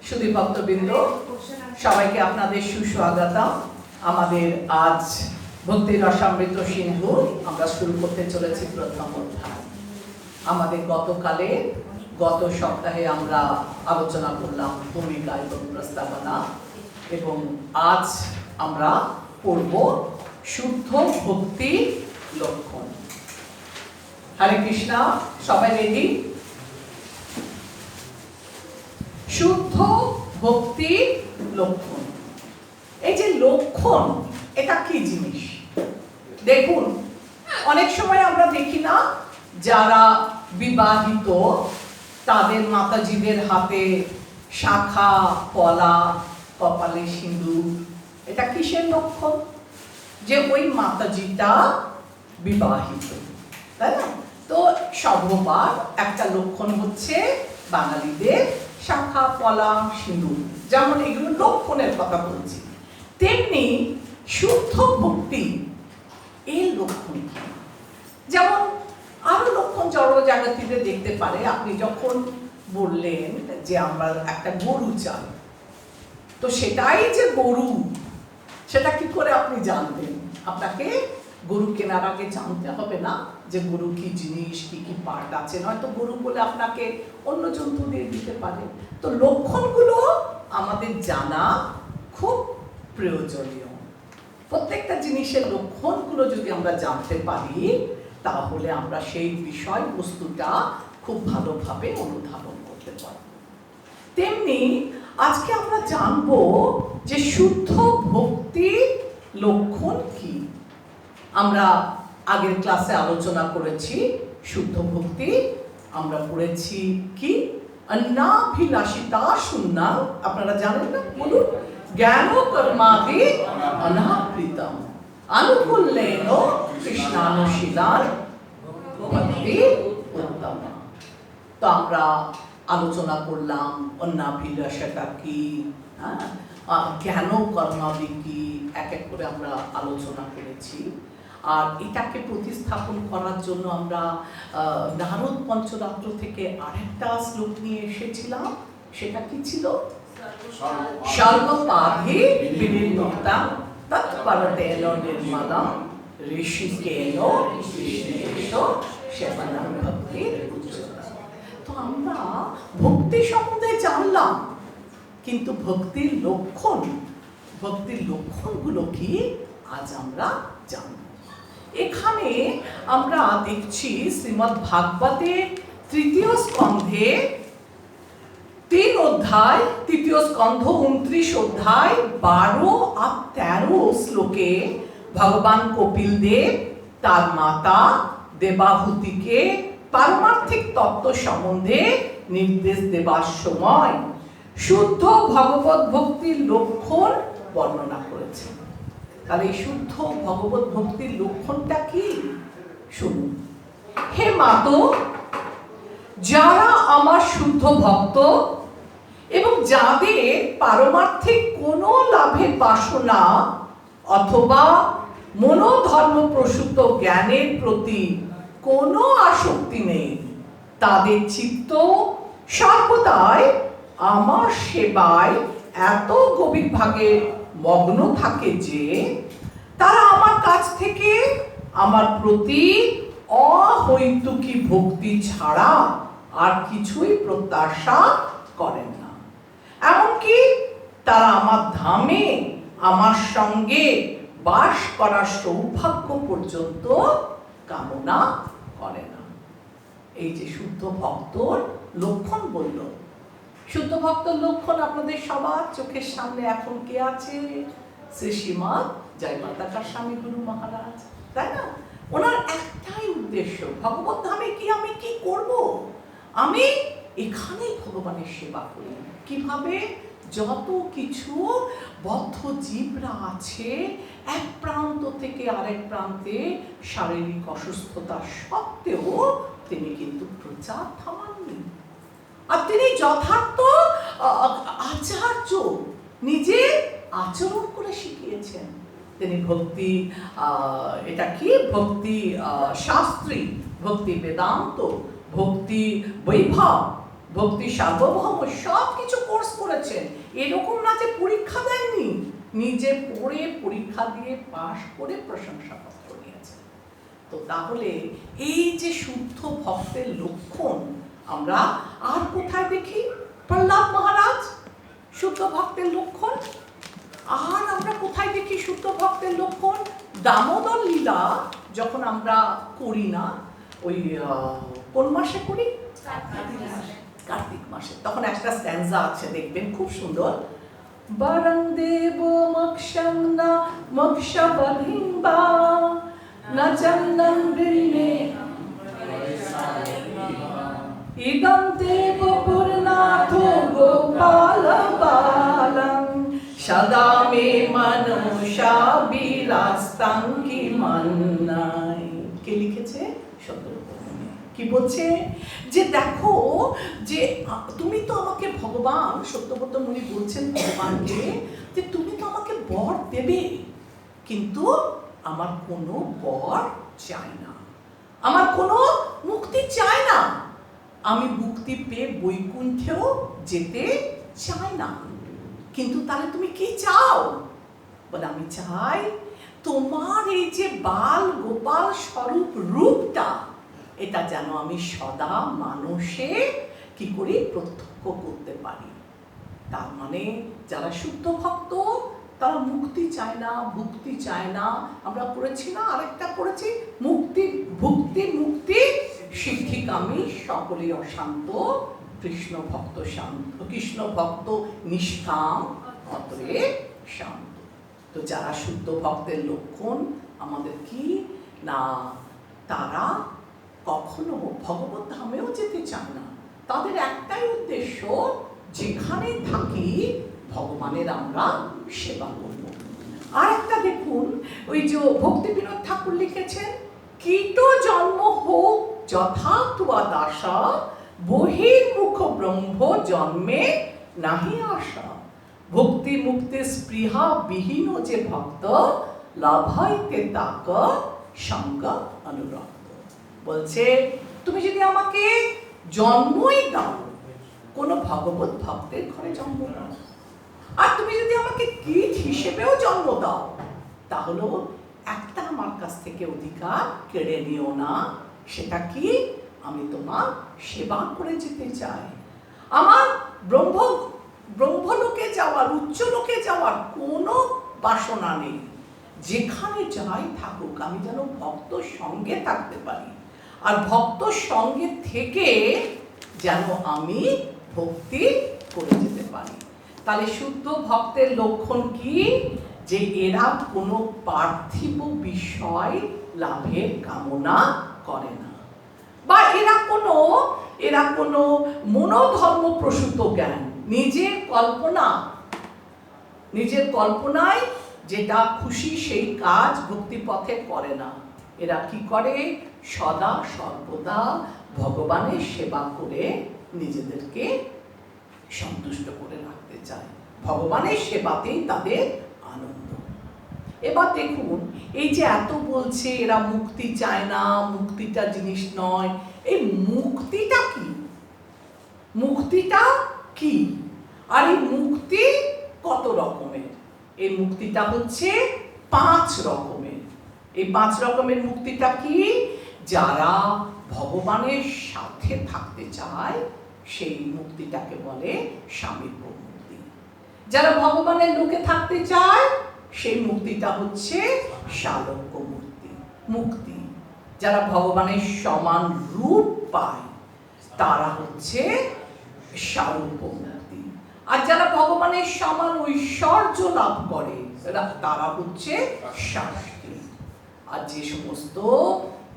সুধী ভক্তবৃন্দ, সবাইকে আপনাদের সুস্বাগতম। আমাদের আজ ভক্তি রসামৃত সিন্ধু আমরা শুরু করতে চলেছি প্রথম অধ্যায়। আমাদের গত সপ্তাহে আমরা আলোচনা করলাম ভূমিকা এবং প্রস্তাবনা, এবং আজ আমরা পড়ব শুদ্ধ ভক্তি লক্ষণ। হরে কৃষ্ণ, সবাই রেডি? শুদ্ধ ভক্তি লক্ষণ। এই যে লক্ষণ, এটা কি জিনিস? দেখুন, অনেক সময় আমরা দেখি না, যারা বিবাহিত তাদের মাতাজিদের হাতে শাখা, পলা, কপালে সিঁদুর। এটা কিসের লক্ষণ? যে ওই মাতাজিটা বিবাহিত, তাই না? তো সর্ববার একটা লক্ষণ হচ্ছে বাঙালিদের শাখা, পলা, সিঁদুর। যেমন এগুলো লক্ষণের কথা বলছি, তেমনি শুদ্ধ ভক্তি এই লক্ষণ কি? যেমন আরো লক্ষণ জড়জাগতিতে দেখতে পারে। আপনি যখন বললেন যে আমরা একটা গরু চাই, তো সেটাই যে গরু, সেটা কি করে আপনি জানবেন? আপনাকে গরু কেনার আগে জানতে হবে না যে গরু কি জিনিস, কি কি পার্ট আছে। নয়তো গরু বলে আপনাকে অন্য জন্তু দিয়ে দিতে পারে। তো লক্ষণগুলো আমাদের জানা খুব প্রয়োজনীয়। প্রত্যেকটা জিনিসের লক্ষণগুলো যদি আমরা জানতে পারি, তাহলে আমরা সেই বিষয় বস্তুটা খুব ভালোভাবে অনুধাবন করতে পারব। তেমনি আজকে আমরা জানবো যে শুদ্ধ ভক্তি লক্ষণ কি। আমরা আগের ক্লাসে আলোচনা করেছি শুদ্ধ ভক্তি। আমরা পড়েছি কি? অনাভিলাষিতা শূন্যা। আপনারা জানেন না? বলুন। জ্ঞান কর্মাদি অনাবৃতম আনুকূল্যেন কৃষ্ণানুশীলান ভক্তি উত্তম। তো আমরা আলোচনা করলাম অনাভিলাষিতা কি, জ্ঞান কর্মাদি কি, এক এক করে আমরা আলোচনা করেছি। আর এটাকে প্রতিস্থাপন করার জন্য আমরা নারদ পঞ্চরাত্র থেকে আরেকটা শ্লোক নিয়ে এসেছিলাম। সেটা কি ছিল? সর্বপাধি বিনির্মুক্তা তৎপরতেন নির্মলম ঋষিকেন কৃষ্ণেশ সেবনম ভক্তির উচ্চতা। তো আমরা ভক্তি সম্বন্ধে জানলাম, কিন্তু ভক্তির লক্ষণগুলো কি আজ আমরা জানব। এখানে আমরা দেখছি শ্রীমদ্ ভাগবতে তৃতীয় স্কন্ধে 3 অধ্যায়, তৃতীয় স্কন্ধ 29 অধ্যায় 12 আর 13 শ্লোকে ভগবান কপিল দেব তার মাতা দেবাহুতিকে পারমার্থিক তত্ত্ব সম্বন্ধে নির্দেশ দেবার সময় শুদ্ধ ভগবত ভক্তির লক্ষণ বর্ণনা করেছেন। তাহলে এই শুদ্ধ ভগবত ভক্তির লক্ষণটা কি? শুনুন। হে মাতো, যারা আমার শুদ্ধ ভক্ত এবং যাদের পারমার্থিক কোনো লাভের বাসনা অথবা মনোধর্ম প্রসূত জ্ঞানের প্রতি কোনো আসক্তি নেই, তাদের চিত্ত সর্বদাই আমার সেবায় এত গভীরভাবে মগ্ন থাকে যে তারা আমার কাছ থেকে আমার প্রতি অহৈতুকী ভক্তি ছাড়া আর কিছুই প্রত্যাশা করেন না। এমনকি তারা আমার ধামে আমার সঙ্গে বাস করার সৌভাগ্য পর্যন্ত কামনা করে না। এই যে শুদ্ধ ভক্তর লক্ষণ বলল, শুদ্ধ ভক্তর লক্ষণ আপনাদের সবার চোখের সামনে এখন কে আছে? শ্রী শ্রীমৎ জয়মাতাকার স্বামী গুরু মহারাজ, তাই না? ওনার একটাই উদ্দেশ্য, ভগবত ধামে কি আমি কি করব? আমি এখানে ভগবানের সেবা করি। কিভাবে? যত কিছু বদ্ধ জীবরা আছে এক প্রান্ত থেকে আরেক প্রান্তে শারীরিক অসুস্থতা সত্ত্বেও তিনি কিন্তু প্রচার থামাননি। আর তিনি যথার্থ আচার্য, নিজে আচরণ করে শিখিয়েছেন। তিনি ভক্তি, এটা কি? ভক্তি শাস্ত্রী, ভক্তি বেদান্ত, ভক্তি বৈভব, ভক্তি সার্বভৌম সব কিছু কোর্স করেছেন, এরকম না যে পরীক্ষা দেননি, নিজে পড়ে পরীক্ষা দিয়ে পাশ করে প্রশংসাপত্র নিয়েছেন। তো তাহলে এই যে শুদ্ধ ভক্তের লক্ষণ আমরা আর কোথায় দেখি? প্রহ্লাদ মহারাজ শুদ্ধ ভক্তের লক্ষণ। আর আমরা কোথায় দেখি শুদ্ধ ভক্তের লক্ষণ? দামোদর লীলা যখন আমরা করি না, ওই কোন মাসে করি? কার্তিক মাসে। তখন একটা স্ট্যান্জা আছে, দেখবেন খুব সুন্দর। বরং দেব মক্ষন্না মক্ষবধিম্বা না চন্দন বৃন্নে ইদং দেব পুরনাথ গোপাল বালং সদা মে মনসা বিরাস্তাঙ্কি মন্নাই। কে লিখেছে? কি বলছে? যে দেখো, যে তুমি তো আমাকে ভগবান, সত্যব্রত মুনি বলছেন ভগবানকে যে তুমি তো আমাকে বর দেবে, কিন্তু আমার কোনো বর চাই না, আমার কোনো মুক্তি চাই না, আমি মুক্তি পেয়ে বৈকুণ্ঠেও যেতে চাই না। কিন্তু তাহলে তুমি কি চাও? বলে আমি চাই তোমার এই যে বাল গোপাল স্বরূপ রূপটা, এটা যেন আমি সদা মানুষে কি করি? প্রত্যক্ষ করতে পারি। তার মানে যারা শুদ্ধ ভক্ত তারা মুক্তি চায় না, ভুক্তি চায় না। আমরা পড়েছি না, আরেকটা পড়েছি, মুক্তি ভুক্তি মুক্তি সিদ্ধিকামী সকলেই অশান্ত, কৃষ্ণ ভক্ত শান্ত, কৃষ্ণ ভক্ত নিষ্কাম, অতএব শান্ত। তো যারা শুদ্ধ ভক্তের লক্ষণ আমাদের কি না, তারা কখনো ভগবত ধামেও যেতে চায় না। তাদের একটাই উদ্দেশ্য, যেখানে থাকি ভগবানের আমরা সেবা করব। আর একটা দেখুন, ওই যে ভক্তি বিনোদ ঠাকুর লিখেছেন, কীট জন্ম হোক যথা তুয়া দাসা, বহির্মুখ ব্রহ্ম জন্মে নাহি আশা। ভক্তি মুক্তি স্পৃহা বিহীন যে ভক্ত, লাভাইতে তাক সঙ্গ অনুরক্ত। বলছে তুমি যদি আমাকে জন্মই দাও, কোন ভগবত ভক্তের ঘরে জন্ম দাও, আর তুমি যদি আমাকে কীট হিসেবেও জন্ম দাও, তাহলে একটা আমার কাছ থেকে অধিকার কেড়ে নিও না। সেটা কি? আমি তোমার সেবা করে যেতে চাই। আমার ব্রহ্মলোকে যাওয়ার, উচ্চ লোকে যাওয়ার কোনো বাসনা নেই। যেখানে যাই থাকুক আমি যেন ভক্ত সঙ্গে থাকতে পারি, আর ভক্ত সঙ্গে থেকে যেন আমি ভক্তি করে যেতে পারি। তাহলে শুদ্ধ ভক্তের লক্ষণ কি? যে এরা কোনো পার্থিব বিষয় লাভের কামনা করে না, বা এরা কোনো মনোধর্ম প্রসূত জ্ঞান, নিজের কল্পনায় যেটা খুশি সেই কাজ ভক্তি পথে করে না। এরা কি করে? সদা সর্বদা ভগবানের সেবা করে নিজেদেরকে সন্তুষ্ট করে রাখতে চায়। ভগবানের সেবাতেই তাদের আনন্দ। এবার দেখুন, এই যে এত বলছে এরা মুক্তি চায় না, মুক্তিটা জিনিস নয়, এই মুক্তিটা কি? মুক্তিটা কি? আর এই মুক্তি কত রকমের? এই মুক্তিটা হচ্ছে 5 রকমের। এই 5 রকমের মুক্তিটা কি? যারা ভগবানের সাথে থাকতে চায় সেই মুক্তিটাকে বলে স্বামীপ্য মুক্তি। যারা ভগবানের লোকে থাকতে চায় সেই মুক্তিটা হচ্ছে সালোক্য মুক্তি। যারা ভগবানের সমান রূপ পায় তারা হচ্ছে সারূপ্য মুক্তি। আর যারা ভগবানের সমান ঐশ্বর্য লাভ করে তারা হচ্ছে শাস্তি। আর যে সমস্ত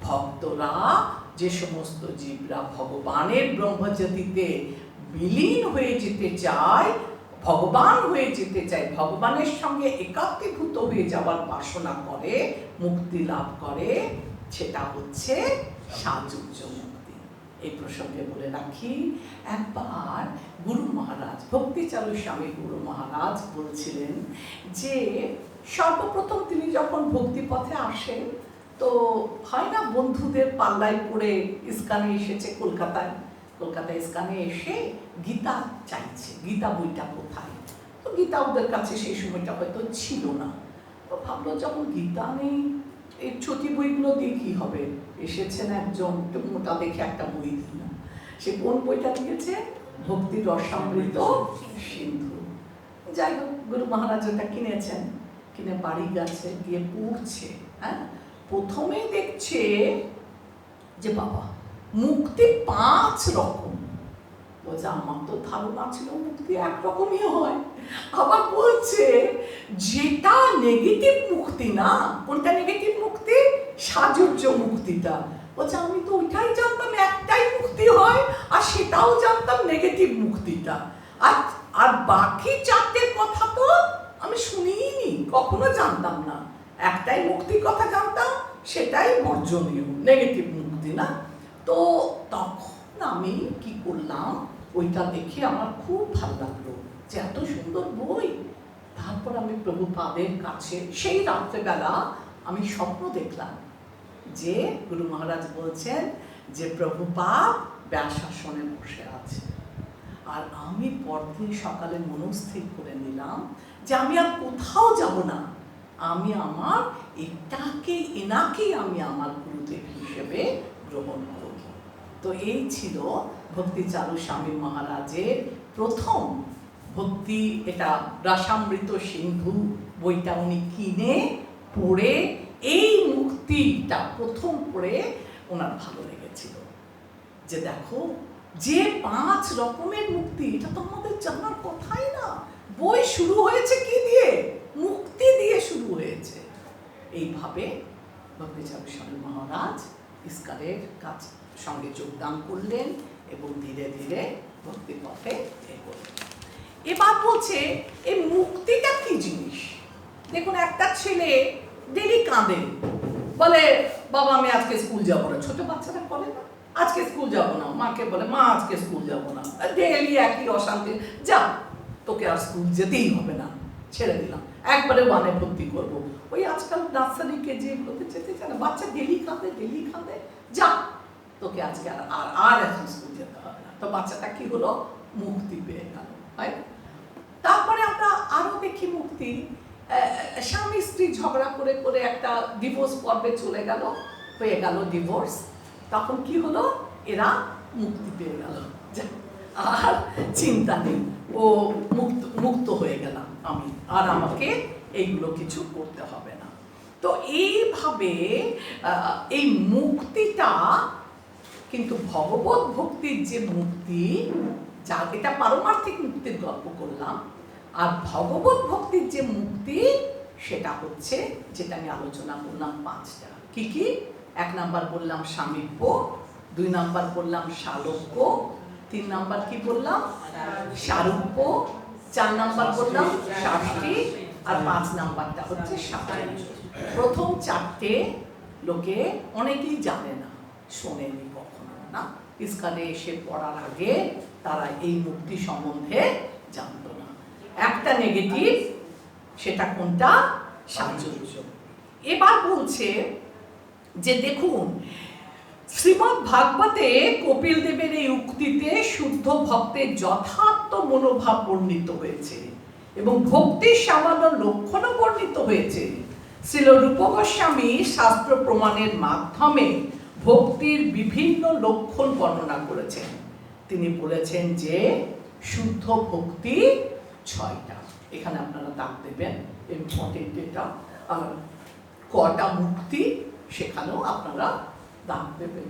ভক্তরা, যে সমস্ত জীবরা ভগবানের ব্রহ্মজ্যোতিতে বিলীন হয়ে যেতে চায়, ভগবান হয়ে যেতে চায়, ভগবানের সঙ্গে একাত্মীভূত হয়ে যাওয়ার বাসনা করে, মুক্তি লাভ করে, সেটা হচ্ছে সাযুজ্য মুক্তি। এই প্রসঙ্গে বলে রাখি, একবার গুরু মহারাজ, ভক্তিচারু স্বামী গুরু মহারাজ বলছিলেন যে সর্বপ্রথম তিনি যখন ভক্তি পথে আসেন, তো হয় না বন্ধুদের পাল্লায় পড়ে ইস্কানে এসেছে, কলকাতায় ইস্কানে এসে গীতা চাইছে, গীতা বইটা কোথায়। তো গীতা ওদের কাছে সেই সময়টা হয়তো ছিল না। তো ভাবলো যখন গীতা নেই, এই চটি বইগুলো দিয়ে কি হবে, এসেছেন একজন মোটা দেখে একটা বই দিলাম। সে কোন বইটা দিয়েছে? ভক্তি রসামৃত সিন্ধু। যাই হোক, গুরু মহারাজ ওটা কিনেছেন, কিনে বাড়ি গেছে, গিয়ে পড়ছে। হ্যাঁ, প্রথমে দেখছে যে বাবা মুক্তি 5 রকম। বলছে আমার তো ধারণা ছিল মুক্তি একরকমই হয়। আবার বলছে যেটা নেগেটিভ মুক্তি না, কোনটা নেগেটিভ মুক্তি? সাজুর্য মুক্তিটা। বলছে আমি তো ওইটাই জানতাম একটাই মুক্তি হয়, আর সেটাও জানতাম নেগেটিভ মুক্তিটা, আর বাকি 4টের কথা তো আমি শুনিনি, কখনো জানতাম না। একটাই মুক্তির কথা জানতাম, সেটাই বর্জনীয়, নেগেটিভ মুক্তি না। তো তখন আমি কি করলাম, ওইটা দেখে আমার খুব ভালো লাগলো যে এত সুন্দর বই। তারপর আমি প্রভুপাদের কাছে সেই রাত্রেবেলা আমি স্বপ্ন দেখলাম যে গুরু মহারাজ বলছেন যে প্রভুপাদ ব্যাসাসনে বসে আছে। আর আমি পরদিন সকালে মনস্থির করে নিলাম যে আমি আর কোথাও যাব না, আমি আমার এনাকেই আমি আমার গুরুদেব হিসেবে গ্রহণ করব। তো এই ছিল ভক্তিচারু স্বামী মহারাজের প্রথম ভক্তি, এটা রসামৃত সিন্ধু বইটা উনি কিনে পড়ে এই মুক্তিটা প্রথম পড়ে ওনার ভালো লেগেছিল। যে দেখো যে 5 রকমের মুক্তি, এটা তো আমাদের জানার কথাই না। বই শুরু হয়েছে কি দিয়ে? মুক্তি দিয়ে শুরু হয়েছে। এইভাবে ভক্তিচারু স্বামী মহারাজ ইস্কারের সঙ্গে যোগদান করলেন এবং ধীরে ধীরে ভক্তি পথে এগোলেন। এবার বলছে এই মুক্তিটা কি জিনিস। দেখুন, একটা ছেলে ডেলি কাঁদে, বলে বাবা আমি আজকে স্কুল যাব না। ছোট বাচ্চারা বলে না, আজকে স্কুল যাব না। মাকে বলে মা আজকে স্কুল যাব না। ডেলি একই অশান্তি, যা তোকে আর স্কুল যেতেই হবে না, ছেড়ে দিলাম, একবারে 1-এ ভর্তি করবো। ওই আজকাল নার্সারি কেজি এগুলোতে যেতে চায় না, বাচ্চা ডেলি কাঁদে, যা তোকে আজকে আর এখন স্কুল যেতে হবে না। তো বাচ্চাটা কি হলো, মুক্তি পেয়ে গেল। তারপরে আমরা আরো দেখি মুক্তি, স্বামী স্ত্রী ঝগড়া করে করে একটা ডিভোর্স পর্বে চলে গেল, হয়ে গেল ডিভোর্স। তখন কি হলো, এরা মুক্তি পেয়ে গেল, আর চিন্তা নেই, ও মুক্ত হয়ে গেলাম আমি, আর আমাকে এইগুলো কিছু করতে হবে না। তো এইভাবে এই মুক্তিটা কিন্তু ভগবত ভক্তির যে মুক্তি, যা এটা পারমার্থিক মুক্তির গল্প করলাম, আর ভগবত ভক্তির যে মুক্তি সেটা হচ্ছে যেটা আমি আলোচনা করলাম 5টা। কি কি? 1 নাম্বার বললাম সামীপ্য, 2 নাম্বার বললাম সালোক্য, 3 নাম্বার কি বললাম সারূপ্য, 4 নাম্বার বললাম শাস্তি, আর 5 নাম্বারটা হচ্ছে সাহায্য। প্রথম 4টে লোকে অনেকেই জানে না, শোনেনি কখনো না, ইস্কানে এসে পড়ার আগে তারা এই মুক্তি সম্বন্ধে জানতো না। একটা নেগেটিভ, সেটা কোনটা? সাহায্য। এবার বলছে যে দেখুন, শ্রীমদ্ ভাগবতে কপিল দেবের এই উক্তিতে শুদ্ধ ভক্তের যথার্থ মনোভাব বর্ণিত হয়েছে এবং ভক্তির সামান্য লক্ষণও বর্ণিত হয়েছে। শ্রীল রূপ গোস্বামী শাস্ত্র প্রমাণের মাধ্যমে ভক্তির বিভিন্ন লক্ষণ বর্ণনা করেছেন। তিনি বলেছেন যে শুদ্ধ ভক্তি 6টা। এখানে আপনারা দাগ দেবেন, ইম্পর্টেন্ট এটা। আর কটা মুক্তি, সেখানেও আপনারা দাগ দেবেন।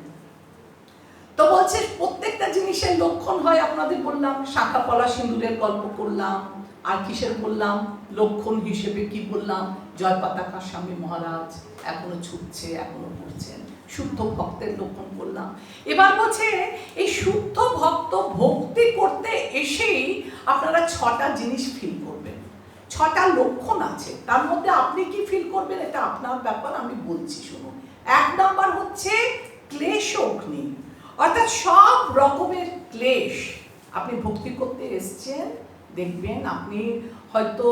তো বলছে প্রত্যেকটা জিনিসের লক্ষণ হয়, আপনাদের বললাম শাখা পলা সিঁদুরের গল্প করলাম, আর কিসের বললাম লক্ষণ হিসেবে কি বললাম, জয় পতাকা স্বামী মহারাজ এখনো ছুটছে, এখনো পড়ছেন, শুদ্ধ ভক্তের লক্ষণ করলাম। এবার বলছে এই শুদ্ধ ভক্ত ভক্তি করতে এসেই আপনারা 6টা জিনিস ফিল করবেন, 6টা লক্ষণ আছে, তার মধ্যে আপনি কি ফিল করবেন এটা আপনার ব্যাপার, আমি বলছি শুনুন। 1 নাম্বার হচ্ছে ক্লেশ অগ্নি, অর্থাৎ সব রকমের ক্লেশ। আপনি ভক্তি করতে এসছেন, দেখবেন আপনি হয়তো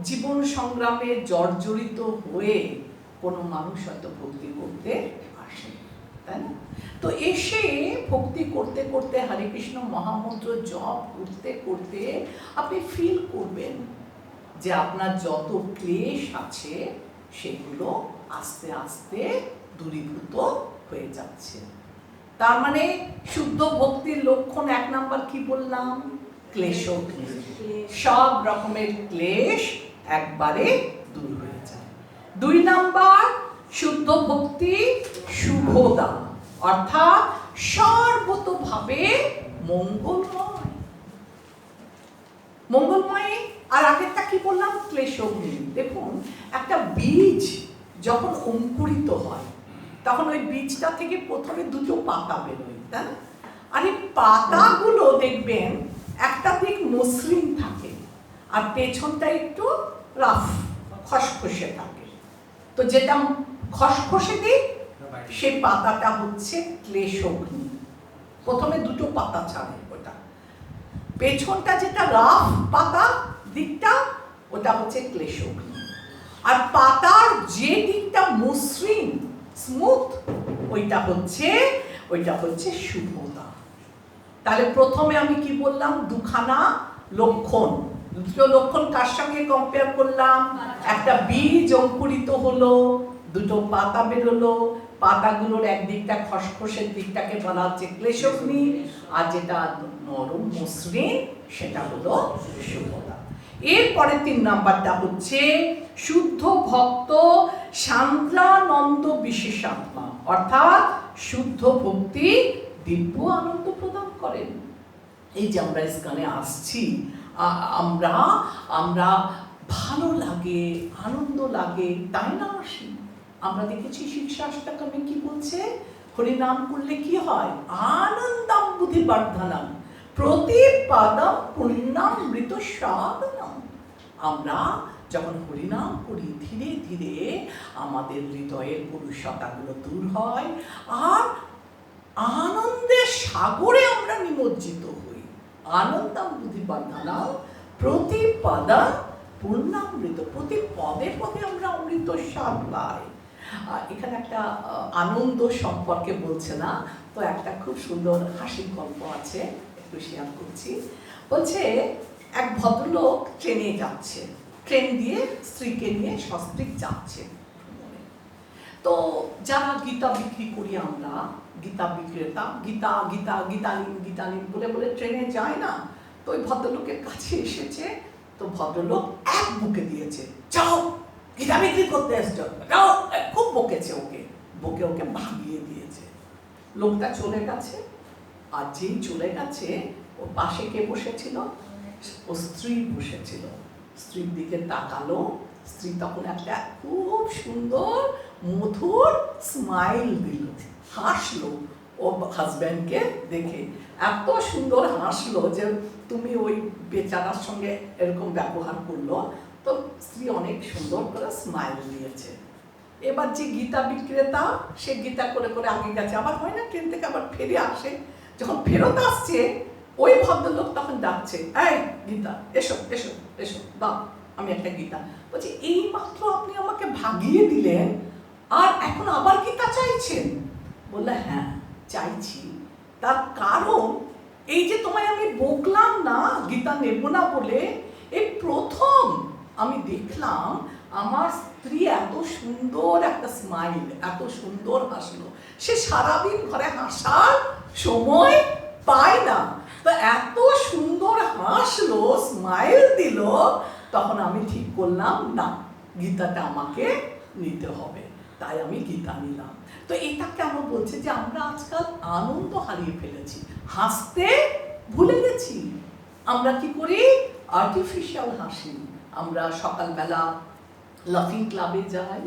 জীবন সংগ্রামে জর্জরিত হয়ে কোনো মানুষ হয়তো ভক্তি করতে আসে, তাই না? তো এসে ভক্তি করতে করতে হরে কৃষ্ণ মহামন্ত্র জপ করতে করতে আপনি ফিল করবেন যে আপনার যত ক্লেশ আছে সেগুলো আস্তে আস্তে দূরীভূত হয়ে যাচ্ছে। তার মানে শুদ্ধ ভক্তির লক্ষণ 1 নাম্বার কি বললাম? ক্লেশ। সব রকমের ক্লেশ একবারে দূর হয়ে যায়। 2 নাম্বার শুদ্ধ ভক্তি শুভদা, অর্থাৎ সর্বতোভাবে মঙ্গলময়। মঙ্গলময়। আর আগেরটা কি বললাম? ক্লেশগ্নি। দেখুন, একটা বীজ যখন অঙ্কুরিত হয় তখন ওই বীজটা থেকে প্রথমে 2টো পাতা বেরোয়, তাই না? আর এই পাতাগুলো দেখবেন একটা দিক মসৃণ থাকে আর পেছনটা একটু রাফ খসখসে থাকে। তো যেটা খসখসে দিক সেই পাতাটা হচ্ছে ক্লেশগ্নি। প্রথমে 2টো পাতা ছাড়ে ওটা। পেছনটা যেটা রাফ পাতা দিকটা ওটা হচ্ছে ক্লেশগ্নি। আর পাতার যে দিকটা মসৃণ স্মুথ ওইটা হচ্ছে শুভদা। তাহলে প্রথমে আমি কি বললাম? 2খানা লক্ষণ। 2টো লক্ষণ কার সঙ্গে কম্পেয়ার করলাম? একটা বীজ অঙ্কুরিত হলো, 2টো পাতা বেরোলো, পাতাগুলোর একদিকটা খসখসের দিকটাকে বলা হচ্ছে ক্লেশগ্নি, আর যেটা নরম মসৃণ সেটা হলো শুভদা। এরপরে 3 নাম্বারটা হচ্ছে শুদ্ধ ভক্ত সান্দ্রানন্দ বিশেষাত্মা, অর্থাৎ শুদ্ধ ভক্তি দিব্য আনন্দ প্রদান করেন। এই যে আমরা ইস্কনে আসছি, আমরা ভালো লাগে, আনন্দ লাগে, তাই না আসি? আমরা দেখেছি শিক্ষাষ্টকমে কি বলছে? হরিনাম করলে কি হয়? আনন্দম বুদ্ধি বর্ধনম প্রতিপদম পুণ্যামৃত সাধনম। আমরা যখন হরিনাম করি ধীরে ধীরে আমাদের হৃদয়ের কলুষতাগুলো দূর হয় আর আনন্দের সাগরে আমরা নিমজ্জিত হই। আনন্দম বুদ্ধি বর্ধনম প্রতিপদম পুণ্যামৃত, প্রতি পদে পদে আমরা অমৃত স্বাদ পাই। এখানে একটা আনন্দ সম্পর্কে বলছে না, তো একটা খুব সুন্দর হাসির গল্প আছে, একটু শেয়ার করছি। বলছে এক ভদ্রলোক ট্রেনে যাচ্ছে, ট্রেন দিয়ে স্ত্রীকে নিয়ে সস্ত্রীক যাচ্ছে। তো যারা গীতা বিক্রি করি আমরা, গীতা বিক্রেতা, গীতানিন বলে বলে ট্রেনে যায় না, তো ওই ভদ্রলোকের কাছে এসেছে। তো ভদ্রলোক এক বুকে দিয়েছে, যাও গীতা বিক্রি করতে এসছো, যাও। খুব বকেছে ওকে, ওকে ভাগিয়ে দিয়েছে। লোকটা চলে গেছে। আর যেই চলে গেছে ওর পাশে কে বসেছিল? ও স্ত্রী বসেছিল। স্ত্রীর দিকে তাকালো, স্ত্রী তখন একটা খুব সুন্দর মধুর স্মাইল দিল, হাসলো ও হাজব্যান্ডকে দেখে। এত সুন্দর হাসলো যে তুমি ওই বেচারার সঙ্গে এরকম ব্যবহার করলো। তো স্ত্রী অনেক সুন্দর করে স্মাইল দিয়েছে। এবার যে গীতা বিক্রেতা, সে গীতা করে করে আগে গেছে। আবার হয় না ট্রেন থেকে আবার ফিরে আসে, যখন ফেরত আসছে ওই ভদ্রলোক তখন ডাকছে, এই গীতা এসো এসো এসো, দাও আমি একটা গীতা। বলছি এই মাত্র আপনি আমাকে ভাগিয়ে দিলেন আর এখন আবার গীতা চাইছেন? বললে হ্যাঁ চাইছি, তার কারণ এই যে তোমায় আমি বকলাম না গীতা নেব না বলে, এই প্রথম আমি দেখলাম আমার স্ত্রী এত সুন্দর একটা স্মাইল, এত সুন্দর হাসলো। সে সারাদিন ঘরে হাসার সময় পায় না, তো এত সুন্দর হাসলো, স্মাইল দিল, তখন আমি ঠিক করলাম না গীতাটা আমাকে নিতে হবে, তাই আমি গীতা নিলাম। তো এটা কেন বলছে? যে আমরা আজকাল আনন্দ হারিয়ে ফেলেছি, হাসতে ভুলে গেছি। আমরা কি করি? আর্টিফিশিয়াল হাসি। আমরা সকালবেলা লাফিং ক্লাবে যাই,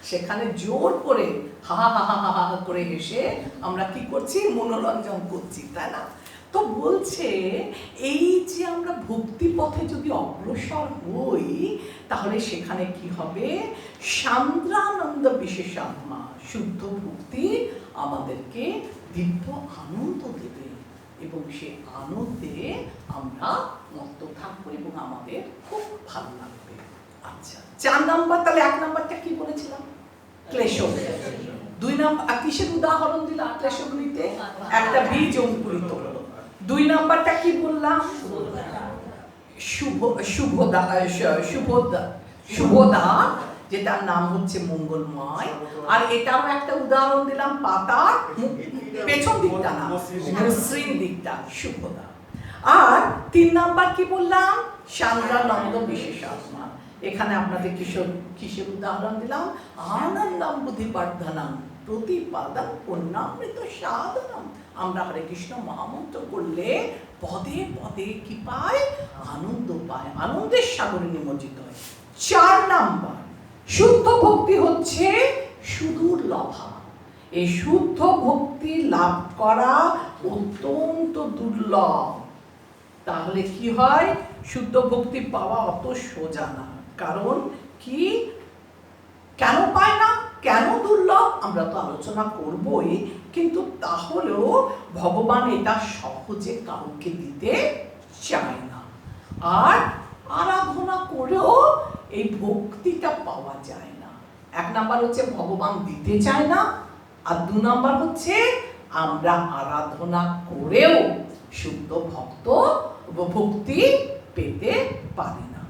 সেখানে জোর করে হা হা হা হা হা করে হেসে আমরা কি করছি? মনোরঞ্জন করছি, তাই না? তো বলছে এই যে আমরা ভক্তি পথে যদি অগ্রসর হই তাহলে সেখানে কি হবে? সান্দ্রানন্দ বিশেষাত্মা, শুদ্ধ ভক্তি আমাদেরকে দিব্য আনন্দ দেবে এবং সে আনন্দে আমরা মত্ত থাকবো এবং আমাদের খুব ভালো লাগবে। আচ্ছা, 4 নাম্বার, তাহলে 1 নাম্বারটা কি বলেছিলাম? ক্লেশ। 2 নাম্বার কিসের উদাহরণ দিলাম ক্লেশগুলিতে? একটা বীজ অঙ্কুরিত হলো। 2 নাম্বারটা কি বললাম? শুভদা, যেটার নাম হচ্ছে মঙ্গলময়। আর এটাও একটা উদাহরণ দিলাম পাতার পেছন দিকটা না, মসৃণ দিকটা, শুভদা। আর 3 নাম্বার কি বললাম? সান্দ্রানন্দ বিশেষাত্মা। এখানে আপনাদের কিসের উদাহরণ দিলাম? আনন্দম বুদ্ধিবর্ধনম প্রতিপাদম পুণ্যামৃত সাধনম। আমরা হরে কৃষ্ণ মহামন্ত্র করলে পদে পদে কি পায়? আনন্দ পায়, আনন্দের সাগরে নিমজ্জিত হয়। 4 নাম্বার শুদ্ধ ভক্তি হচ্ছে সুদুর্লভা। এই শুদ্ধ ভক্তি লাভ করা অত্যন্ত দুর্লভ। তাহলে কি হয়? শুদ্ধ ভক্তি পাওয়া অত সোজা না। কারণ কি? কেন পায় না, কেন দুর্লভ, আমরা তো আলোচনা করবই। কিন্তু তাহলেও ভগবান এটা সহজে কাউকে দিতে চায় না। আর আরাধনা করেও এই ভক্তিটা পাওয়া যায় না। 1 নাম্বার হচ্ছে ভগবান দিতে চায় না, আর 2 নাম্বার হচ্ছে আমরা আরাধনা করেও শুদ্ধ ভক্তি পেতে পারি না।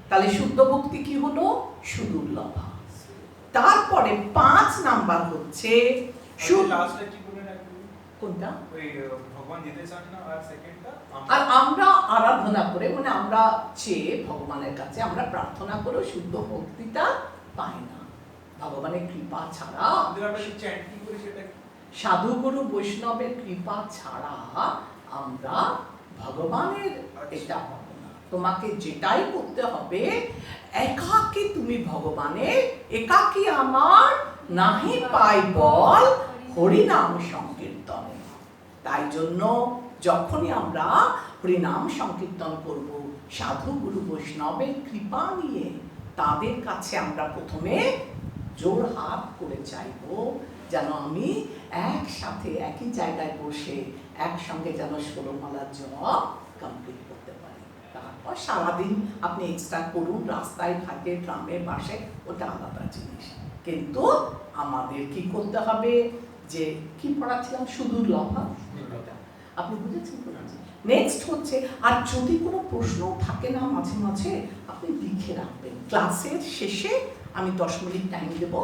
তাহলে শুদ্ধ ভক্তি কি হলো? সুদুর্লভা। তারপরে 5 নাম্বার হচ্ছে কোনটা? ভগবান দিতে চান না, আর সেকেন্ডটা আর আমরা আরাধনা করে, মানে আমরা চেয়ে ভগবানের কাছে আমরা প্রার্থনা করে শুদ্ধ ভক্তিটা পাই না। ভগবানের কৃপা ছাড়া, সাধু গুরু বৈষ্ণবের কৃপা ছাড়া আমরা ভগবানের এটা পাবো না। তোমাকে যেটাই করতে হবে, একাকী তুমি ভগবানের, একাকী আমার নাহি পাই বল হরিনাম সংকীর্তনে। তাই জন্য যখনই আমরা হরিনাম সংকীর্তন করব, সাধু গুরু বৈষ্ণবের কৃপা নিয়ে তাদের কাছে আমরা প্রথমে জোর হাত করে চাইব যেন আমি একসাথে একই জায়গায় বসে একসঙ্গে যেন 16 মালার জপ কমপ্লিট করতে পারি। তারপর সারাদিন আপনি এক্সট্রা করুন, রাস্তায় ঘাটে ট্রামে বাসে, ওটা আলাদা জিনিস। কিন্তু আমাদের কি করতে হবে? যে কি পড়াচ্ছিলাম, সুদুর্লভা, আপনি বুঝেছেন? নেক্সট হচ্ছে, আর যদি কোনো প্রশ্ন থাকে না মাঝে মাঝে আপনি লিখে রাখবেন। ক্লাসের শেষে আমি 10 মিনিট টাইম দেব,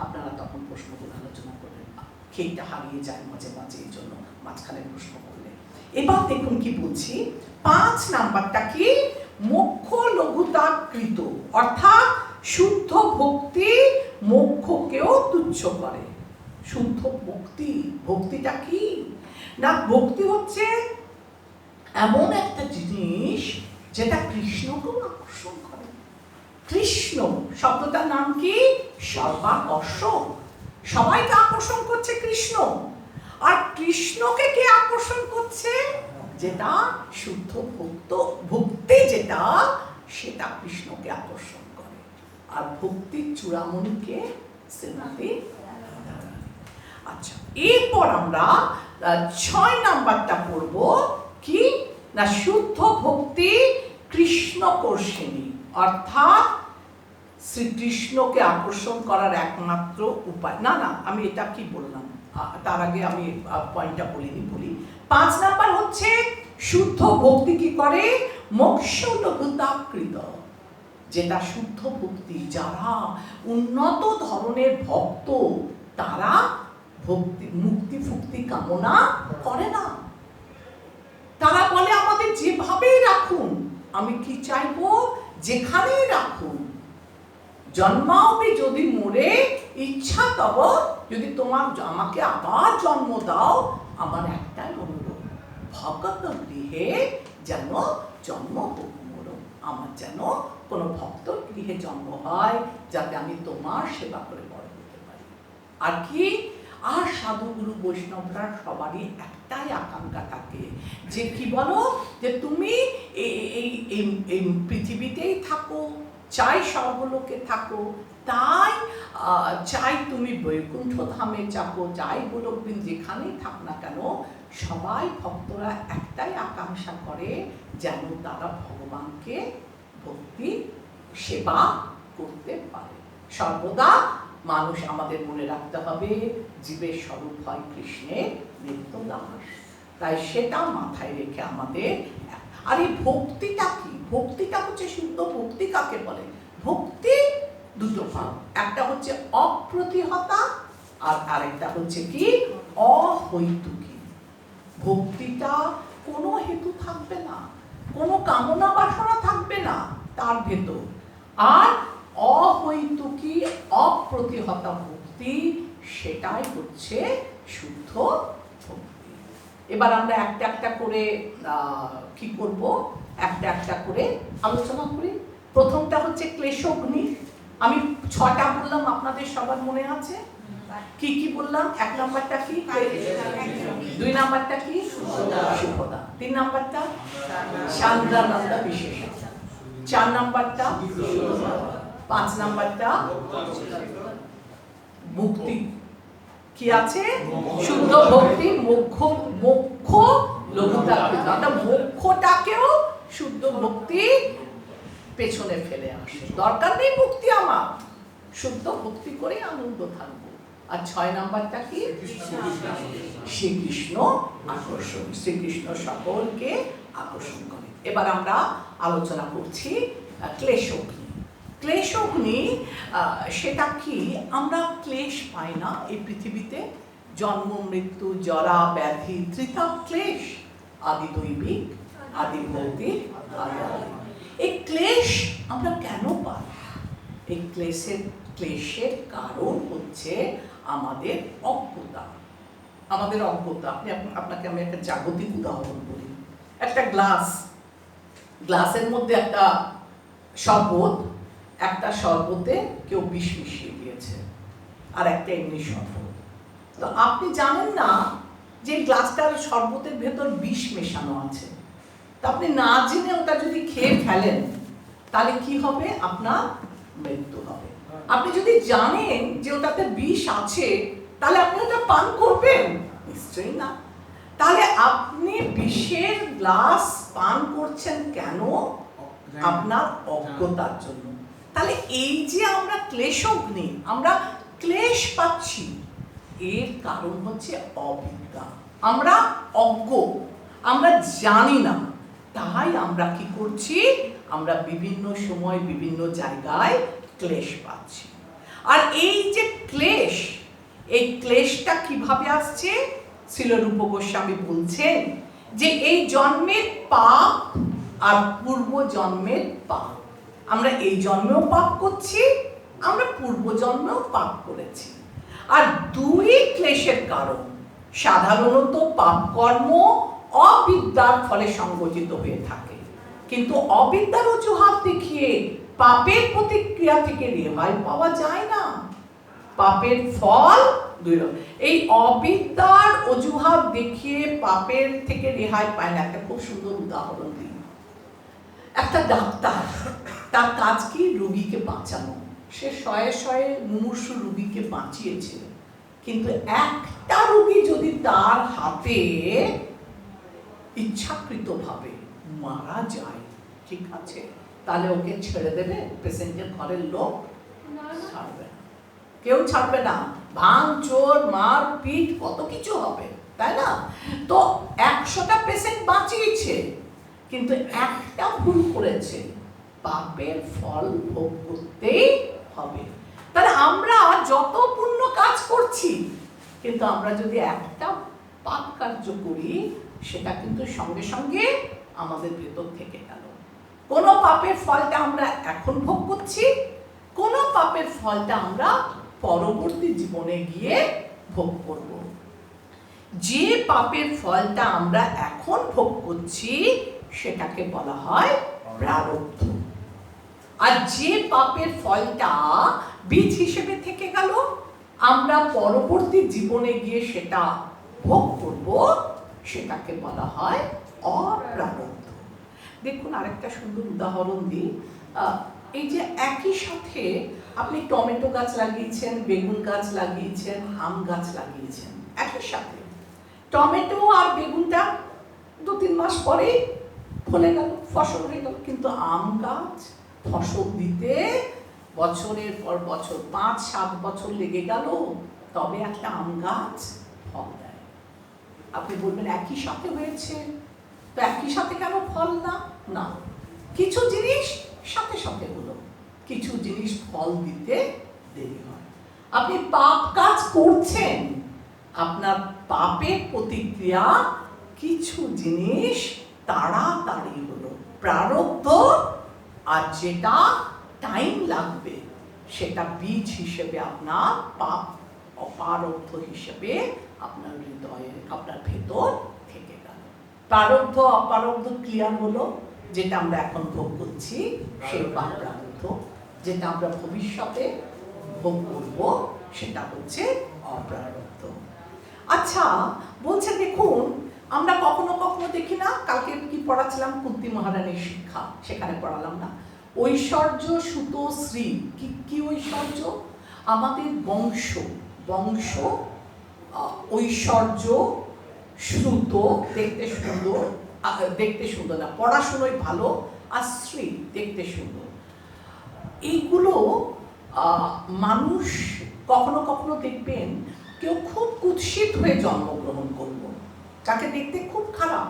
আপনারা তখন প্রশ্নগুলো আলোচনা করবেন। খেইটা হারিয়ে যায় মাঝে মাঝে, এই জন্য মাঝখানে প্রশ্ন করলে। এবার দেখুন কি বলছি, 5 নাম্বারটা কি? মোক্ষ লঘুতাকৃত, অর্থাৎ শুদ্ধ ভক্তি মোক্ষকেও তুচ্ছ করে। শুদ্ধ ভক্তি, ভক্তিটা কি না? ভক্তি হচ্ছে এমন একটা জিনিস যেটা কৃষ্ণকেও আকর্ষণ করে। কৃষ্ণ শব্দটার নাম কি? সর্বাকর্ষণ। সবাইকে আকর্ষণ করছে কৃষ্ণ। আর কৃষ্ণকে কে আকর্ষণ করছে? যেটা শুদ্ধ ভক্তি, যেটা সেটা কৃষ্ণকে আকর্ষণ করে। আর ভক্তির চূড়ামণিকে শ্রীমতী। আচ্ছা, এরপর আমরা 6 নাম্বারটা পড়ব কি না? শুদ্ধ ভক্তি কৃষ্ণকর্ষিণী, অর্থাৎ শ্রীকৃষ্ণকে আকর্ষণ করার একমাত্র উপায়। না না, আমি এটা কি বললাম, তার আগে আমি পয়েন্টটা বলি। 5 নাম্বার হচ্ছে শুদ্ধ ভক্তি কি করে? মোক্ষ লঘুতাকৃত, যেটা শুদ্ধ ভক্তি, যারা উন্নত ধরনের ভক্ত তারা ভক্তি মুক্তি ফুক্তি কামনা করে না। তারা বলে আমাদের যেভাবেই রাখুন, আমি কি চাইবো? যেখানেই রাখুন, জন্মাওবে যদি মোরে ইচ্ছা তব, যদি তোমার আমাকে আবার জন্ম দাও, আমার একটাই অনুরোধ, ভগত গৃহে যেন জন্ম হোক মোর। আমার যেন কোনো ভক্ত গৃহে জন্ম হয়, যাতে আমি তোমার সেবা করে বড় হতে পারি। আর কি? আর সাধু গুরু বৈষ্ণবরা সবারই একটাই আকাঙ্ক্ষা থাকে যে কি বলো, যে তুমি এই পৃথিবীতেই থাকো, চাই সর্বলোকে থাকো, তাই চাই তুমি বৈকুণ্ঠ ধামে যাবো, যাই বলো, যেখানেই থাক না কেন, সবাই ভক্তরা একটাই আকাঙ্ক্ষা করে যেন তারা ভগবানকে ভক্তি সেবা করতে পারে। সর্বদা মানুষ আমাদের মনে রাখতে হবে, জীবের স্বরূপ হয় কৃষ্ণের নিত্য দাস। তাই সেটা মাথায় রেখে আমাদের, আর এই ভক্তিটা কি? ভক্তিটা হচ্ছে শুদ্ধ ভক্তি কাকে বলে? ভক্তি দুটো ভাব, একটা হচ্ছে অপ্রতিহতা আর আরেকটা হচ্ছে কি অহৈতুকী। ভক্তিটা কোনো হেতু থাকবে না, কোনো কামনা বাসনা থাকবে না তার ভেতর, আর অহৈতুকী অপ্রতিহতা ভক্তি, সেটাই হচ্ছে শুদ্ধ ভক্তি। এবার আমরা একটা একটা করে কি করব, একটা একটা করে আলোচনা করি। প্রথমটা হচ্ছে ক্লেশগ্নি। আমি 6টা বললাম, আপনাদের সবার মনে আছে? কি কি বললাম? 1 নাম্বারটা কি? 2 নাম্বারটা কি? শুভদা। 3 নাম্বারটা সান্দ্রানন্দা বিশেষ। 4 নাম্বারটা 5 নাম্বারটা মুক্তি। কি আছে? শুদ্ধ ভক্তি, মোক্ষ, মোক্ষ লঘুতা। মোক্ষটাকেও শুদ্ধ ভক্তি পেছনে ফেলে আসে। দরকার নেই মুক্তি আমার, শুদ্ধ ভক্তি করে আনন্দ থাকবো। আর 6 নাম্বারটা কি? শ্রীকৃষ্ণ আকর্ষণ। শ্রীকৃষ্ণ সকলকে আকর্ষণ করে। এবার আমরা আলোচনা করছি ক্লেশগ্নি। ক্লেশগ্নি সেটা কি? আমরা ক্লেশ পাই না এই পৃথিবীতে? জন্ম, মৃত্যু, জরা, ব্যাধি, ত্রিতা ক্লেশ, আদি দৈবিক, আদি ভৌতিক, আদি আদি। এই ক্লেশ আমরা কেন পাই? এই ক্লেশের কারণ হচ্ছে আমাদের অজ্ঞতা। আমাদের অজ্ঞতা। আপনাকে আমি একটা জাগতিক উদাহরণ বলি। একটা গ্লাসের মধ্যে একটা শরবত, একটা শরবতে কেউ বিষ মিশিয়ে দিয়েছে, আর একটা এমনি শরবত। তো আপনি জানেন না যে গ্লাসটার শরবতের ভেতর বিষ মেশানো আছে। তো আপনি না জেনে ওটা যদি খেয়ে ফেলেন, তাহলে কি হবে? আপনার মৃত্যু হবে। আপনি যদি জানেন যে ওটাতে বিষ আছে, তাহলে আপনি ওটা পান করবেন? নিশ্চয়ই না। তাহলে আপনি বিষের গ্লাস পান করছেন কেন? আপনার অজ্ঞতার জন্য। তাহলে এই যে আমরা ক্লেশগ্নি, আমরা ক্লেশ পাচ্ছি, এর কারণ হচ্ছে অবিদ্যা। আমরা অজ্ঞ, আমরা জানি না, তাই আমরা কি করছি? আমরা বিভিন্ন সময় বিভিন্ন জায়গায় ক্লেশ পাচ্ছি। আর এই যে ক্লেশ, এই ক্লেশটা কিভাবে আসছে? শ্রীল রূপ গোস্বামী বলছেন যে এই জন্মের পাপ আর পূর্ব জন্মের পাপ। আমরা এই জন্মেও পাপ করছি, আমরা পূর্ব জন্মেও পাপ করেছি। আর দুই ক্লেশের কারণ। সাধারণত পাপ কর্ম অবিদ্যার ফলে সংগঠিত হয়ে থাকে, কিন্তু অবিদ্যার অজুহাত দেখিয়ে পাপের প্রতিক্রিয়া থেকে রেহাই পাওয়া যায় না। পাপের ফল দুই রকম। এই অবিদ্যার অজুহাত দেখিয়ে পাপের থেকে রেহাই পায় না। একটা খুব সুন্দর উদাহরণ দিই। একটা ডাক্তার, তার কাজ কি? রোগীকে বাঁচানো। সে শয়ে শয়ে মুমূর্ষু রোগীকে বাঁচিয়েছে, কিন্তু একটা রোগী যদি তার হাতে ইচ্ছাকৃতভাবে মারা যায়, ঠিক আছে, তাহলে ওকে ছেড়ে দেবে? পেশেন্টের ঘরের লোক ছাড়বে না, কেউ ছাড়বে না। ভাঙচোর, মারপিট, কত কিছু হবে, তাই না? তো 100টা পেশেন্ট বাঁচিয়েছে, কিন্তু একটা ভুল করেছে, পাপের ফল ভোগ করতেই হবে। তাহলে আমরা যত পুণ্য কাজ করছি, কিন্তু আমরা যদি একটা পাপ কার্য করি, সেটা কিন্তু সঙ্গে সঙ্গে আমাদের ভেতর থেকে গেল। কোন পাপের ফলটা আমরা এখন ভোগ করছি, কোন পাপের ফলটা আমরা পরবর্তী জীবনে গিয়ে ভোগ করব। যে পাপের ফলটা আমরা এখন ভোগ করছি, সেটাকে বলা হয় প্রারব্ধ। আর যে পাপের ফলটা বীজ হিসেবে থেকে গেল, আমরা পরবর্তী জীবনে গিয়ে সেটা ভোগ করব, সেটাকে বলা হয় অপ্রারব্ধ। দেখুন আরেকটা সুন্দর উদাহরণ দিই। এই যে একই সাথে আপনি টমেটো গাছ লাগিয়েছেন, বেগুন গাছ লাগিয়েছেন, আম গাছ লাগিয়েছেন, একই সাথে টমেটো আর বেগুনটা 2-3 মাস পরেই ফলে গেল, ফসল হয়ে গেল। কিন্তু আম গাছ ফসল দিতে বছরের পর বছর, 5-7 বছর লেগে গেল, তবে একটা আম গাছ ফল দেয়। আপনি বলবেন একই সাথে হয়েছে, তো একই সাথে কেন ফল না? না, কিছু জিনিস সাথে সাথে হলো, কিছু জিনিস ফল দিতে দেরি হয়। আপনি পাপ কাজ করছেন, আপনার পাপের প্রতিক্রিয়া কিছু জিনিস তাড়াতাড়ি হলো, প্রারব্ধ, আর যেটা টাইম লাগবে সেটা বীজ হিসেবে আপনার পাপ অপারব্ধ হিসেবে আপনার হৃদয়ে, আপনার ভেতর থেকে গেল। প্রারব্ধ অপারব্ধ ক্লিয়ার হলো, যেটা আমরা এখন ভোগ করছি সেই পাপ প্রারব্ধ, যেটা আমরা ভবিষ্যতে ভোগ করবো সেটা হচ্ছে অপ্রারব্ধ। আচ্ছা, বলছে দেখুন, আমরা কখনো কখনো দেখি না, কালকে কি পড়াচ্ছিলাম কুন্তি মহারানীর শিক্ষা, সেখানে পড়ালাম না, ঐশ্বর্য সুত শ্রী, কি কি ঐশ্বর্য? আমাদের বংশ, বংশ, ঐশ্বর্য, শ্রুত, দেখতে সুন্দর, দেখতে সুন্দর না, পড়াশোনায় ভালো, আর শ্রী, দেখতে সুন্দর। এইগুলো মানুষ কখনো কখনো দেখবেন কেউ খুব কুৎসিত হয়ে জন্মগ্রহণ করলো, যাকে দেখতে খুব খারাপ,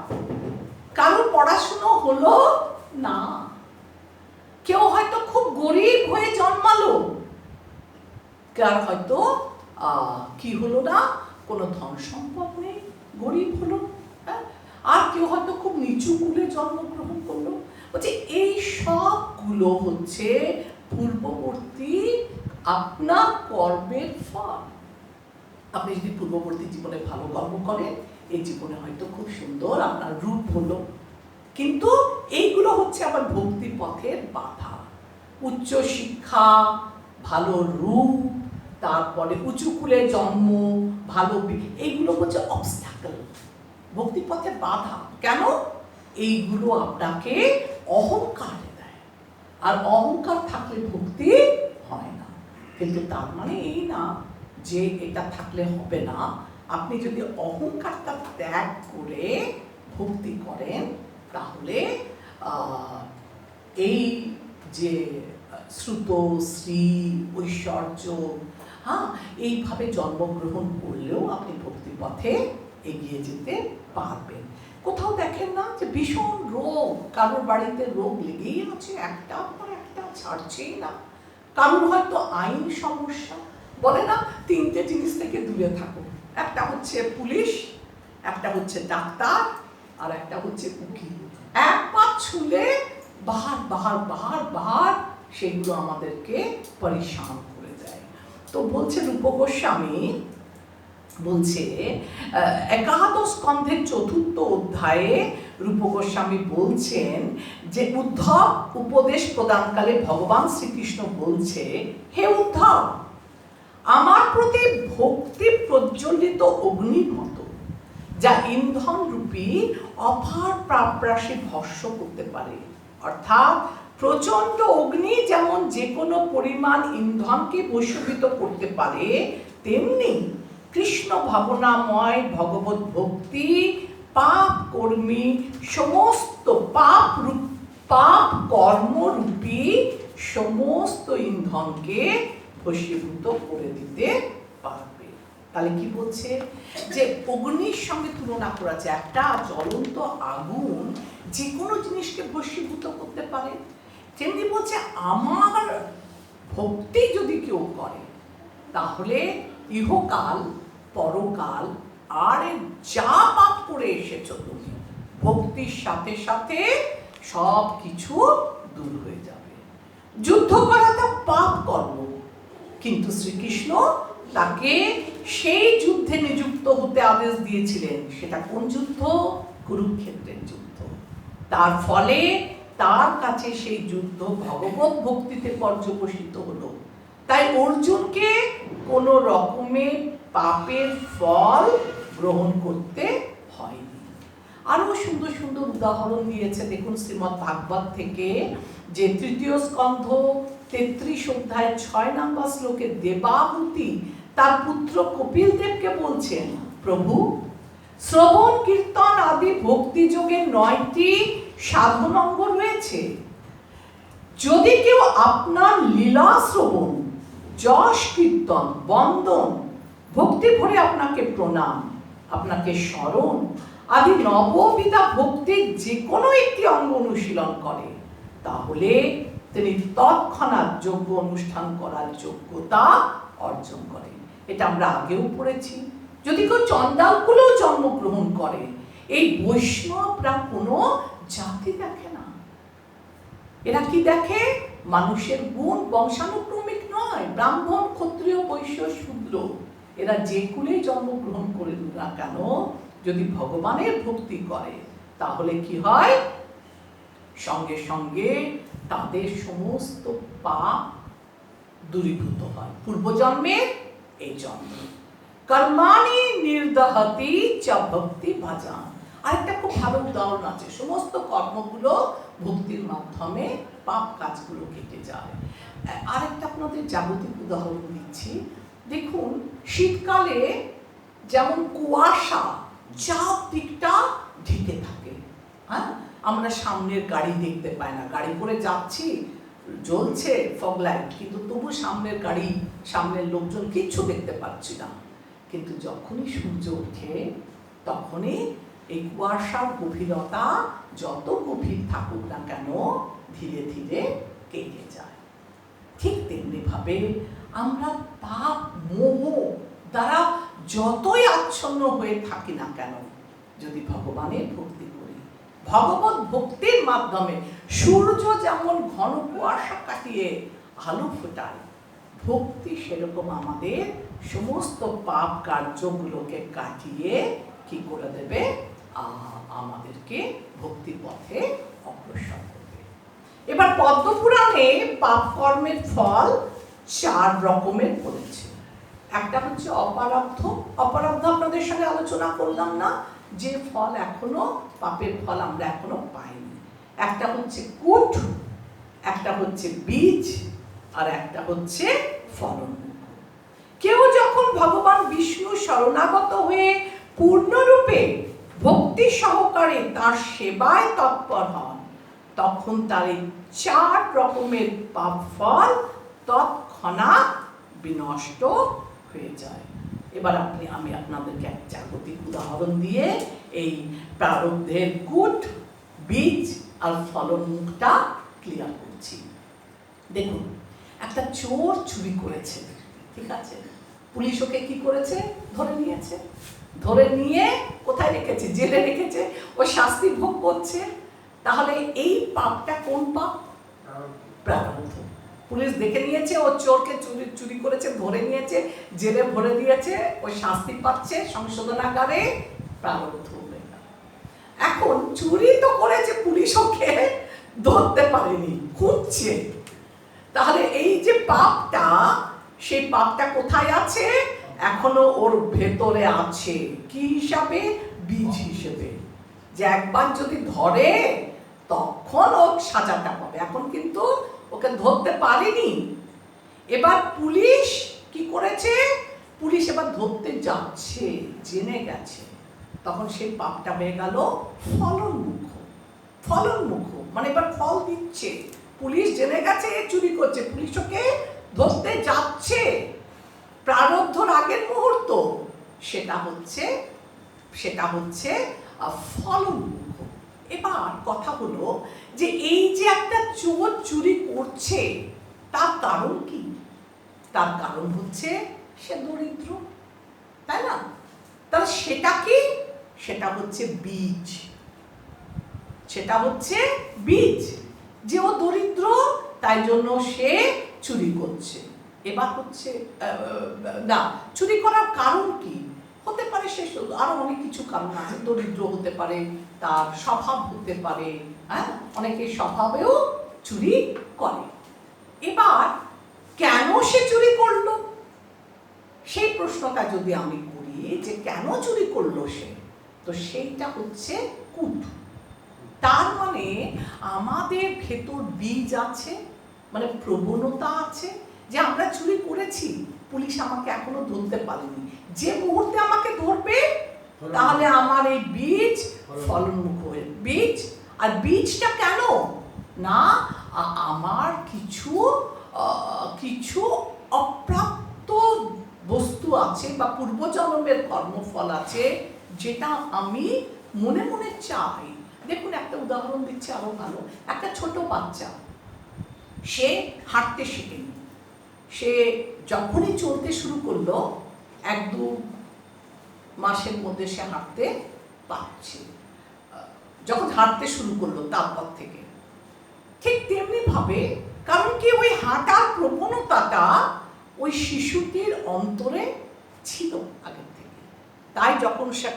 কারোর পড়াশুনো হলো না, কেউ হয়তো খুব গরিব হয়ে জন্মালো, কার হয়তো কি হলো না, কোনো ধন সম্পদ নেই, গরিব হলো, হ্যাঁ, আর কেউ হয়তো খুব নিচু কুলে জন্মগ্রহণ করলো। বলছে এই সবগুলো হচ্ছে পূর্ববর্তী আপনার কর্মের ফল। আপনি যদি পূর্ববর্তী জীবনে ভালো কর্ম করেন, এই জীবনে হয়তো খুব সুন্দর আপনার রূপ হলো, কিন্তু এইগুলো হচ্ছে আবার ভক্তি পথের বাধা। উচ্চ শিক্ষা, ভালো রূপ, তারপরে উঁচু কুলে জন্ম, ভালো, এইগুলো হচ্ছে অবস্ট্যাকল, ভক্তি পথের বাধা। কেন? এইগুলো আপনাকে অহংকার দেয়, আর অহংকার থাকলে ভক্তি হয় না। কিন্তু তার মানে এই না যে এটা থাকলে হবে না। আপনি যদি অহংকারটা ত্যাগ করে ভক্তি করেন, তাহলে এই যে শ্রুত, শ্রী, ঐশ্বর্য, হ্যাঁ, এইভাবে জন্মগ্রহণ করলেও আপনি ভক্তি পথে এগিয়ে যেতে পারবেন। কোথাও দেখেন না যে ভীষণ রোগ, কারোর বাড়িতে রোগ লেগেই আছে, একটা পর একটা ছাড়ছেই না, কারোর হয়তো আইন সমস্যা, বলে না তিনটে জিনিস থেকে দূরে থাকো, একটা হচ্ছে পুলিশ, একটা হচ্ছে ডাক্তার, আর একটা হচ্ছে উকিল। একবার ছুলে বাহার বাহার বাহার বাহার সেগুলো আমাদেরকে পরিশান করে দেয়। তো বলছে রূপ গোস্বামী, বলছে একাদশ স্কন্ধের 4th অধ্যায়ে রূপ গোস্বামী বলছেন যে উদ্ধব উপদেশ প্রদানকালে ভগবান শ্রীকৃষ্ণ বলছে, হে উদ্ধব, আমার প্রতি ভক্তি প্রজ্বলিত অগ্নির মতো, যা ইন্ধন রূপী অপার প্রাপরাশি ভস্ম করতে পারে। অর্থাৎ প্রচন্ড অগ্নি যেমন যে কোনো পরিমাণ ইন্ধনকে বশীভূত করতে পারে, তেমনি কৃষ্ণ ভাবনাময় ভগবত ভক্তি পাপ কর্মী সমস্ত পাপ কর্মরূপী সমস্ত ইন্ধনকে বশীভূত করে দিতে পারবে। তাহলে কি বলছে যে অগ্নির সঙ্গে তুলনা করা যায়, একটা জ্বলন্ত আগুন যে কোনো জিনিসকে বশীভূত করতে পারে, তেমনি বলছে আমার ভক্তি যদি কেউ করে তাহলে ইহকাল পরকাল আর যা পাপ করে এসেছো তুমি, ভক্তির সাথে সাথে সব কিছু দূর হয়ে যাবে। যুদ্ধ করাটা পাপ কর্ম, কিন্তু শ্রীকৃষ্ণ তাকে সেই যুদ্ধে নিযুক্ত হতে আদেশ দিয়েছিলেন। সেটা কোন যুদ্ধ? কুরুক্ষেত্রের যুদ্ধ। তার ফলে তার কাছে সেই যুদ্ধ ভগবত ভক্তিতে পর্যবসিত হলো। তাই অর্জুনকে কোন রকমের পাপের ফল গ্রহণ করতে হয়নি। আরো সুন্দর সুন্দর উদাহরণ দিয়েছে, দেখুন শ্রীমদ্ ভাগবত থেকে, যে 3য় স্কন্ধ 33 অধ্যায় 6 নম্বর শ্লোকে দেবাহুতি তার পুত্র কপিল দেবকে বলছেন, প্রভু, শ্রবণ কীর্তন আদি ভক্তি যোগের 9টি সাধন অঙ্গ রয়েছে। যদি কেউ আপনার লীলা শ্রবণ, যশ কীর্তন, বন্দন ভক্তি ভরে আপনাকে প্রণাম, আপনাকে স্মরণ আদি নববিধা ভক্তির যে কোনো একটি অঙ্গ অনুশীলন করে, তাহলে তিনি তৎক্ষণাৎ যজ্ঞ অনুষ্ঠান করার যোগ্যতা অর্জন করেন। এটা আমরা আগেও পড়েছি। যদি কেউ চন্ডালকুলেও জন্মগ্রহণ করে, এই বৈষ্ণবরা কোনো জাতি দেখে না। এরা কি দেখে? মানুষের গুণ বংশানুক্রমিক নয়, ব্রাহ্মণ, ক্ষত্রিয়, বৈশ্য, শূদ্র, এরা যে কুলেই জন্মগ্রহণ করে না কেন, যদি ভগবানের ভক্তি করে, তাহলে কি হয়? সঙ্গে সঙ্গে তাদের সমস্ত পাপ দূরীভূত হয়, পূর্বজন্মের এই জন্ম। কর্মাণি নির্দহতি চ ভক্তি ভাজান। আরেকটা খুব ভালো উদাহরণ আছে, সমস্ত কর্মগুলো ভক্তির মাধ্যমে পাপ কাজগুলো কেটে যায়। আরেকটা আপনাদের জাগতিক উদাহরণ দিচ্ছি। দেখুন, শীতকালে যেমন কুয়াশা চারদিকটা ঢেকে থাকে, হ্যাঁ, আমরা সামনের গাড়ি দেখতে পাই না, গাড়ি করে যাচ্ছি, জ্বলছে ফগ লাইট, কিন্তু তবু সামনের গাড়ি, সামনের লোকজন কিচ্ছু দেখতে পাচ্ছি না। কিন্তু যখনই সূর্য ওঠে, তখনই এই কুয়াশার গভীরতা যত গভীর থাকুক না কেন, ধীরে ধীরে কেটে যায়। ঠিক তেমনি ভাবে আমরা পাপ মোহ দ্বারা যতই আচ্ছন্ন হয়ে থাকি না কেন, যদি ভগবানের ভক্তি করি, ভগবত ভক্তির মাধ্যমে সূর্য যেমন ঘন কুয়াশা কাটিয়ে আলো ফোটায়, ভক্তি সেরকম আমাদের সমস্ত পাপ কার্যগুলোকে কাটিয়ে কি করে দেবে? আমাদেরকে ভক্তি পথে অগ্রসর করবে। এবার পদ্মপুরাণে পাপ কর্মের ফল 4 রকমের বলেছে। একটা হচ্ছে অপরাধ। অপরাধ আপনাদের সঙ্গে আলোচনা করলাম না, যে ফল এখনো, পাপের ফল আমরা এখনো পাইনি। একটা হচ্ছে কূট, একটা হচ্ছে বীজ, আর একটা হচ্ছে ফলন। কেউ যখন ভগবান বিষ্ণু শরণাগত হয়ে পূর্ণরূপে ভক্তি সহকারে তার সেবায় তৎপর হন, তখন তার এই 4 রকমের পাপ ফল তৎক্ষণাৎ বিনষ্ট হয়ে যায়। এবার আমি আপনাদেরকে এক জাগতিক উদাহরণ দিয়ে এই প্রারব্ধের কূট, বীজ আর ফলন মুখটা ক্লিয়ার করছি। দেখুন, একটা চোর চুরি করেছে, ঠিক আছে, পুলিশ ওকে কি করেছে? ধরে নিয়েছে। ধরে নিয়ে কোথায় রেখেছে? জেলে রেখেছে। ও শাস্তি ভোগ করছে। তাহলে এই পাপটা কোন পাপ? প্রারব্ধ। পুলিশ দেখে নিয়েছে ও চোরকে চুরি করেছে, ধরে নিয়েছে, জেলে ভরে দিয়েছে, ও শাস্তি পাচ্ছে সংশোধনাগারে, প্রারব্ধ হয়ে গেল। এখন চুরি তো করেছে, পুলিশ ওকে ধরতে পারেনি, খুঁজছে। তাহলে এই যে পাপটা, সেই পাপটা কোথায় আছে? এখনো ওর ভেতরে আছে। কি হিসাবে? বীজ হিসেবে। যে একবার যদি ধরে, তখন ও সাজাটা পাবে। এখন কিন্তু ওকে ধরতে পারেনি। এবার পুলিশ কি করেছে? পুলিশ এবার ধরতে যাচ্ছে, জেনে গেছে। তখন সেই পাপটা হয়ে গেল ফলনমুখ। ফলনমুখ মানে এবার ফল দিচ্ছে। পুলিশ জেনে গেছে চুরি করছে, পুলিশ ওকে ধরতে যাচ্ছে। প্রারব্ধর আগের মুহূর্ত, সেটা হচ্ছে ফলনমুখ। এবার কথা হলো যে এই যে একটা চোর চুরি করছে, তার কারণ কি? তার কারণ হচ্ছে সে দরিদ্র, তাই না? তাহলে সেটা কি? সেটা হচ্ছে বীজ। সেটা হচ্ছে বীজ, যে ও দরিদ্র, তাই জন্য সে চুরি করছে। এবার হচ্ছে না, চুরি করার কারণ কি হতে পারে? সে আরো অনেক কিছু কারণ আছে। দরিদ্র হতে পারে, তার স্বভাব হতে পারে, হ্যাঁ, অনেকে স্বভাবেও চুরি করে। এবার কেন সে চুরি করলো, সেই প্রশ্নটা যদি আমি করি যে কেন চুরি করলো সে, তো সেইটা হচ্ছে কূট। তার মানে আমাদের ভেতর বীজ আছে, মানে প্রবণতা আছে, যে আমরা চুরি করেছি, পুলিশ আমাকে এখনো ধরতে পারেনি, যে মুহূর্তে আমাকে ধরবে তাহলে আমার এই বীজ ফলনমুখ হয়ে বীজ। আর বীজটা কেন না, আমার কিছু অপ্রাপ্ত বস্তু আছে বা পূর্বজন্মের কর্মফল আছে যেটা আমি মনে মনে চাই। দেখুন একটা উদাহরণ দিচ্ছে আরো ভালো। একটা ছোট বাচ্চা, সে হাঁটতে শেখেনি, সে যখনই চলতে শুরু করলো 1-2 মাসের মধ্যে সে হাঁটতে পারছে, যখন হাঁটতে শুরু করলো তারপর থেকে। ঠিক তেমনি ভাবে, কারণ কি ওই হাঁটার প্রবণতাটা ওই শিশুটির অন্তরে ছিল আগের থেকে, তাই যখন সে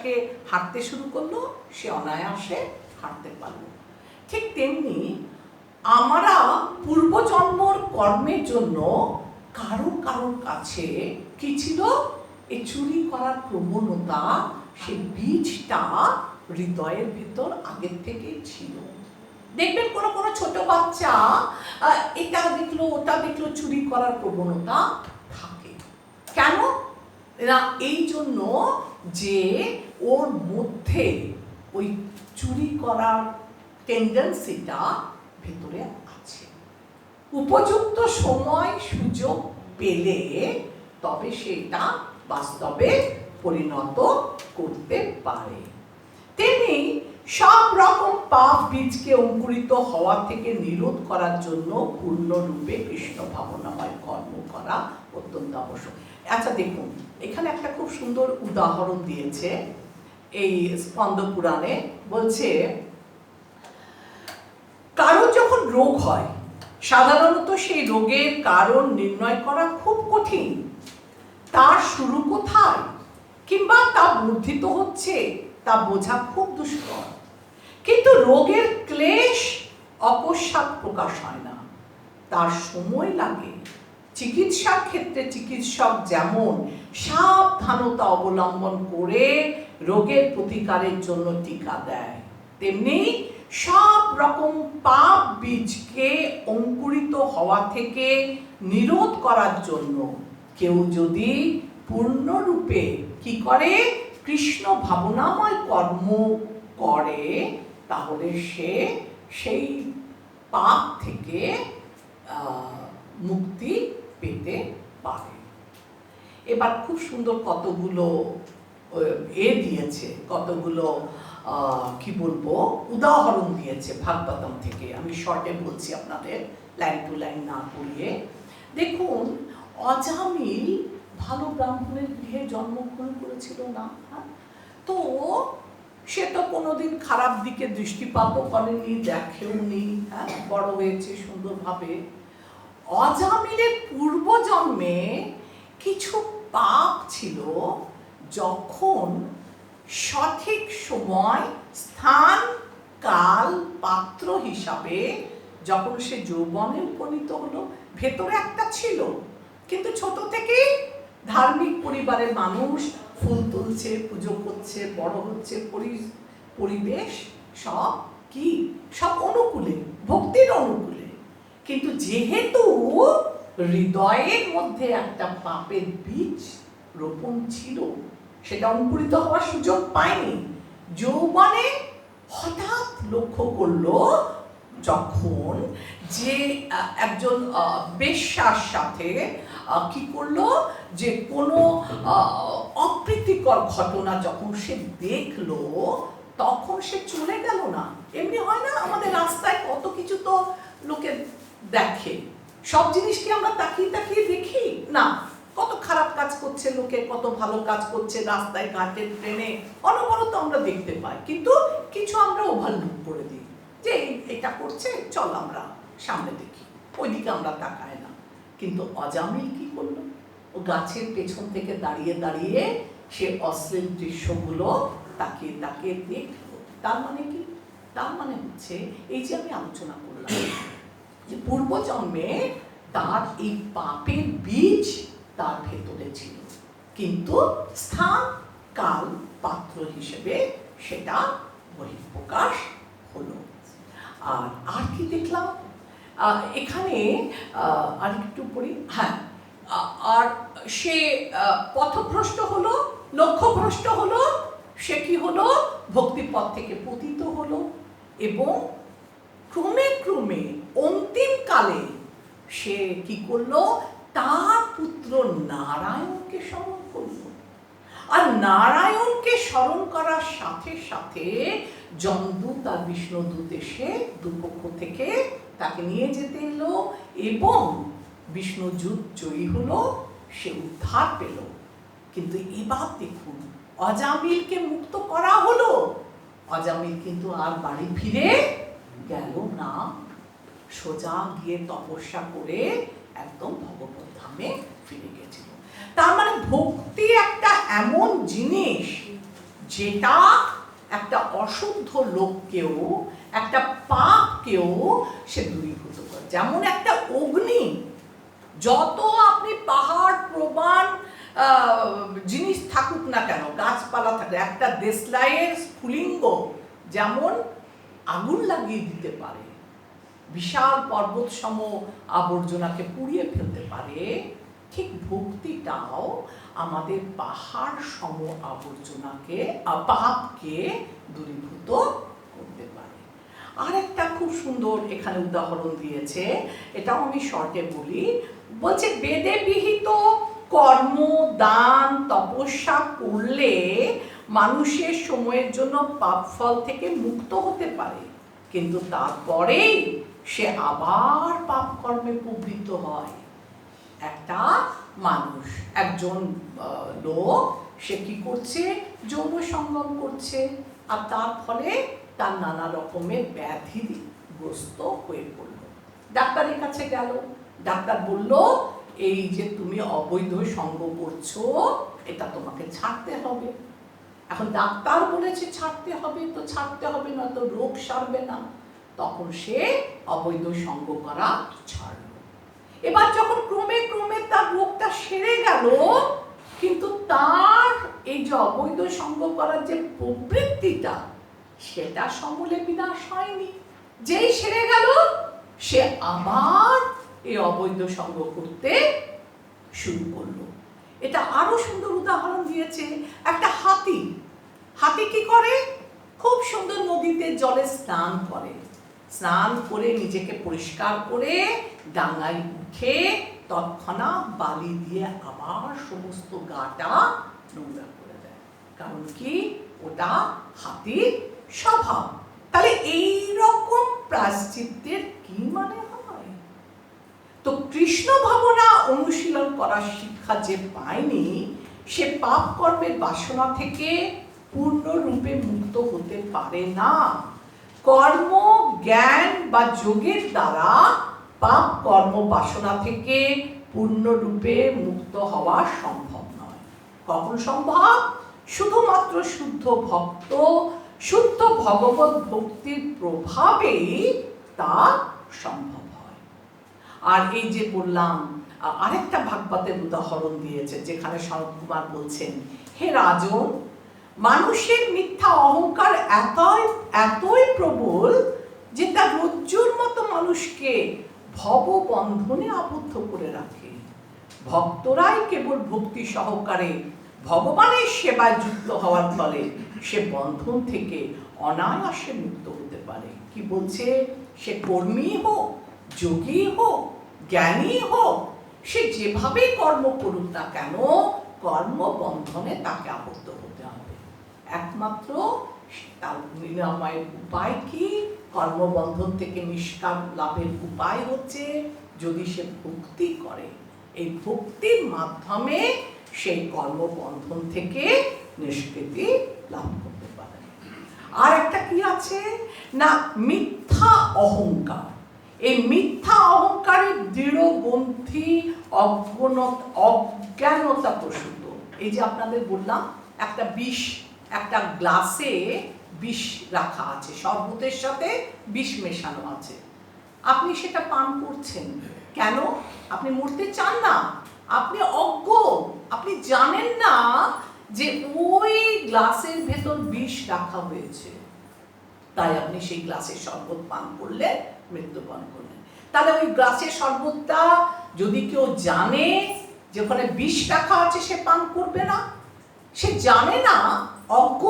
হাঁটতে শুরু করলো সে অনায়াসে হাঁটতে পারলো। ঠিক তেমনি আমরা পূর্বজন্মর কর্মের জন্য কারোর কাছে কি ছিল, এই চুরি করার প্রবণতা, সেই বীজটা হৃদয়ের ভিতর আগের থেকেই ছিল। দেখবেন কোনো কোনো ছোট বাচ্চা এটা দেখলো ওটা দেখলো, চুরি করার প্রবণতা থাকে। কেন না? এই জন্য যে ওর মধ্যে ওই চুরি করার টেন্ডেন্সিটা ভেতরে আছে। উপযুক্ত সময় সুযোগ পেলে তবে সেটা বাস্তবে পরিণত করতে পারে। তেমনি সব রকম পাপ বীজকে অঙ্কুরিত হওয়া থেকে নিরোধ করার জন্য পূর্ণরূপে কৃষ্ণ ভাবনাময় কর্ম করা অত্যন্ত আবশ্যক। আচ্ছা দেখুন, এখানে একটা খুব সুন্দর উদাহরণ দিয়েছে এই স্কন্দ পুরাণে। বলছে কারো যখন রোগ হয়, সাধারণত সেই রোগের কারণ নির্ণয় করা খুব কঠিন। তার শুরু কোথায় কিংবা তা বর্ধিত হচ্ছে তা বোঝা খুব দুষ্কর। কিন্তু রোগের ক্লেশ অকস্মাৎ প্রকাশ হয় না, তার সময় লাগে। চিকিৎসার ক্ষেত্রে চিকিৎসক যেমন সাবধানতা অবলম্বন করে রোগের প্রতিকারের জন্য টিকা দেয়, তেমনি সব রকম পাপ বীজকে অঙ্কুরিত হওয়া থেকে নিরোধ করার জন্য কেউ যদি পূর্ণরূপে কি করে, কৃষ্ণ ভাবনাময় কর্ম করে, তাহলে সে সেই পাপ থেকে মুক্তি পেতে পারে। এবার খুব সুন্দর কতগুলো দিয়েছে, কতগুলো কি বলবো উদাহরণ দিয়েছে ভাগবতম থেকে। আমি শর্টে বলছি আপনাদের, লাইন টু লাইন না পড়িয়ে। দেখুন, অজামিল ভালো ব্রাহ্মণের গৃহে জন্মগ্রহণ করেছিল না, তো সে তো কোনোদিন খারাপ দিকে দৃষ্টিপাতও করেনি, দেখেওনি, বড় হয়েছে সুন্দরভাবে। অজামিলের পূর্বজন্মে কিছু পাপ ছিল, যখন সঠিক সময় স্থান কাল পাত্র হিসাবে যখন সে যৌবনে উপনীত হলো, ভেতরে একটা ছিল, কিন্তু ছোট থেকেই ধার্মিক পরিবারের মানুষ ফুল তুলছে, পুজো করছে, বড় হচ্ছে, পরিবেশ সব কি সব অনুকূলে, ভক্তির অনুকূলে। কিন্তু যেহেতু হৃদয়ের মধ্যে একটা পাপের বীজ রোপণ ছিল, সেটা অঙ্কুরিত হওয়ার সুযোগ পায়নি। যৌবনে হঠাৎ লক্ষ্য করলো, যখন যে একজন বেশ্যার সাথে কি করলো, যে কোনো অপ্রীতিকর ঘটনা যখন সে দেখলো, তখন সে চলে গেল না। এমনি হয় না, আমাদের রাস্তায় কত কিছু তো লোকে দেখে, সব জিনিসকে আমরা তাকিয়ে তাকিয়ে দেখি না। কত খারাপ কাজ করছে লোকে, কত ভালো কাজ করছে, রাস্তায় ঘাটে ট্রেনে অনবরত আমরা দেখতে পাই, কিন্তু কিছু আমরা ওভারলুক করে দিই, যে এটা করছে চল আমরা সামনে দেখি, ওইদিকে আমরা তাকাই না। কিন্তু অজামিল কি করলো, ও গাছের পেছন থেকে দাঁড়িয়ে দাঁড়িয়ে সে অশ্লীল দৃশ্যগুলো তাকিয়ে তাকিয়ে দেখলো। তার মানে কি? তার মানে হচ্ছে এই যে আমি আলোচনা করলাম, যে পূর্বজন্মে তার এই পাপের বীজ তার ভেতরে ছিল, কিন্তু স্থান কাল পাত্র হিসেবে সেটা বহিঃপ্রকাশ হলো। আর কি দেখলাম এখানে, আর একটু পড়ি। হ্যাঁ, আর সে পথভ্রষ্ট হলো, লক্ষ্যভ্রষ্ট হলো, সে কি হলো, ভক্তিপথ থেকে পতিত হলো, এবং ক্রমে ক্রমে অন্তিম কালে সে কি করলো, তার পুত্র নারায়ণকে স্মরণ করল। আর নারায়ণকে স্মরণ করার সাথে সাথে যমদূত আর বিষ্ণুদূত এসে দুপক্ষ থেকে তাকে নিয়ে যেতে এলো এবং বিষ্ণুদূত জয়ী হলো, সে উদ্ধার পেল। কিন্তু এবার দেখুন, অজামিলকে মুক্ত করা হলো, অজামিল কিন্তু আর বাড়ি ফিরে গেল না, সোজা গিয়ে তপস্যা করে একদম ভগবত ধামে ফিরে গেছিল। তার মানে ভক্তি একটা এমন জিনিস যেটা একটা অশুদ্ধ লোককেও, একটা পাপকেও সে দূরীভূত করে। যেমন একটা অগ্নি, যত আপনি পাহাড় প্রমাণ জিনিস থাকুক না কেন, গাছপালা থাকে, একটা দেশলাইয়ের স্ফুলিঙ্গ যেমন আগুন লাগিয়ে দিতে পারে, বিশাল পর্বত সম আবর্জনাকে পুড়িয়ে ফেলতে পারে, ঠিক ভক্তিটাও আমাদের পাহাড় সম আবর্জনাকে, পাপকে দূরীভূত করতে পারে। আর একটা খুব সুন্দর এখানে উদাহরণ দিয়েছে, এটাও আমি শর্টে বলি। বলছে বেদে বিহিত কর্ম, দান, তপস্যা করলে মানুষের সময়ের জন্য পাপ ফল থেকে মুক্ত হতে পারে, কিন্তু তারপরেই সে আবার পাপ কর্মে প্রবৃত্ত হয়। একটা মানুষ, একজন লোক, সে কি করছে, যৌন সঙ্গম করছে, আর তার ফলে তার নানা রকমের ব্যাধিগ্রস্ত হয়ে পড়ল। ডাক্তারের কাছে গেল, ডাক্তার বলল এই যে তুমি অবৈধ সঙ্গ করছো, এটা তোমাকে ছাড়তে হবে। এখন ডাক্তার বলেছে ছাড়তে হবে, তো ছাড়তে হবে, না তো রোগ সারবে না। তখন সে অবৈধ সঙ্গ করা ছাড়ল। এবার যখন ক্রমে ক্রমে তার রোগটা সেরে গেল, কিন্তু তার এই যে অবৈধ সঙ্গ করার যে প্রবৃত্তিটা, সেটা সমূলে বিনাশ হয়নি। যেই সেরে গেল, সে আবার এই অবৈধ সঙ্গ করতে শুরু করলো। এটা আরো সুন্দর উদাহরণ দিয়েছে একটা হাতি। হাতি কি করে, খুব সুন্দর নদীতে জলে স্নান করে, স্নান করে নিজেকে পরিষ্কার করে ডাঙায় উঠে তৎক্ষণাৎ বালি দিয়ে আবার সমস্ত গাটা নোংরা করে দেয়। কারণ কি, ওটা হাতির স্বভাব। তাহলে এই রকম প্রায়শ্চিত্তের কি মানে হয়? তো কৃষ্ণ ভাবনা অনুশীলন করার শিক্ষা যে পায়নি, সে পাপ কর্মের বাসনা থেকে পূর্ণরূপে মুক্ত হতে পারে না। কর্ম, জ্ঞান বা যোগের দ্বারা পাপ কর্ম বাসনা থেকে পূর্ণরূপে মুক্ত হওয়া সম্ভব নয়। কখন সম্ভব? শুধুমাত্র শুদ্ধ ভক্ত, শুদ্ধ ভগবত ভক্তির প্রভাবেই তা সম্ভব হয়। আর এই যে বললাম, আরেকটা ভাগবতের উদাহরণ দিয়েছে, যেখানে সনত কুমার বলছেন, হে রাজন, মানুষের মিথ্যা অহংকার এতই প্রবল যে তা রজ্জুর মতো মানুষকে ভববন্ধনে আবদ্ধ করে রাখে। ভক্তরাই কেবল ভক্তি সহকারে ভগবানের সেবায় যুক্ত হওয়ার ফলে সে বন্ধন থেকে অনায়াসে মুক্ত হতে পারে। কি বলছে, সে কর্মী হোক, যোগী হোক, জ্ঞানী হোক, সে যেভাবে কর্ম করুক না কেন, কর্মবন্ধনে তাকে আবদ্ধ হতে হবে। একমাত্র তার নিরাময়ের উপায় কি, কর্মবন্ধন থেকে নিষ্কাম লাভের উপায় হচ্ছে যদি সে ভক্তি করে। এই ভক্তির মাধ্যমে সেই কর্মবন্ধন থেকে নিষ্কৃতি লাভ করতে পারে। আর একটা কি আছে না, মিথ্যা অহংকার। এই মিথ্যা অহংকারের দৃঢ়গ্রন্থি অজ্ঞানতা প্রসূত। এই যে আপনাদের বললাম, একটা বিষ, একটা গ্লাসে বিষ রাখা আছে, শরবতের সাথে বিষ মেশানো আছে, আপনি সেটা পান করছেন কেন? আপনি মরতে চান না, আপনি অজ্ঞ, আপনি জানেন না যে ওই গ্লাসের ভেতর বিষ রাখা হয়েছে, তাই আপনি সেই গ্লাসের শরবত পান করলে মৃত্যুবরণ করলেন। তাহলে ওই গ্লাসের শরবতটা যদি কেউ জানে যে ওখানে বিষ রাখা আছে, সে পান করবে না। সে জানে না, অজ্ঞ,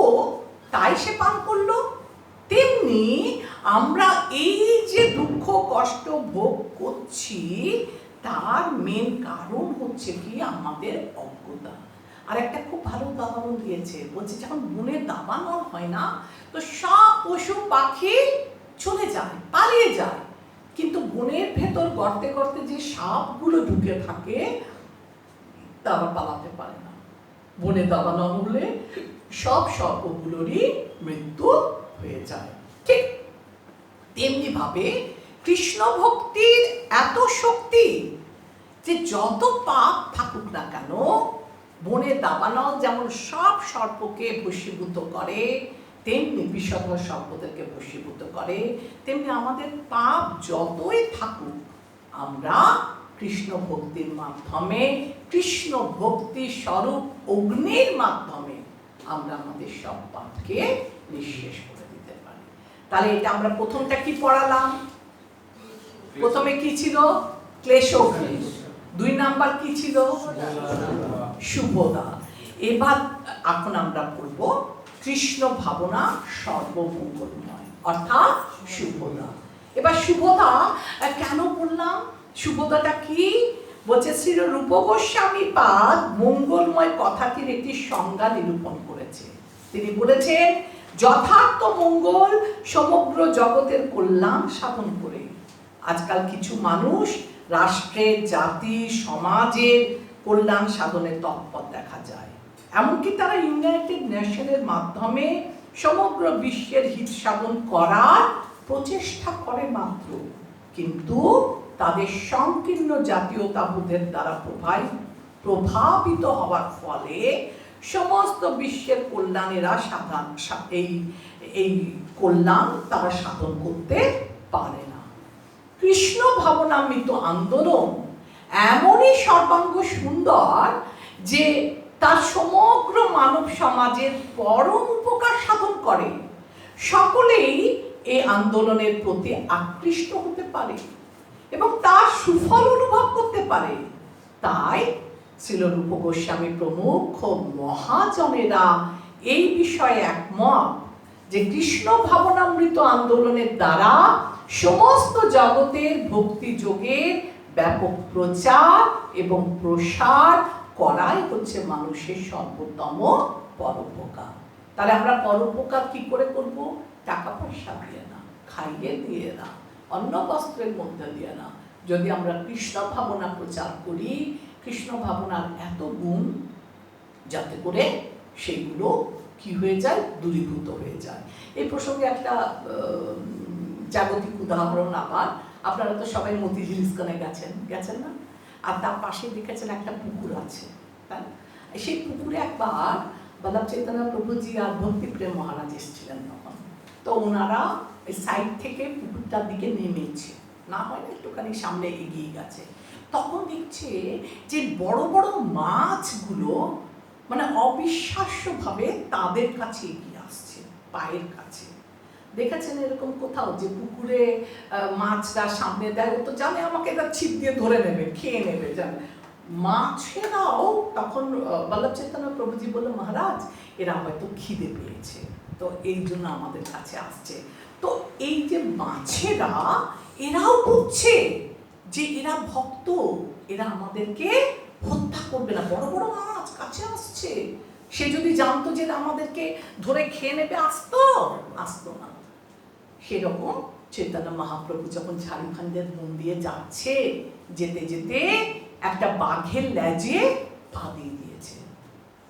তাই সে পান করলো। তেমনি আমরা এই যে দুঃখ কষ্ট ভোগ করছি, তার মেন কারণ হচ্ছে কি আমাদের অজ্ঞতা। আর একটা খুব ভালো উদাহরণ দিয়েছে, বলছে যখন বনে দাবানল হয় না, তো সব পশু পাখি চলে যায়, পালিয়ে যায়, কিন্তু বনের ভেতর গর্তে গর্তে যে সাপগুলো ঢুকে থাকে তারা পালাতে পারে না। বনে দাবানল হলে সব সর্পগুলোরই মৃত্যু হয়ে যায়। ঠিক তেমনি ভাবে কৃষ্ণ ভক্তির এত শক্তি যে যত পাপ থাকুক না কেন, বনে দাবানল যেমন সব সর্পকে বশীভূত করে, তেমনি বিষধর সর্পদেরকে বশীভূত করে, তেমনি আমাদের পাপ যতই থাকুক আমরা কৃষ্ণ ভক্তির মাধ্যমে, কৃষ্ণ ভক্তি স্বরূপ অগ্নির মাধ্যমে আমরা আমাদের সব পাপকে নিঃশেষ করে দিতে পারি। তাহলে এটা আমরা প্রথমটা কি পড়ালাম? প্রথমে কি ছিল? ক্লেশ। 2 নাম্বার কি ছিল? শুভদা। এবার এখন আমরা পড়ব কৃষ্ণ ভাবনা সর্বমঙ্গলময়, অর্থাৎ শুভদা। এবার শুভদা কেন বললাম? শুভদাটা কি বলছে? শ্রী রূপ গোস্বামী পাদ মঙ্গলময় কথাটির একটি সংজ্ঞা নিরূপণ করেছে। তিনি বলেছেন, যথার্থ মঙ্গল সমগ্র জগতের কল্যাণ সাধন করে। আজকাল কিছু মানুষ রাষ্ট্রের, জাতি, সমাজের কল্যাণ সাধনে তৎপর দেখা যায়। এমনকি তারা ইউনাইটেড নেশনের মাধ্যমে সমগ্র বিশ্বের হিত সাধন করার প্রচেষ্টা করে মাত্র, কিন্তু তাদের সংকীর্ণ জাতীয়তাবোধের দ্বারা প্রভাবিত হওয়ার ফলে সমস্ত বিশ্বের কল্যাণেরা এই কল্যাণ তারা সাধন করতে পারে না। কৃষ্ণ ভাবনামৃত আন্দোলন এমনই সর্বাঙ্গ সুন্দর যে তার সমগ্র মানব সমাজের পরম উপকার সাধন করে। সকলেই এই আন্দোলনের প্রতি আকৃষ্ট হতে পারে এবং তার সুফল অনুভব করতে পারে। তাই শ্রীল রূপ গোস্বামী প্রমুখ মহাজনেরা এই বিষয়ে একমত যে কৃষ্ণ ভাবনামৃত আন্দোলনের দ্বারা সমস্ত জগতের ভক্তি যোগের ব্যাপক প্রচার এবং প্রসার করাই হচ্ছে মানুষের সর্বোত্তম পরোপকার। তাহলে আমরা পরোপকার কি করে করব? টাকা পয়সা দিয়ে না, খাইয়ে দিয়ে না, অন্ন বস্ত্রের মধ্যে দিয়ে না। যদি আমরা কৃষ্ণ ভাবনা প্রচার করি, কৃষ্ণ ভাবনার এত গুণ যাতে করে সেগুলো কি হয়ে যায়? দূরীভূত হয়ে যায়। এই প্রসঙ্গে একটা জাগতিক উদাহরণ, আবার আপনারা তো সবাই মতিঝিল ইস্কনে গেছেন না? আর তার পাশে দেখেছেন একটা পুকুর আছে, তাই? সেই পুকুরে একবার বল্লভ চৈতন্য প্রভুজি আর ভক্তি প্রেম মহারাজ এসেছিলেন তখন। তো ওনারা এই সাইড থেকে পুকুরটার দিকে নেমেছে, না হয় না একটুখানি সামনে এগিয়ে গেছে, তখন দেখছে যে বড় বড় মাছগুলো মানে অবিশ্বাস্যভাবে তাদের কাছে এগিয়ে আসছে, পায়ের কাছে। দেখেছেন এরকম কোথাও যে পুকুরে মাছরা সামনে দেয়, ও তো জানে আমাকে এটা ছিপ দিয়ে ধরে নেবে, খেয়ে নেবে, জানে। মাছেরাও তখন বল্লভ চৈতন্য প্রভুজি বলল, মহারাজ এরা হয়তো খিদে পেয়েছে, তো এই জন্য আমাদের কাছে আসছে। তো এই যে মাছেরা, এরাও বুঝছে যে এরা ভক্ত, এরা আমাদেরকে হত্যা করবে না, বড় বড় মাছ কাছে আসছে। সে যদি জানতো যে আমাদেরকে ধরে খেয়ে নেবে, আসতো না। সেরকম চৈতন্য মহাপ্রভু যখন ঝাড়খণ্ডের মন দিয়ে যাচ্ছে, যেতে যেতে একটা বাঘের লেজে পা দিয়ে দিয়েছে।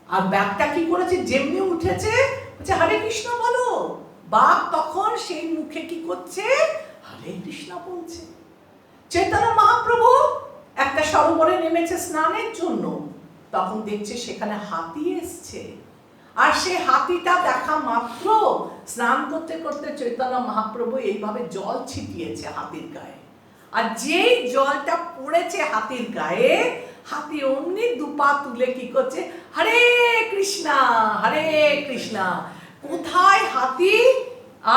আর ব্যাগটা কি করেছে? যেমনি উঠেছে বলছে হরে কৃষ্ণ বলো, বাঘ তখন সেই মুখে কি করছে? হরে কৃষ্ণ বলছে। চৈতন্য মহাপ্রভু একটা সরোবরে নেমেছে স্নানের জন্য, তখন দেখছে সেখানে হাতি এসছে। আর সেই হাতিটা দেখা মাত্র স্নান করতে করতে চৈতন্য মহাপ্রভু এইভাবে জল ছিটিয়েছে হাতির গায়ে। আর যেই জলটা পড়েছে হাতির গায়ে, হাতি অমনি দুপা তুলে কি করছে? হরে কৃষ্ণা, হরে কৃষ্ণা। কোথায় হাতি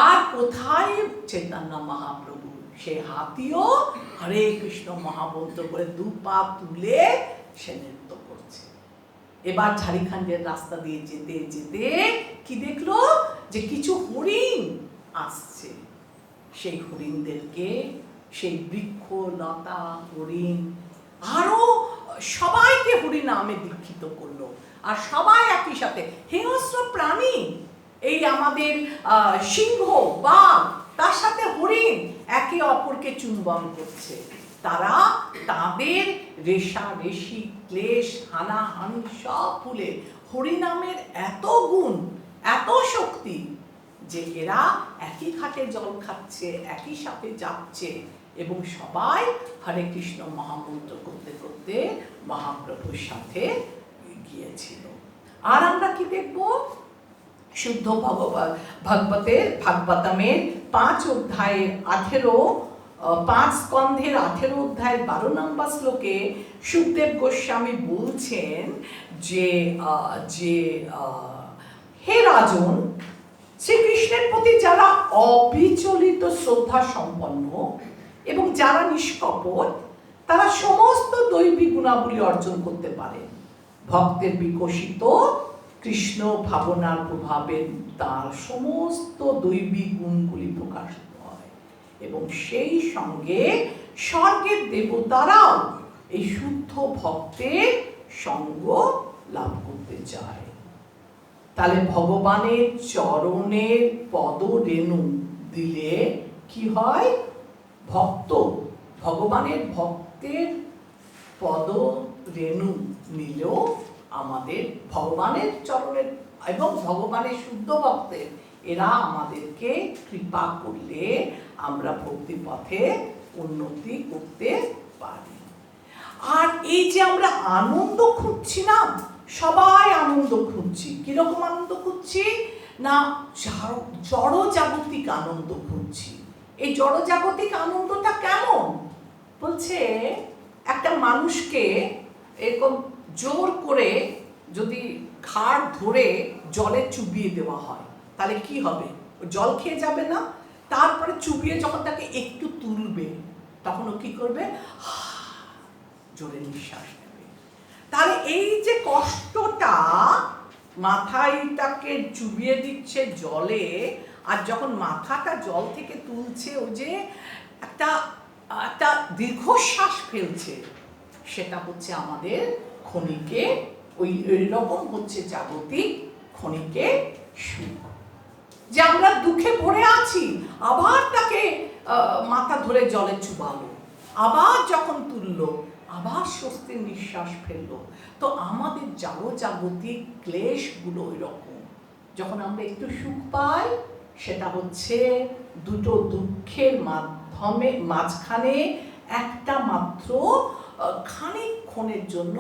আর কোথায় চৈতন্য মহাপ্রভু? সে হাতিও হরে কৃষ্ণ মহামন্ত্র করে দুপা তুলে সে নৃত্য করছে। এবার ঝাড়খণ্ডের রাস্তা দিয়ে যেতে যেতে কি দেখলো? যে কিছু হরিণ আসছে। সেই হরিণদেরকে, সেই বৃক্ষ লতা হরিণ আরো সবাইকে হরিনামে দীক্ষিত করলো, আর সবাই একই সাথে, হিংস্র প্রাণী এই আমাদের সিংহ বাঘ তার সাথে হরিণ একে অপরকে চুম্বন করছে। তারা তাদের রেষারেষি ক্লেশ হানাহানি সব ভুলে, হরিনামের এত গুণ এত শক্তি যে এরা একই ঘাটে জল খাচ্ছে, একই সাথে যাচ্ছে, এবং সবাই হরে কৃষ্ণ মহামন্ত্র করতে করতে মহাপ্রভুর সাথে গিয়েছিল। আর আমরা কি দেখব? শুদ্ধ ভাগবতমের 5 অধ্যায়ের 5 স্কন্ধের 18 অধ্যায়ের 12 নম্বর শ্লোকে সুখদেব গোস্বামী বলছেন যে হে রাজন, শ্রীকৃষ্ণের প্রতি যারা অবিচলিত শ্রদ্ধা সম্পন্ন এবং যারা নিষ্কপট, তারা সমস্ত দৈবিক গুণাবলী অর্জন করতে পারে। ভক্তের বিকশিত কৃষ্ণ ভাবনার প্রভাবে তার সমস্ত দৈবিক গুণগুলি প্রকাশিত হয়, এবং সেই সঙ্গে স্বর্গের দেবতারাও এই শুদ্ধ ভক্তের সঙ্গ লাভ করতে চায়। তাহলে ভগবানের চরণের পদ রেণু দিলে কি হয়? ভগবানের ভক্তের পদ রেণু নিলেও আমাদের ভগবানের চরণের এবং ভগবানের শুদ্ধ ভক্তের এরা আমাদেরকে কৃপা করলে আমরা ভক্তি পথে উন্নতি করতে পারি। আর এই যে আমরা আনন্দ খুঁজছি না, সবাই আনন্দ খুঁজছি, কিরকম আনন্দ খুঁজছি না, জড় জাগতিক আনন্দ খুঁজছি। এই জড় জাগতিক আনন্দটা কেমন? বলছে একটা মানুষকে এরকম জোর করে যদি ঘাড় ধরে জলে চুবিয়ে দেওয়া হয়, তাহলে কি হবে? জল খেয়ে যাবে না? তারপরে চুবিয়ে যখন তাকে একটু তুলবে, তখন ও কি করবে? জোরে নিঃশ্বাস নেবে। তাহলে এই যে কষ্টটা, মাথায় তাকে চুবিয়ে দিচ্ছে জলে, আর যখন মাথাটা জল থেকে তুলছে, ও যে একটা দীর্ঘশ্বাস ফেলছে, সেটা হচ্ছে আমাদের ক্ষণিকে ওই রকম হচ্ছে জাগতিক ক্ষণিকে সুখ। যে আমরা দুঃখে পড়ে আছি, আবার তাকে মাথা ধরে জলে চুবালো, আবার যখন তুললো, আবার স্বস্তির নিঃশ্বাস ফেললো। তো আমাদের জাগতিক ক্লেশগুলো ওই রকম। যখন আমরা একটু সুখ পাই, সেটা হচ্ছে দুটো দুঃখের মাঝখানে একটা মাত্র খানিকক্ষণের জন্য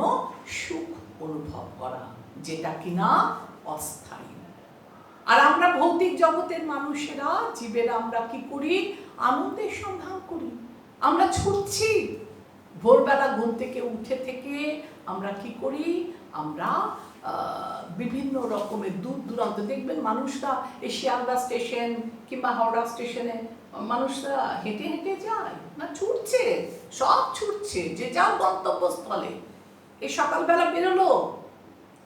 সুখ অনুভব করা, যেটা কিনা অস্থায়ী। আর আমরা ভৌতিক জগতের মানুষেরা, জীবেরা, আমরা কি করি? আনন্দের সন্ধান করি, আমরা ছুটছি। ভোরবেলা ঘুম থেকে উঠে থেকে আমরা কি করি? আমরা বিভিন্ন রকমের দূর দূরান্ত দেখবেন মানুষরা এই শিয়ালদা স্টেশন কিংবা হাওড়া স্টেশনে মানুষরা হেঁটে হেঁটে যায় না, ছুটছে, সব ছুটছে যে যার গন্তব্যস্থলে। এই সকালবেলা বেরোলো,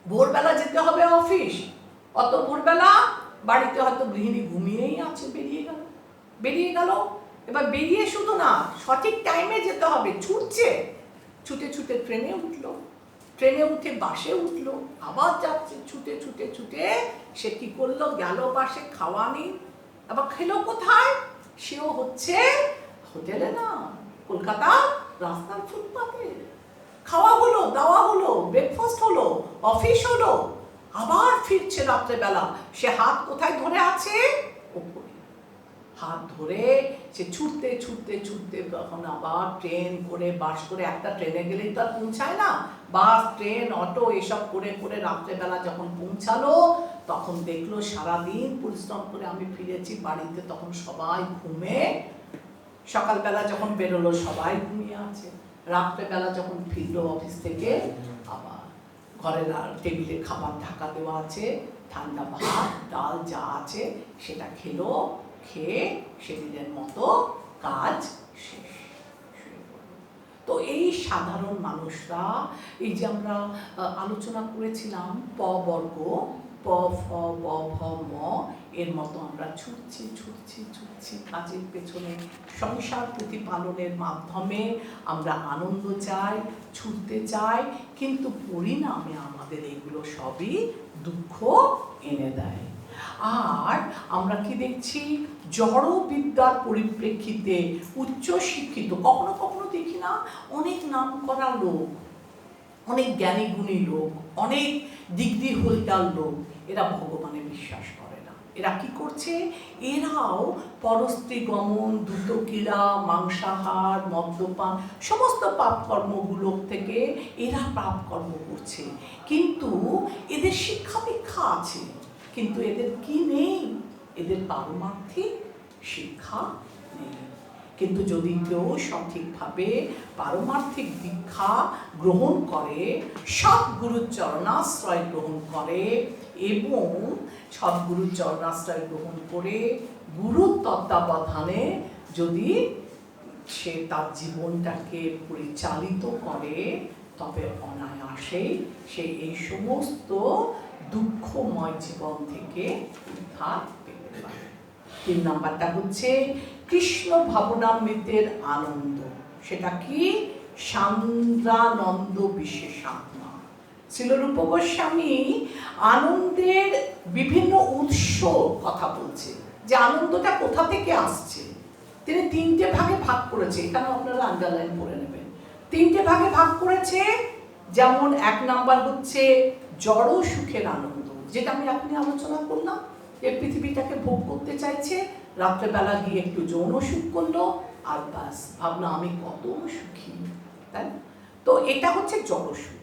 ভোরবেলা যেতে হবে অফিস, অত ভোরবেলা বাড়িতে হয়তো গৃহিণী ঘুমিয়েই আছে, বেরিয়ে গেল। এবার বেরিয়ে শুধু না, সঠিক টাইমে যেতে হবে, ছুটছে, ছুটে ছুটে ট্রেনে উঠলো, ট্রেনে উঠে বাসে উঠলো, আবার যাচ্ছে ছুটে ছুটে ছুটে। সে কি করলো? গেল বাসে, খাওয়া নেই, আবার খেলো কোথায়? সেও হচ্ছে হোটেলে না, কলকাতা রাস্তার ফুটপাতে। খাওয়া হলো, দাওয়া হলো, ব্রেকফাস্ট হলো, অফিস হলো, আবার ফিরছে রাত্রেবেলা। সে হাত কোথায় ধরে আছে? ওপরে হাত ধরে সে ছুটতে ছুটতে ছুটতে, তখন আবার ট্রেন করে বাস করে, একটা ট্রেনে গেলেই তো আর পৌঁছায় না, বাস ট্রেন অটো এসব করে করে রাত্রেবেলা যখন পৌঁছালো, তখন দেখলো সারাদিন পরিশ্রম করে আমি ফিরেছি বাড়িতে, তখন সবাই ঘুমে। সকালবেলা যখন বেরোলো সবাই ঘুমিয়ে আছে, রাত্রেবেলা যখন ফিরলো অফিস থেকে, আবার ঘরের টেবিলে খাবার ঢাকা দেওয়া আছে, ঠান্ডা ভাত ডাল যা আছে সেটা খেলো, খেয়ে সেদিনের মতো কাজ শেষ। তো এই সাধারণ মানুষরা, এই যে আমরা আলোচনা করেছিলাম প বর্গ, প ফ ব ভ ম এর মতো আমরা ছুটছি কাজের পেছনে, সংসার প্রতিপালনের মাধ্যমে আমরা আনন্দ চাই, ছুটতে চাই, কিন্তু পরিণামে আমাদের এগুলো সবই দুঃখ এনে দেয়। আর আমরা কি দেখছি, জড় বিদ্যার পরিপ্রেক্ষিতে উচ্চ শিক্ষিত, কখনো কখনো দেখি না অনেক নাম করা লোক, অনেক জ্ঞানী গুণী লোক, অনেক ডিগ্রি হোল্ডার লোক, এরা ভগবানে বিশ্বাস করে না। এরা কি করছে, এরাও পরস্ত্রী গমন, দ্রুত ক্রীড়া, মাংসাহার, মদ্যপান, সমস্ত পাপ কর্মগুলো থেকে এরা পাপ কর্ম করছে। কিন্তু এদের শিক্ষা দীক্ষা আছে, কিন্তু এদের কি নেই, এদের পারমার্থিক শিক্ষা নেই। কিন্তু যদি কেউ সঠিকভাবে পারমার্থিক দীক্ষা গ্রহণ করে, সদ্গুরুর চরণাশ্রয় গ্রহণ করে এবং সদ্গুরুর চরণাশ্রয় গ্রহণ করে গুরুর তত্ত্বাবধানে যদি সে তার জীবনটাকে পরিচালিত করে, তবে অনায়াসেই সে এই সমস্ত দুঃখময় জীবন থেকে উদ্ধার পেতে পারে। 3 নাম্বারটা হচ্ছে কৃষ্ণ ভাবনামৃতের আনন্দ। সেটা কি? সান্দ্রানন্দ বিশেষাত্মা। শ্রীলরূপ গোস্বামী আনন্দের বিভিন্ন উৎস কথা বলছে, যে আনন্দটা কোথা থেকে আসছে। তিনি 3টে ভাগে ভাগ করেছে, এখানে আপনারা আন্ডারলাইন করে নেবেন। 3টে ভাগে ভাগ করেছে। যেমন 1 নাম্বার হচ্ছে জড় সুখের আনন্দ, যেটা আমি আপনি আলোচনা করলাম, যে পৃথিবীটাকে ভোগ করতে চাইছে, রাত্রেবেলা গিয়ে একটু যৌন সুখ করলো, আর বাস ভাবলো আমি কত সুখী, তাই। তো এটা হচ্ছে জড় সুখ।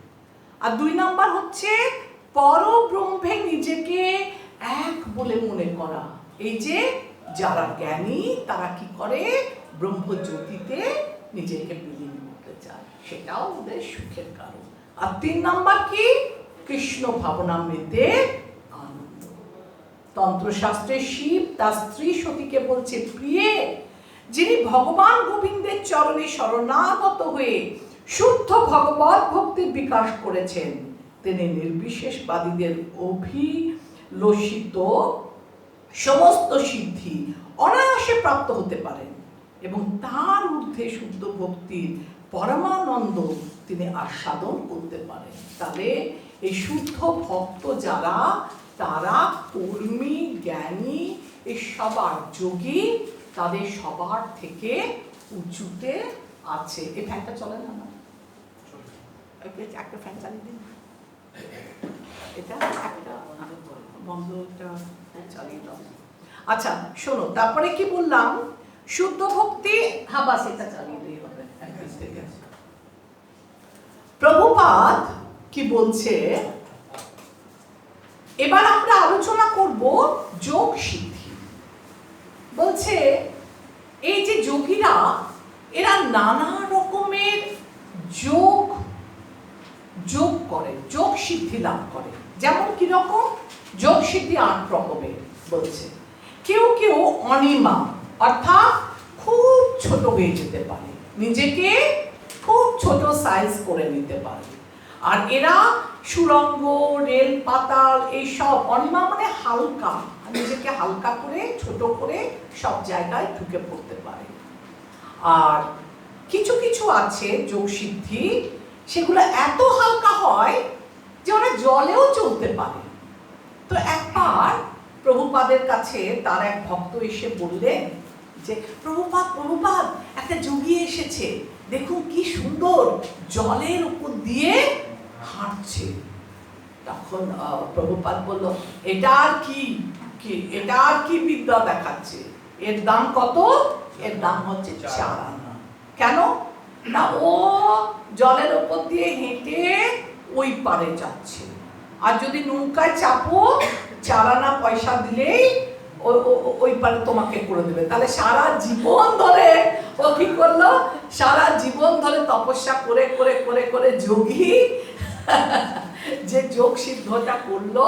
আর 2 নাম্বার হচ্ছে পরব্রহ্মে নিজেকে এক বলে মনে করা। এই যে যারা জ্ঞানী তারা কি করে, ব্রহ্মজ্যোতিতে নিজেকে বিলীন করতে চায়, সেটাও ওদের সুখের কারণ। আর 3 নাম্বার কি? কৃষ্ণ ভাবনামৃতে আনন্দ। তন্ত্রশাস্ত্রে শিব তার স্ত্রী সতীকে বলছে, প্রিয়ে, যিনি ভগবান গোবিন্দের চরণে শরণাগত হয়ে শুদ্ধ ভগবত ভক্তির বিকাশ করেছেন, তিনি নির্বিশেষবাদীদের অভিলষিত সমস্ত সিদ্ধি অনায়াসে প্রাপ্ত হতে পারেন এবং তার ঊর্ধ্বে শুদ্ধ ভক্তির পরমানন্দ তিনি আস্বাদন করতে পারেন। তাহলে এই শুদ্ধ ভক্ত যারা, তারা কর্মী, জ্ঞানী, এই সবার যোগী, তাদের সবার থেকে উঁচুতে আছে। এই ফ্যানটা চলে না? একটা ফ্যান চালিয়ে দিন, এটা একটা বন্ধটা চালিয়ে দাও। আচ্ছা শোনো, তারপরে কি বললাম, শুদ্ধ ভক্তি, হ্যাঁ বাস এটা চালিয়ে দিয়ে হবে। প্রভুপাদ কি বলছে, এবার আমরা আলোচনা করব যোগ সিদ্ধি। বলছে এই যে যোগীরা, এরা নানা রকমের যোগ করে, যোগ সিদ্ধি লাভ করে। যেমন কি রকম? যোগ সিদ্ধি 8 রকমের বলছে। কেউ কেউ অনিমা, অর্থাৎ খুব ছোট হয়ে যেতে পারে, নিজেকে খুব ছোট সাইজ করে নিতে পারে। আর এরা সুরঙ্গ, রেল, পাতাল, এইসব, অনিমা মানে হালকা, নিজেকে হালকা করে, ছোট করে সব জায়গায় ঢুকে পড়তে পারে। আর কিছু কিছু আছে যোগ সিদ্ধি, সেগুলো এত হালকা হয় যে ওরা জলেও চলতে পারে। তো একবার প্রভুপাদের কাছে তার এক ভক্ত এসে বললেন যে, প্রভুপাদ একটা যোগী এসেছে, দেখুন কি সুন্দর জলের উপর দিয়ে হাঁটছে। তখন প্রভুপাদ বলল, এটা আর কি বিদ্যা দেখাচ্ছে, এর দাম কত? এর দাম হচ্ছে 4 আনা। কেন না, ও জলের উপর দিয়ে হেঁটে ওই পারে যাচ্ছে, আর যদি নৌকায় চাপো 4 আনা পয়সা দিলেই ওই পারে তোমাকে করে দেবে। তাহলে সারা জীবন ধরে ও কি করলো, সারা জীবন ধরে তপস্যা করে করে করে করে যোগী যে যোগ সিদ্ধটা করলো,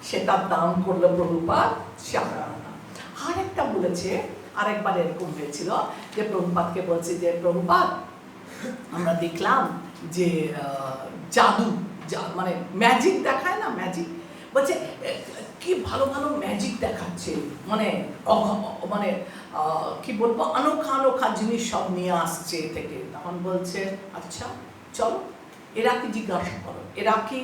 সেটার দাম করলো প্রভুপাদ 4 আনা। আরেকটা বলেছে, আরেকবার এরকম হয়েছিল যে প্রভুপাদকে বলছে যে, প্রভুপাদ আমরা দেখলাম যে জাদু, মানে ম্যাজিক দেখায় না, বলছে কি ভালো ভালো ম্যাজিক দেখাচ্ছে, মানে মানে কি বলবো, অনোখা অনোখা জিনিস সব নিয়ে আসছে থেকে। তখন বলছে আচ্ছা চলো, এরা কি জিজ্ঞাসা করো, এরা কি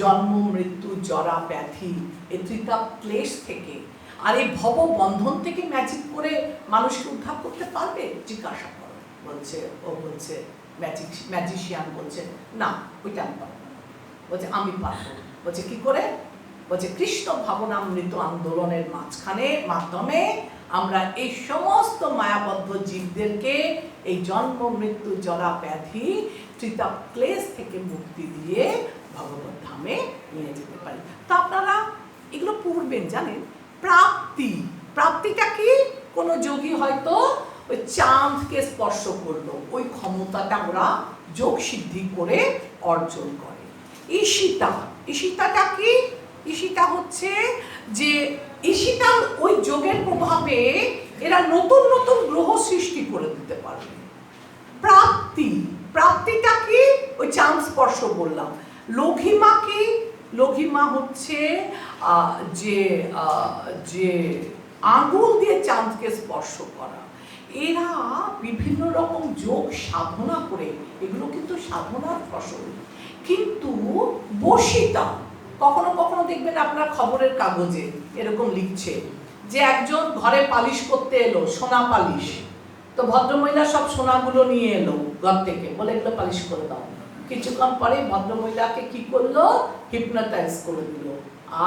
জন্ম মৃত্যু জরা ব্যাধি এই ত্রিতাপ ক্লেশ থেকে আর এই ভব বন্ধন থেকে ম্যাজিক করে মানুষকে উদ্ধার করতে পারবে? জিজ্ঞাসা করো। বলছে ও বলছে ম্যাজিশিয়ান বলছে না, ওইটা আমি পারবো না। বলছে আমি পারবো। বলছে কি করে? বলছে কৃষ্ণ ভাবনামৃত আন্দোলনের মাধ্যমে আমরা এই সমস্ত মায়াবদ্ধ জীবদেরকে এই জন্ম মৃত্যু জরা ব্যাধি ত্রিতাপ ক্লেশ থেকে মুক্তি দিয়ে ভগবত ধামে নিয়ে যেতে পারি। তো আপনারা এগুলো পড়বেন, জানেন। প্রাপ্তিটা কি? কোনো যোগী হয়তো ওই চাঁদকে স্পর্শ করলো, ওই ক্ষমতাটা ওরা যোগ সিদ্ধি করে অর্জন করে। ঈশিতাটা কি? ঈশিতা হচ্ছে যে ঈশিতার ওই যোগের প্রভাবে এরা নতুন নতুন গ্রহ সৃষ্টি করে দিতে পারবে। প্রাপ্তিটা কি? ওই চাঁদ স্পর্শ বললাম। লঘিমা কি? লঘিমা হচ্ছে যে আঙুল দিয়ে চাঁদকে স্পর্শ করা। এরা বিভিন্ন রকম যোগ সাধনা করে, এগুলো কিন্তু সাধনার ফসল। কিন্তু বশিতা, কখনো কখনো দেখবেন আপনার খবরের কাগজে এরকম লিখছে যে একজন ঘরে পালিশ করতে এলো, সোনা পালিশ। তো ভদ্রমহিলা সব সোনাগুলো নিয়ে এলো ঘর থেকে, বলে এগুলো পালিশ করে দাও। কিছুক্ষণ পরে ভদ্রমহিলাকে কি করলো? হিপনোটাইজ করে দিল,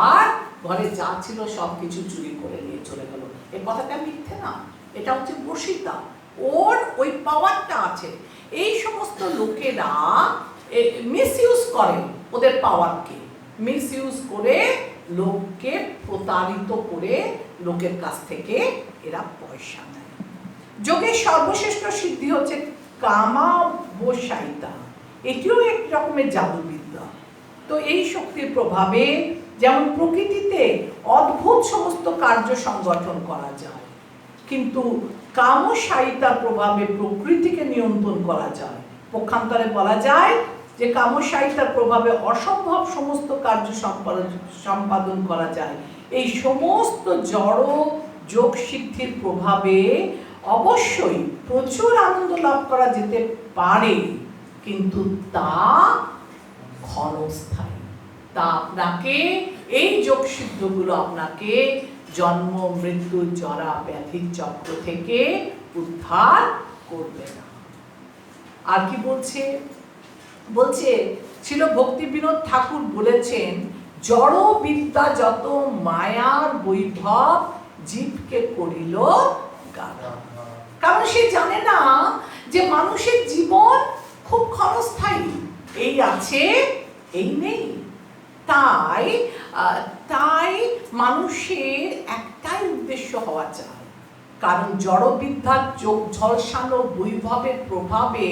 আর ঘরে যা ছিল সব কিছু চুরি করে নিয়ে চলে গেল। এই কথাটা মিথ্যে না, এটা হচ্ছে বশিতা, ওর ওই পাওয়ারটা আছে। এই সমস্ত লোকেরা মিসইউজ করে ওদের পাওয়ারকে, মিসইউজ করে লোককে প্রতারিত করে লোকের কাছ থেকে এরা পয়সা নেয়। যোগের সর্বশ্রেষ্ঠ সিদ্ধি হচ্ছে কামাবসায়িতা, এটিও এক রকমের জাদুবিদ্যা। তো এই শক্তির প্রভাবে যেমন প্রকৃতিতে অদ্ভুত সমস্ত কার্য সংগঠন করা যায়, কিন্তু কামশায়িতার প্রভাবে প্রকৃতিকে নিয়ন্ত্রণ করা যায়। পক্ষান্তরে বলা যায় যে কামশায়িতার প্রভাবে অসম্ভব সমস্ত কার্য সম্পাদন করা যায়। এই সমস্ত জড় যোগ সিদ্ধির প্রভাবে অবশ্যই প্রচুর আনন্দ লাভ করা যেতে পারে, কিন্তু তা ক্ষণস্থায়ী। তা আপনাকে, এই যোগ সিদ্ধগুলো আপনাকে জন্ম মৃত্যু জরা ব্যাধির চক্র থেকে উদ্ধার করবে না। আর কি বলছে? বলছে ছিল ভক্তি বিনোদ ঠাকুর বলেছেন, জড় বিদ্যা যত মায়ার বৈভব জীবকে করিল গাধা। কারণ সে জানে না যে মানুষের জীবন খুব ক্ষণস্থায়ী, এই আছে এই নেই। তাই মানুষের একটাই উদ্দেশ্য হওয়া চাই, কারণ জড়বিদ্যার যোগ ঝলসানো বৈভবের প্রভাবে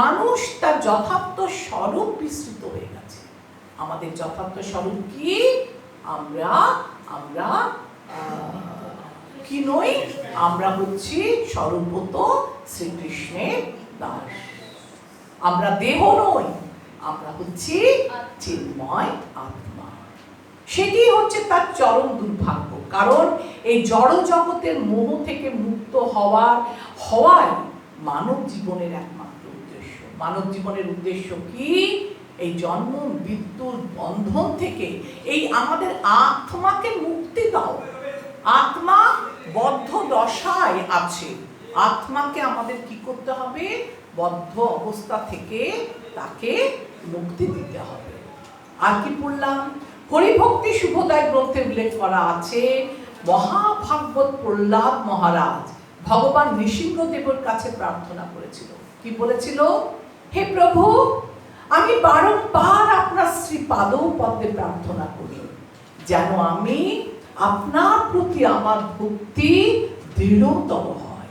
মানুষ তার যথার্থ স্বরূপ বিস্মৃত হয়ে গেছে। আমাদের যথার্থ স্বরূপ কি? আমরা কি নই? আমরা হচ্ছি স্বরূপত শ্রীকৃষ্ণের দাস। আমরা দেহ নই, আমরা হচ্ছি চিন্ময় আত্মা। সেটি হচ্ছে তার চরম দুর্ভাগ্য, কারণ এই জড় জগতের মোহ থেকে মুক্ত হওয়াই মানব জীবনের একমাত্র উদ্দেশ্য। মানব জীবনের উদ্দেশ্য কি? এই জন্ম মৃত্যুর বন্ধন থেকে এই আমাদের আত্মাকে মুক্তি দাও। আত্মা বদ্ধ দশায় আছে, আত্মাকে আমাদের কি করতে হবে? বদ্ধ অবস্থা থেকে তাকে মুক্তি দিতে হবে। আর কি পড়লাম? হরিভক্তি শুভোদয় গ্রন্থে উল্লেখ করা আছে, মহাভাগবত প্রহ্লাদ মহারাজ ভগবান নৃসিংহদেবের কাছে প্রার্থনা করেছিল। কি বলেছিল? হে প্রভু, আমি বারংবার আপনার শ্রীপাদ পদ্মে প্রার্থনা করি, যেন আমি আপনার প্রতি আমার ভক্তি দৃঢ়তর হয়,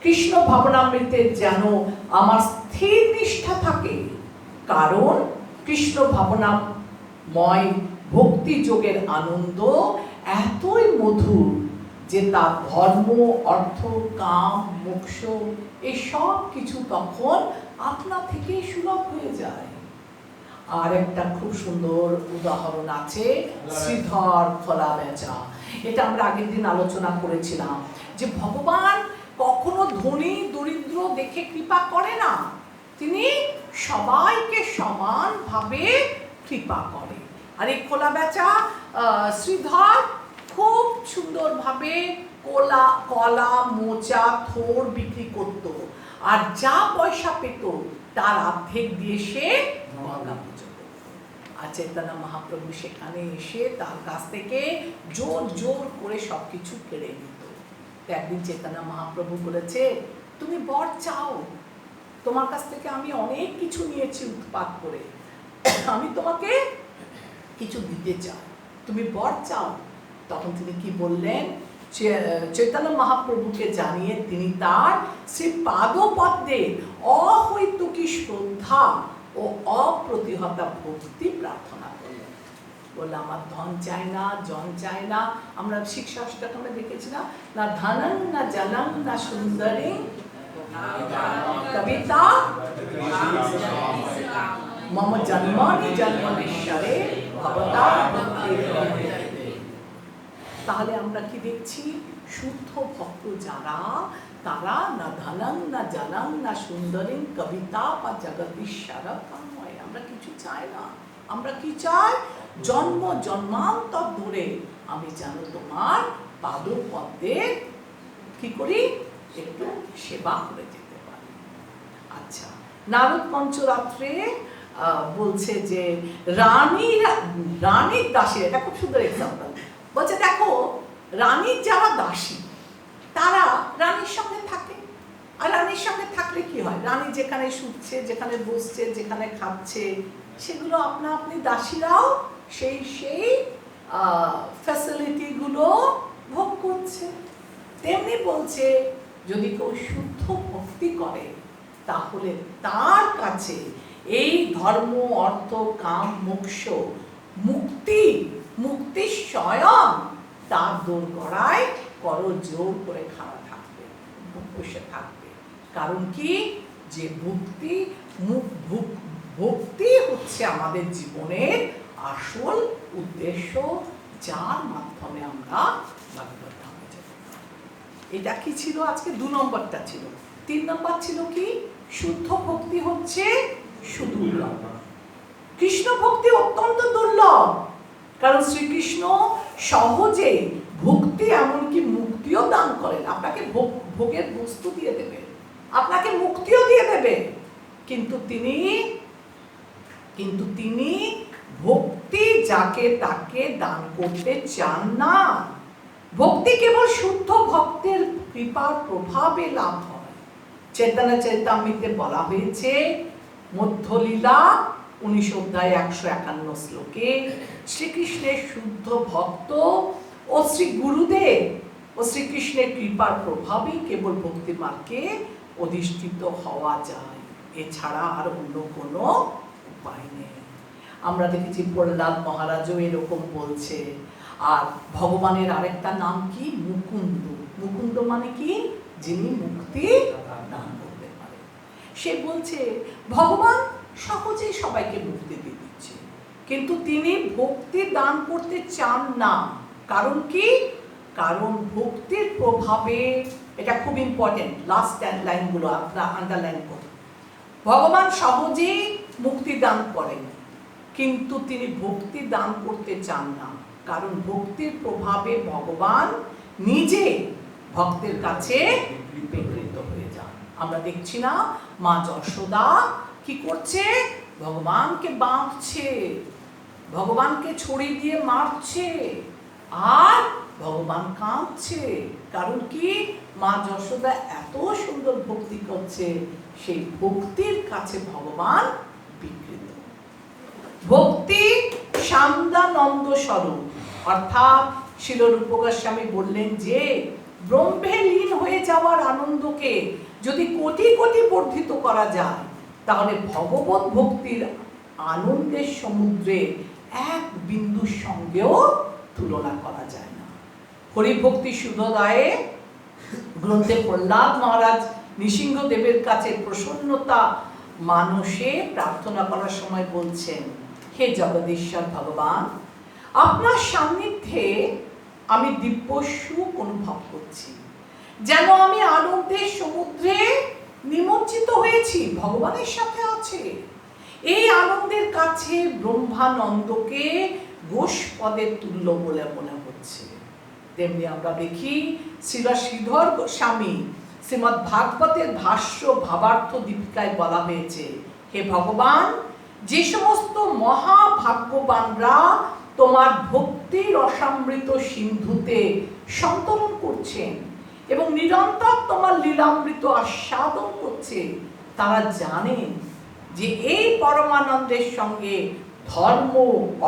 কৃষ্ণ ভাবনামৃতের যেন আমার স্থির নিষ্ঠা থাকে, কারণ কৃষ্ণ ভাবনাময় ভক্তি যোগের আনন্দ এতই মধুর যে তার ধর্ম অর্থ কাম মোক্ষ এই সব কিছু তখন আপনা থেকেই সুলভ হয়ে যায়। আর একটা খুব সুন্দর উদাহরণ আছে শ্রীধর খোলা বেচা। এটা আমরা আগের দিন আলোচনা করেছিলাম যে ভগবান কখনো ধনী দরিদ্র দেখে কৃপা করে না, তিনি সবাইকে সমানভাবে কৃপা করে। আর এই খোলা বেচা শ্রীধর খুব সুন্দরভাবে কলা মোচা থোর বিক্রি করত, আর যা পয়সা পেত তার অর্ধেক দিয়ে সে গঙ্গা পুজো করত। আর চৈতন্য মহাপ্রভু সেখানে এসে তার কাছ থেকে জোর জোর করে সবকিছু কেড়ে নিত। একদিন চৈতন্য মহাপ্রভু বলেছে, তুমি বর চাও, তোমার কাছ থেকে আমি অনেক কিছু নিয়েছি উৎপাত করে, আমি তোমাকে কিছু দিতে চাই, তুমি বর চাও। তখন তিনি কি বললেন, চৈতন্য মহাপ্রভুকে জানিয়ে তিনি তার শ্রী পাদপদ্মে অহৈতুকী শ্রদ্ধা ও অপ্রতিহতা ভক্তি প্রার্থনা করলেন। বললে আমার ধন চাই না, জন চাই না। আমরা শিক্ষা অষ্টকমে দেখেছি না, না ধনং না জনং না সুন্দরী কবিতা মম জন্মানি জন্মনেশ্বরে ভবতা ভক্তি। তাহলে আমরা কি দেখছি, শুদ্ধ ভক্ত যারা, তারা না ধনং না জনং না সুন্দরী কবিতা বা জগদীশ্বর কাময়। আমরা কিছু চাই না, আমরা কি চাই, জন্ম জন্মান্তর ধরে আমি যেন তোমার পাদপদ্মে কি করি, একটু সেবা করে যেতে পারি। আচ্ছা, নারদ পঞ্চরাত্রে বলছে যে রানীর দাসী, এটা খুব সুন্দর এক্সাম্পল। বলছে দেখো, রানীর যারা দাসী তারা রানীর সঙ্গে থাকে, আর রানীর সঙ্গে থাকলে কি হয়, রানী যেখানে শুচ্ছে, যেখানে বসছে, যেখানে খাচ্ছে, সেগুলো আপনা আপনি দাসীরাও সেই ফ্যাসিলিটিগুলো ভোগ করছে। তেমনি বলছে যদি কেউ শুদ্ধ ভক্তি করে তাহলে তার কাছে এই ধর্ম অর্থ কাম মোক্ষ মুক্তি স্বয়ং তার দোরগড়ায় করো জোর করে খাওয়া থাকবে, বসে থাকবে। কারণ কি, যে ভক্তি হচ্ছে আমাদের জীবনের আসল উদ্দেশ্য, যার মাধ্যমে আমরা ভগবত ধামে যেতে পারি। এটা কি ছিল আজকে 2 নম্বরটা ছিল। 3 নম্বর ছিল কি, শুদ্ধ ভক্তি হচ্ছে সুদুর্লভ। কৃষ্ণ ভক্তি অত্যন্ত দুর্লভ, কারণ শ্রীকৃষ্ণ সহজে ভক্তি এমনকি মুক্তিও দান করেন। আপনাকে ভোগের বস্তু দিয়ে দেবে, আপনাকে মুক্তিও দিয়ে দেবে, কিন্তু তিনি ভক্তি যাকে তাকে দান করতে চান না। ভক্তি কেবল শুদ্ধ ভক্তের কৃপার প্রভাবে লাভ হয়। চৈতন্য চরিতামৃতে বলা হয়েছে, মধ্যলীলা 19 অধ্যায় 151 শ্লোকে, শ্রীকৃষ্ণের শুদ্ধ ভক্ত ও শ্রী গুরুদেব ও শ্রীকৃষ্ণের কৃপার প্রভাবেই কেবল ভক্তি মার্গে অধিষ্ঠিত হওয়া যায়, এছাড়া আর অন্য কোনো উপায় নেই। আমরা দেখেছি প্রহ্লাদ মহারাজও এরকম বলছে। আর ভগবানের আরেকটা নাম কি, মুকুন্দ। মুকুন্দ মানে কি, যিনি মুক্তি দান করতে পারে। সে বলছে ভগবান সহজেই সবাইকে মুক্তি দিয়ে দিচ্ছে, কিন্তু তিনি ভক্তি দান করতে চান না। কারণ কি, কারণ ভক্তির প্রভাবে, এটা খুব ইম্পর্টেন্ট, লাস্ট লাইনগুলো আপনারা আন্ডারলাইন করুন। ভগবান সহজেই মুক্তি দান করেন, কিন্তু তিনি ভক্তি দান করতে চান না, কারণ ভক্তির প্রভাবে ভগবান নিজে ভক্তের কাছে বিকৃত হয়ে যান। আমরা দেখছি না, মা যশোদা কি করছে, ভগবানকে বাঁধছে, ভগবানকে ছড়ি দিয়ে মারছে, আর ভগবান কাঁদছে। কারণ কি, মা যশোদা এত সুন্দর ভক্তি করছে, সেই ভক্তির কাছে ভগবান বিকৃত। ভক্তি সান্দানন্দ স্বরূপ, অর্থাৎ শিল রূপ গোস্বামী বললেন যে ব্রহ্মে লীন হয়ে যাওয়ার আনন্দকে যদি কোটি কোটি বর্ধিত করা যায়, তাহলে ভগবত ভক্তির আনন্দের সমুদ্রে এক বিন্দুর সঙ্গেও তুলনা করা যায় না। হরিভক্তি সুধোদয়ে গ্রন্থে প্রহ্লাদ মহারাজ নৃসিংহদেবের কাছে প্রসন্নতা মানসে প্রার্থনা করার সময় বলছেন, হে জগদীশ্বর ভগবান, আপনার সান্নিধ্যে আমি দিব্য সুখ অনুভব করছি, যেন আমি আনন্দের সমুদ্রে নিমজ্জিত হয়েছি, ভগবানের সাথে আছে। এই আনন্দের কাছে ব্রহ্মানন্দকে গোষ্পদের তুল্য বলে মনে হচ্ছে। তেমনি আমরা দেখি শ্রীল শ্রীধর গোস্বামী শ্রীমদ্ ভাগবতের ভাষ্য ভাবার্থ দীপিকায় বলা হয়েছে, হে ভগবান, যে সমস্ত মহাভাগ্যবানরা তোমার ভক্তির রসামৃত সিন্ধুতে সন্তরণ করছেন এবং নিরন্তর তোমার লীলামৃত আস্বাদন করছে, তারা জানেন যে এই পরমানন্দের সঙ্গে ধর্ম,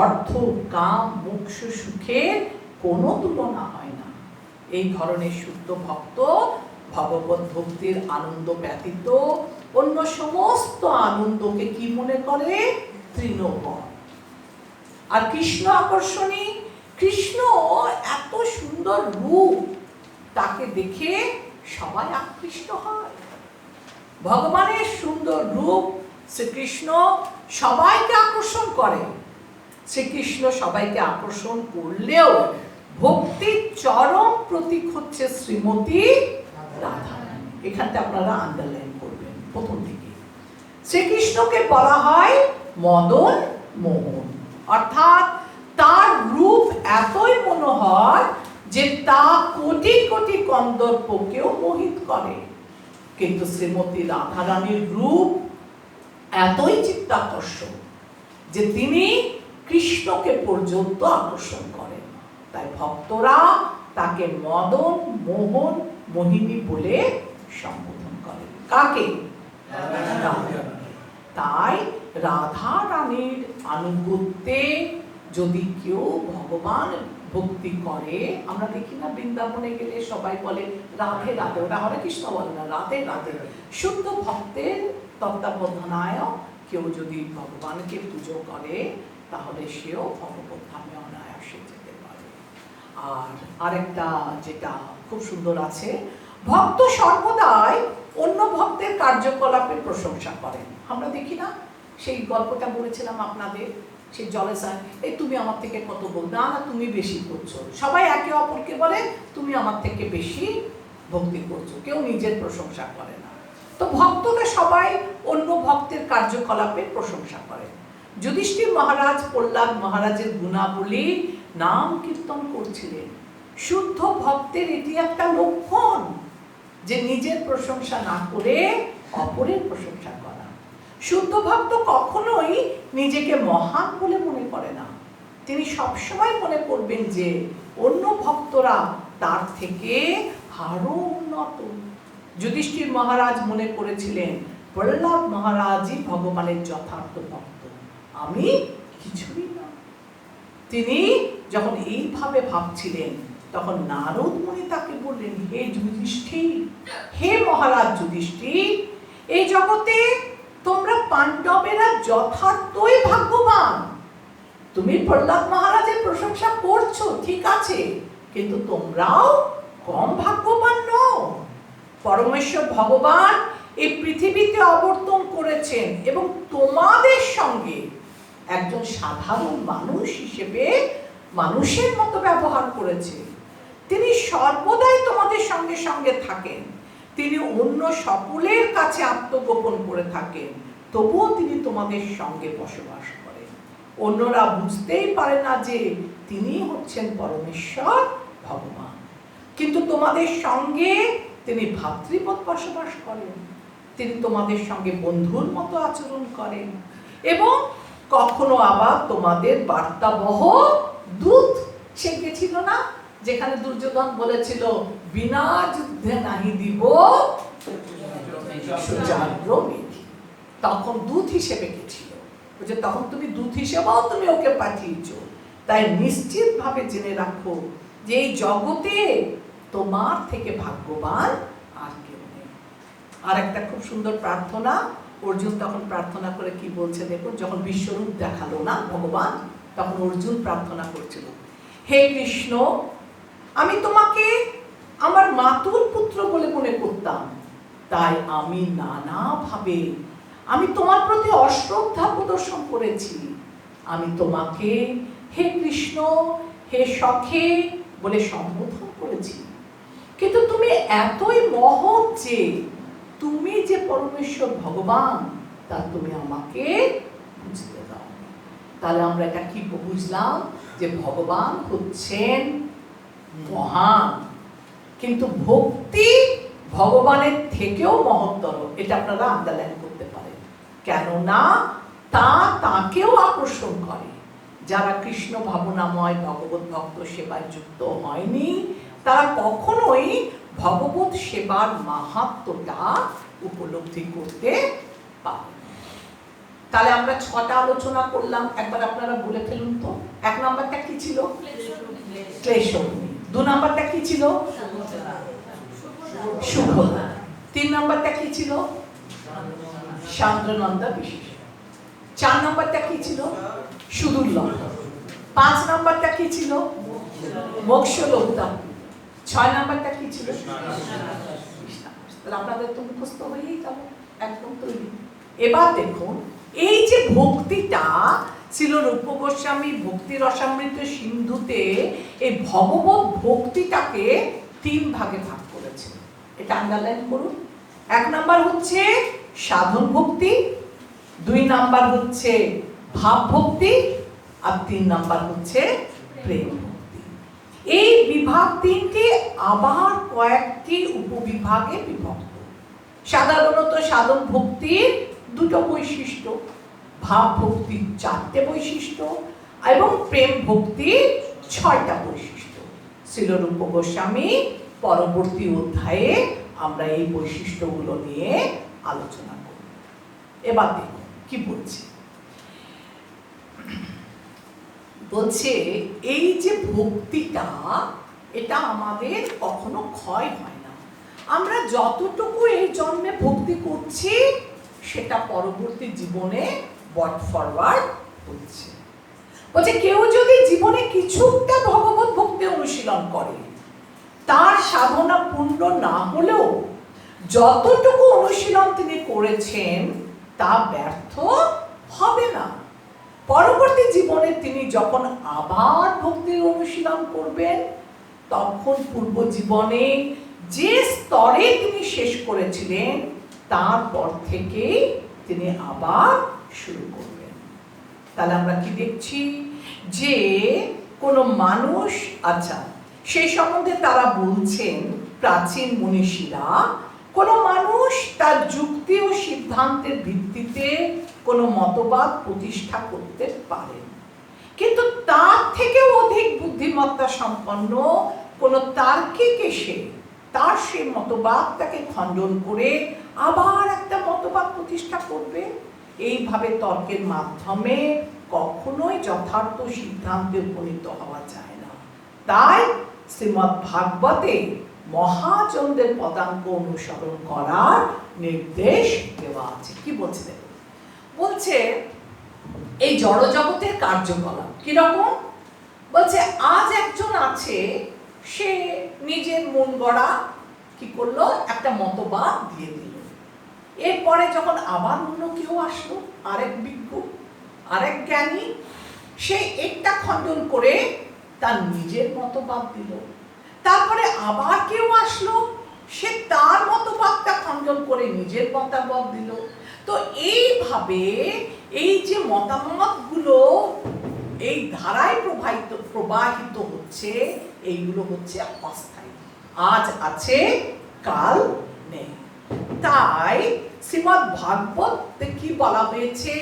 অর্থ, কাম, মোক্ষ সুখের কোনো তুলনা হয় না। এই ধরনের শুদ্ধ ভক্ত ভগবত ভক্তির আনন্দ ব্যতীত অন্য সমস্ত আনন্দকে কি মনে করে? তৃণবৎ। আর কৃষ্ণ আকর্ষণী, কৃষ্ণ এত সুন্দর রূপ, তাকে দেখে সবাই আকৃষ্ট হয়। ভগবানের সুন্দর রূপ শ্রীকৃষ্ণ সবাইকে আকর্ষণ করে। শ্রীকৃষ্ণ সবাইকে আকর্ষণ করলেও ভক্তির চরম প্রতীক হচ্ছে শ্রীমতী রাধা। এখানটা আপনারা আন্ডারলাইন করবেন প্রথম দিকে। শ্রীকৃষ্ণকে বলা হয় মদন মোহন, অর্থাৎ তার রূপ এতই মনোহর যে তা কোটি কোটি কন্দর্পকেও মোহিত করে। কিন্তু শ্রীমতী রাধারানীর রূপ এতই চিত্তাকর্ষক যে তিনি কৃষ্ণকে পর্যন্ত আকর্ষণ করেন। তাই ভক্তরা তাকে মদন মোহন মোহিনী বলে সম্বোধন করেন। কাকে? তাই রাধা রানীর আনুগত্যে যদি কেউ ভগবান ভক্তি করে, আমরা দেখি না বৃন্দাবনে গেলে সবাই বলে রাধে রাধে, ওরা হরে কৃষ্ণ বলে না, রাধে রাধে। শুদ্ধ ভক্তের তত্ত্বাবধানায় কেউ যদি ভগবানকে পুজো করে তাহলে সেও ভগবত ধামে অনায়াসে যেতে পারে। আর আরেকটা যেটা খুব সুন্দর আছে, ভক্ত সর্বদাই অন্য ভক্তের কার্যকলাপের প্রশংসা করেন। আমরা দেখি না, সেই গল্পটা বলেছিলাম আপনাদের, সেই জলেসায়, এই তুমি আমার থেকে কত বল, না না তুমি বেশি করছো। সবাই একে অপরকে বলে তুমি আমার থেকে বেশি ভক্তি করছো, কেউ নিজের প্রশংসা করে না। তো ভক্তরা সবাই অন্য ভক্তের কার্যকলাপের প্রশংসা করে। যুধিষ্ঠির মহারাজ প্রহ্লাদ মহারাজের গুণাবলী নাম কীর্তন করছিলেন। শুদ্ধ ভক্তের এটি একটা লক্ষণ যে নিজের প্রশংসা না করে অপরের প্রশংসা করা। শুদ্ধ ভক্ত কখনোই নিজেকে মহান বলে মনে করে না, তিনি সবসময় মনে করবেন যে অন্য ভক্তরা তার থেকে আরো উন্নত। যুধিষ্ঠির মহারাজ মনে করেছিলেন প্রহ্লাদ মহারাজই ভগবানের যথার্থ ভক্ত, আমি কিছুই না। তিনি যখন এইভাবে ভাবছিলেন তখন নারদ মুনি তাকে বললেন, হে যুধিষ্ঠির, হে মহারাজ যুধিষ্ঠির, এই জগতে তোমরা পাণ্ডবেরা যথার্থই ভাগ্যবান। তুমি প্রহ্লাদ মহারাজের প্রশংসা করছো ঠিক আছে, কিন্তু তোমরাও কম ভাগ্যবান নও। পরমেশ্বর ভগবান এই পৃথিবীতে অবতরণ করেছেন এবং তোমাদের সঙ্গে একজন সাধারণ মানুষ হিসেবে মানুষের মতো ব্যবহার করেছে। তিনি সর্বদাই তোমাদের সঙ্গে সঙ্গে থাকেন, তিনি অন্য সকলের কাছে আত্মগোপন করে থাকেন, তবুও তিনি তোমাদের সঙ্গে বসবাস করেন। অন্যরা বুঝতেই পারে না যে তিনি হচ্ছেন পরমেশ্বর ভগবান, কিন্তু তোমাদের সঙ্গে তিনি ভাতৃবৎ বসবাস করেন, তিনি তোমাদের সঙ্গে বন্ধুর মতো আচরণ করেন এবং কখনো আবার তোমাদের বার্তাবহ দূত। সে গেছিল না যেখানে দুর্যোধন বলেছিল বিনা যুদ্ধে নাহি দিব সুজাগ্র মেধি, তখন দূত হিসেবে গেছিল। বলছে তখন তুমি দূত হিসেবেও তুমি ওকে পাঠিয়েছ। তাই নিশ্চিত ভাবে জেনে রাখো যে এই জগতে তোমার থেকে ভাগ্যবান আর কেউ নেই। আর একটা খুব সুন্দর প্রার্থনা অর্জুন তখন প্রার্থনা করে কি বলছে দেখুন, যখন বিশ্বরূপ দেখালো না ভগবান, তখন অর্জুন প্রার্থনা করছিল, হে কৃষ্ণ, আমি তোমাকে আমার মাতুল পুত্র বলে মনে করতাম, তাই আমি নানাভাবে আমি তোমার প্রতি অশ্রদ্ধা প্রদর্শন করেছি, আমি তোমাকে হে কৃষ্ণ, হে সখে বলে সম্বোধন করেছি, কিন্তু তুমি এতই মহৎ যে তুমি যে পরমেশ্বর ভগবান তা তুমি আমাকে বুঝতে দাও। তাহলে আমরা এটা কি বুঝলাম? যে ভগবান হচ্ছেন মহান, কিন্তু ভক্তি ভগবানের থেকেও মহত্তর। এটা আপনারা আন্ডারলাইন করতে পারেন, কেননা তা তাকেও আকর্ষণ করে। যারা কৃষ্ণ ভাবনাময় ভগবত ভক্ত সেবায় যুক্ত হয়নি তারা কখনোই ভগবত সেবার মাহাত্ম্যটা উপলব্ধি করতে পারে। তাহলে আমরা 6টা আলোচনা করলাম, একবার আপনারা বলে ফেলুন তো। 1 নাম্বারটা কি ছিল? ক্লেশগ্নি। 2 নাম্বারটা কি ছিল? শুভদা। 3 নাম্বারটা কি ছিল? সান্দ্রনন্দা বিশেষ। 4 নাম্বারটা কি ছিল? সুদুর্লভ। 5 নাম্বারটা কি ছিল? মোক্ষলোকতা। 6 নাম্বারটা কি ছিল? তাহলে আপনাদের তো মুখস্থ হয়েই গেল, একদম তৈরি। এবার দেখুন, এই যে ভক্তিটা ছিল রূপ গোস্বামী ভক্তি রসামৃত সিন্ধুতে, এই ভগবত ভক্তিটাকে 3 ভাগে ভাগ করেছে। এটা আন্ডারলাইন করুন। 1 নাম্বার হচ্ছে সাধন ভক্তি, 2 নাম্বার হচ্ছে ভাব ভক্তি, আর 3 নাম্বার হচ্ছে প্রেম ভক্তি। এই বিভাগ 3টি আবার কয়েকটি উপবিভাগে বিভক্ত। সাধারণত সাধন ভক্তির 2টো বৈশিষ্ট্য, ভাব ভক্তির 4টে বৈশিষ্ট্য এবং প্রেম ভক্তির 6টা বৈশিষ্ট্য। শ্রীল রূপ গোস্বামী পরবর্তী অধ্যায়ে আমরা এই বৈশিষ্ট্যগুলো নিয়ে আলোচনা করব। এবার দেখুন কি বলছে। বলছে এই যে ভক্তিটা, এটা আমাদের কখনো ক্ষয় হয় না। আমরা যতটুকু এই জন্মে ভক্তি করছি সেটা পরবর্তী জীবনে বট ফরওয়ার্ড হচ্ছে। বলছে কেউ যদি জীবনে কিছুটা ভগবত ভক্তি অনুশীলন করে, তার সাধনা পূর্ণ না হলেও যতটুকু অনুশীলন তিনি করেছেন তা ব্যর্থ হবে না। পরবর্তী জীবনে তিনি যখন আবার ভক্তির অনুশীলন করবেন, তখন পূর্ব জীবনে যে স্তরে তিনি শেষ করেছিলেন তারপর থেকে তিনি আবার শুরু করবেন। তাহলে আমরা কি দেখছি যে কোনো মানুষ, আচ্ছা সেই সম্বন্ধে তারা বলছেন প্রাচীন মনীষীরা, কোনো মানুষ তার যুক্তি ও সিদ্ধান্তের ভিত্তিতে কোনো মতবাদ প্রতিষ্ঠা করতে পারেন, কিন্তু তার থেকেও অধিক বুদ্ধিমত্তা সম্পন্ন কোনো তার্কিক এসে তার সেই মতবাদটাকে খণ্ডন করে আবার একটা মতবাদ প্রতিষ্ঠা করবে। এইভাবে তর্কের মাধ্যমে কখনোই যথার্থ সিদ্ধান্তে উপনীত হওয়া যায় না। তাই শ্রীমদ্ ভাগবতে মহাজনদের পদাঙ্ক অনুসরণ করার নির্দেশ দেওয়া আছে। কি বলছে? বলছে এই জড়জগতের কার্যকলাপ কিরকম? বলছে আজ একজন আছে, সে নিজের মন গড়া কি করলো, একটা মতবাদ দিয়ে দিল। এরপরে যখন আবার অন্য কেউ আসলো, আরেক বিজ্ঞ, আরেক জ্ঞানী, সে একটা খণ্ডন করে তার নিজের মতবাদ দিল। তারপরে আবার কেউ আসলো, সে তার মতবাদটা খণ্ডন করে নিজের মতামত দিল। তো এইভাবে এই যে মতামতগুলো এই ধারায় প্রবাহিত হচ্ছে, এইগুলো হচ্ছে অস্থায়ী। আজ আছে, কাল নেই। তাই শ্রীমদ্ ভাগবতে কি বলা হয়েছে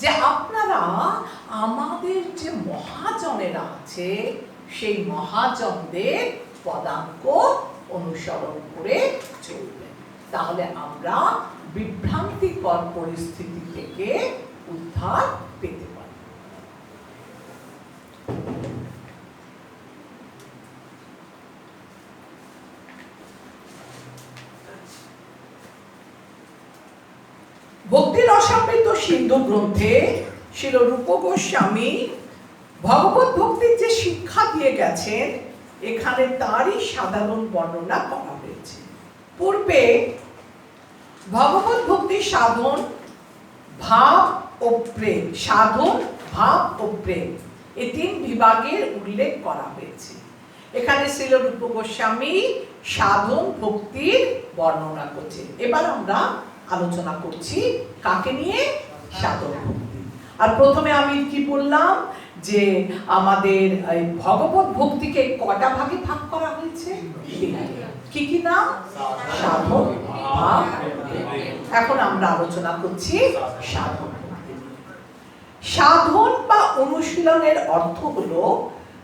যে আপনারা আমাদের যে মহাজনেরা আছে সেই মহাজনদের পদাঙ্ক অনুসরণ করে চলবেন, তাহলে আমরা বিভ্রান্তিকর পরিস্থিতি থেকে উদ্ধার পেতে পারি। ভক্তি রসামৃত সিন্ধু গ্রন্থে শ্রীল রূপ গোস্বামী ভগবত ভক্তির যে শিক্ষা দিয়ে গেছেন, এখানে তারই সাধারণ বর্ণনা করা হয়েছে। পূর্বে ভগবত ভক্তি সাধন ভাব ও প্রেম, সাধন, ভাব ও প্রেম, এই 3 বিভাগের উল্লেখ করা হয়েছে। এখানে শ্রীল রূপ গোস্বামী সাধন ভক্তির বর্ণনা করছে। এবার আমরা আলোচনা করছি কাকে নিয়ে? সাধন ভক্তি। আর প্রথমে আমি কি বললাম যে আমাদের ভগবত ভক্তিকে কটা ভাগে ভাগ করা হয়েছে? কি কি নাম? সাধন, ভাব, এখন আমরা আলোচনা করছি সাধন। সাধন বা অনুশীলনের অর্থ হলো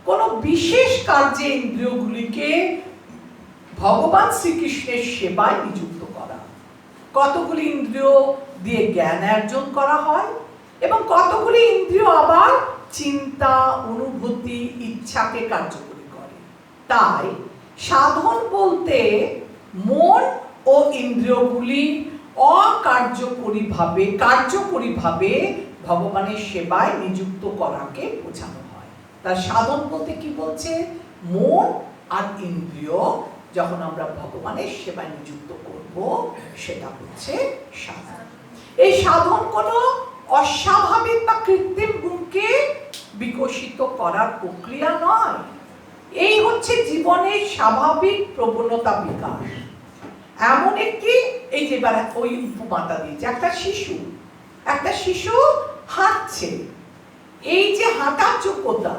কোন বিশেষ কার্যে ইন্দ্রিয়গুলিকে ভগবান শ্রীকৃষ্ণের সেবায় নিযুক্ত করা। কতগুলি ইন্দ্রিয় দিয়ে জ্ঞান অর্জন করা হয় এবং কতগুলি ইন্দ্রিয় আবার চিন্তা, অনুভূতি, ইচ্ছাকে কার্যকরী করে। তাই সাধন বলতে মন ও ইন্দ্রিয়গুলি কার্যকরীভাবে ভগবানের সেবায় নিযুক্ত করাকে বোঝানো হয়। তার সাধন বলতে কি বলছে? মন আর ইন্দ্রিয় যখন আমরা ভগবানের সেবায় নিযুক্ত করব, সেটা হচ্ছে সাধন। এই সাধন কোনো অস্বাভাবিক বা কৃত্রিম গুণকে বিকশিত করার প্রক্রিয়া নয়। এই হচ্ছে জীবনের স্বাভাবিক প্রবণতা বিকাশ। এমন একটি, এই যে এবার ওই উপমাটা দিয়েছে, একটা শিশু হাঁটছে। এই যে হাঁটার যোগ্যতা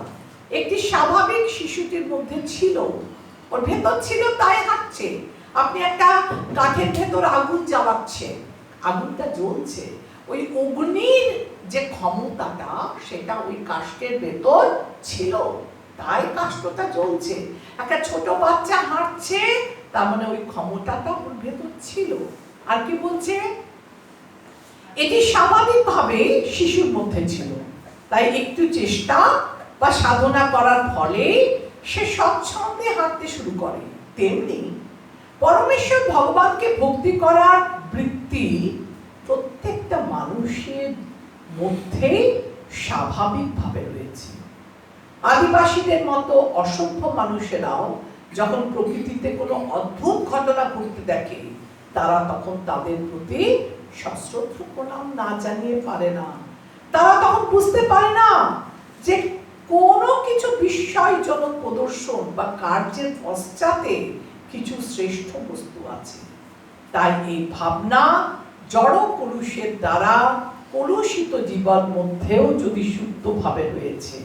একটি স্বাভাবিক শিশুটির মধ্যে ছিল, ওর ভেতর ছিল, তাই হাঁটছে। আপনি একটা কাঠের ভেতর আগুন জ্বালাচ্ছেন, আগুনটা জ্বলছে, ওই অগ্নির যে ক্ষমতাটা সেটা ওই কাষ্ঠের ভেতর ছিল, তাই কাষ্ঠটা জ্বলছে। একটা ছোট বাচ্চা হাঁটছে, তার মানে ওই ক্ষমতাটা ওর ভেতর ছিল। আর কি বলছে? এটি স্বাভাবিকভাবে শিশুর মধ্যে ছিল, তাই একটু চেষ্টা বা সাধনা করার ফলে সে স্বচ্ছন্দে হাঁটতে শুরু করে। তেমনি পরমেশ্বর ভগবানকে ভক্তি করার বৃত্তি প্রত্যেকটা মানুষের মধ্যে স্বাভাবিকভাবে রয়েছে। আদিবাসীদের মতো অসভ্য মানুষেরাও যখন প্রকৃতিতে কোনো অদ্ভুত ঘটনা ঘটতে দেখে, তারা তখন তাদের প্রতি সশ্রদ্ধ প্রণাম না জানিয়ে পারে না। তারা তখন বুঝতে পারে না যে কোনো কিছু বিস্ময়জনক প্রদর্শন বা কার্যের পশ্চাতে কিছু শ্রেষ্ঠ বস্তু আছে। তাই এই ভাবনা জড় কলুষের দ্বারা কলুষিত জীবন মধ্যেও যদি শুদ্ধভাবে রয়েছে,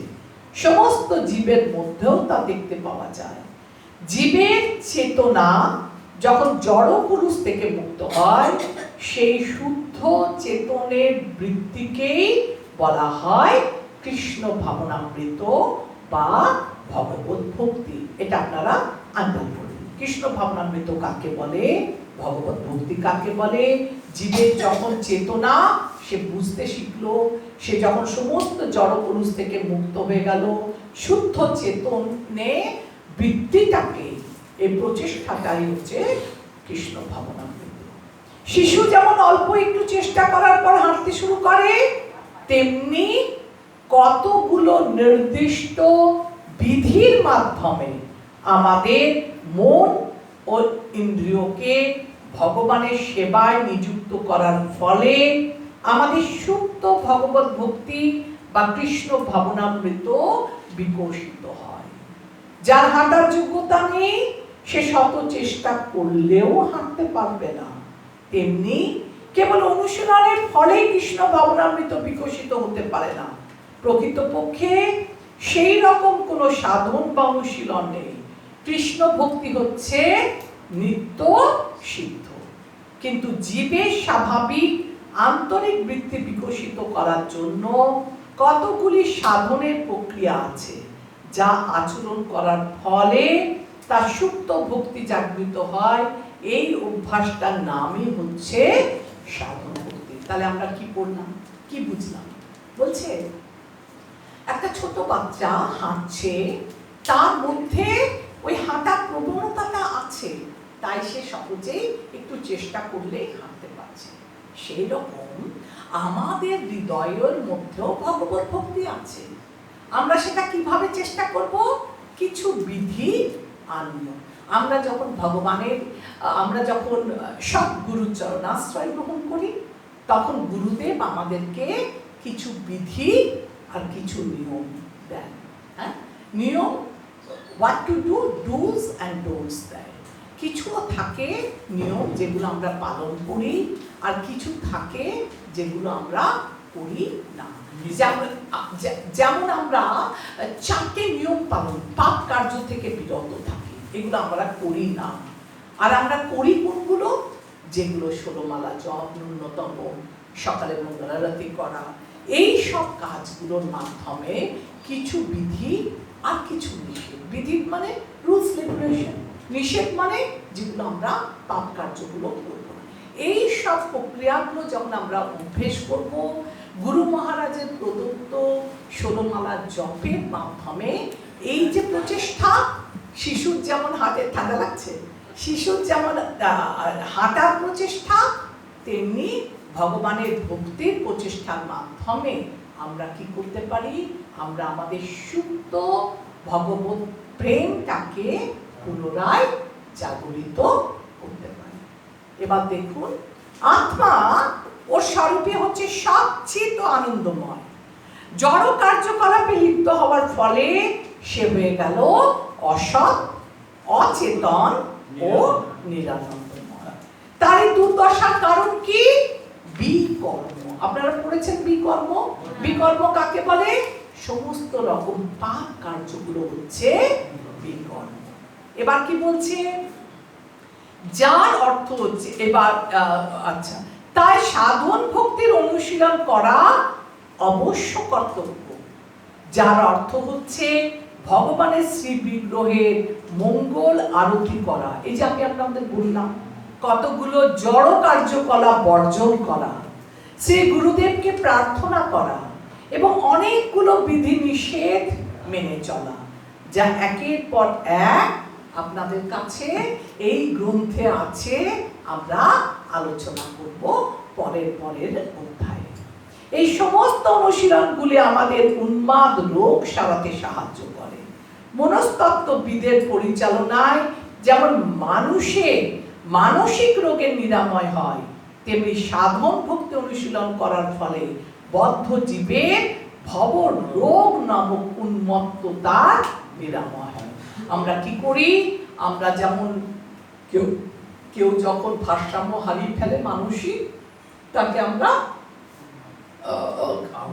সমস্ত জীবের মধ্যেও তা দেখতে পাওয়া যায়। জীবের চেতনা যখন জড় কলুষ থেকে মুক্ত হয়, সেই শুদ্ধ চেতনের বৃত্তিকেই বলা হয় কৃষ্ণ ভাবনামৃত বা ভগবত ভক্তি। এটা আপনারা আন্দাজ করুন, কৃষ্ণ ভাবনামৃত কাকে বলে, ভগবত ভক্তি কাকে বলে। জীবের যখন চেতনা সে বুঝতে শিখলো, সে যখন সমস্ত জড় কলুষ থেকে মুক্ত হয়ে গেল, শুদ্ধ চেতনে বৃত্তিটাকে, এই প্রচেষ্টাটাই হচ্ছে কৃষ্ণ ভাবনামৃত। শিশু যেমন অল্প একটু চেষ্টা করার পর হাঁটতে শুরু করে, তেমনি কতগুলো নির্দিষ্ট বিধির মাধ্যমে আমাদের মন ও ইন্দ্রিয়কে ভগবানের সেবায় নিযুক্ত করার ফলে আমাদের সুপ্ত ভগবত ভক্তি বা কৃষ্ণ ভাবনামৃত বিকশিত হয়। যার হাঁটার যোগ্যতা নেই, সে শত চেষ্টা করলেও হাঁটতে পারবে না। তেমনি কেবল অনুশীলনের ফলে কৃষ্ণ ভাবনামৃত বিকশিত হতে পারে না। প্রকৃতপক্ষে সেই রকম কোনো সাধন বা অনুশীলন নেই। কৃষ্ণ ভক্তি হচ্ছে নিত্য সিদ্ধ। কিন্তু জীবের স্বাভাবিক আন্তরিক বৃত্তি বিকশিত করার জন্য কতগুলি সাধনের প্রক্রিয়া আছে, যা আচরণ করার ফলে তার সুপ্ত ভক্তি জাগৃত হয়। এই অভ্যাসটার নামই হচ্ছে সাধন ভক্তি। তাহলে আমরা কি পড়লাম, কি বুঝলাম? বলছে একটা ছোট বাচ্চা হাঁটছে, তার মধ্যে ওই হাঁটার প্রবণতাটা আছে, তাই সে সহজেই একটু চেষ্টা করলেই হাঁটতে পারছে। সেই রকম আমাদের হৃদয়ের মধ্যেও ভগবত ভক্তি আছে। আমরা সেটা কিভাবে চেষ্টা করব? কিছু বিধি আনব। আমরা যখন সব গুরুর চরণাশ্রয় গ্রহণ করি, তখন গুরুদেব আমাদেরকে কিছু বিধি আর কিছু নিয়ম দেন। হ্যাঁ, নিয়ম, what to do, dos and don'ts দেয়। কিছু থাকে নিয়ম যেগুলো আমরা পালন করি, আর কিছু থাকে যেগুলো আমরা করি না। যেমন আমরা 4টে নিয়ম পালন, পাপ কার্য থেকে বিরত থাকি, এগুলো আমরা করি না। আর আমরা করি কোনগুলো? যেগুলো 16 মালা জপ, ন্যূনতম সকালে মঙ্গলারতি করা, এই সব কাজগুলোর মাধ্যমে কিছু বিধি আর কিছু নিষেধ। বিধি মানে রুলস রেগুলেশন, নিষেধ মানে যেগুলো আমরা পাপ কার্যগুলো করব। এই সব প্রক্রিয়াগুলো যখন আমরা অভ্যেস করব, গুরু মহারাজের প্রদত্ত 16 মালার জপের মাধ্যমে, এই যে প্রচেষ্টা, শিশুর যেমন হাতে ঠান্ডা লাগছে, শিশুর যেমন হাঁটার প্রচেষ্টা, তেমনি ভগবানের ভক্তির প্রচেষ্টার মাধ্যমে আমরা কি করতে পারি? আমরা আমাদের সুপ্ত ভগবত প্রেমটাকে পুনরায় জাগরিত করতে পারি। এবার দেখুন, আত্মা ওর স্বরূপে হচ্ছে সচ্চিত আনন্দময়। জড় কার্যকলাপে লিপ্ত হওয়ার ফলে সে হয়ে গেল অসৎ, অচেতন ও নিরানন্দময়। তার এই দুর্দশার কারণ কি? বিকর্ম। আপনারা পড়েছেন বিকর্ম। বিকর্ম কাকে বলে? সমস্ত রকম পাপ কার্যগুলো হচ্ছে বিকর্ম। এবার কি বলছে? যার অর্থ হচ্ছে, এবার আচ্ছা, তাই সাধন ভক্তির অনুশীলন করা অবশ্য কর্তব্য, যার অর্থ হচ্ছে ভগবানের শ্রী বিগ্রহের মঙ্গল আরতি করা। এই যে আমি আপনাদের বললাম, কতগুলো জড় কার্যকলাপ বর্জন করা, শ্রী গুরুদেবকে প্রার্থনা করা, এবং অনেকগুলো বিধি নিষেধ মেনে চলা, যা একের পর এক আপনাদের কাছে এই গ্রন্থে আছে। আমরা আলোচনা করব পরের অধ্যায়ে। এই সমস্ত অনুশীলনগুলি আমাদের উন্মাদ রোগ সারাতে সাহায্য করে। মনস্তত্ত্ববিদের পরিচালনায় যেমন মানুষের মানসিক রোগের নিরাময় হয়, তেমনি সাধন ভক্তি অনুশীলন করার ফলে বদ্ধ জীবের ভব রোগ নামক উন্মত্ততার নিরাময় হয়। আমরা কি করি? আমরা যেমন কেউ যখন ভারসাম্য হারিয়ে ফেলে মানসিক, তাকে আমরা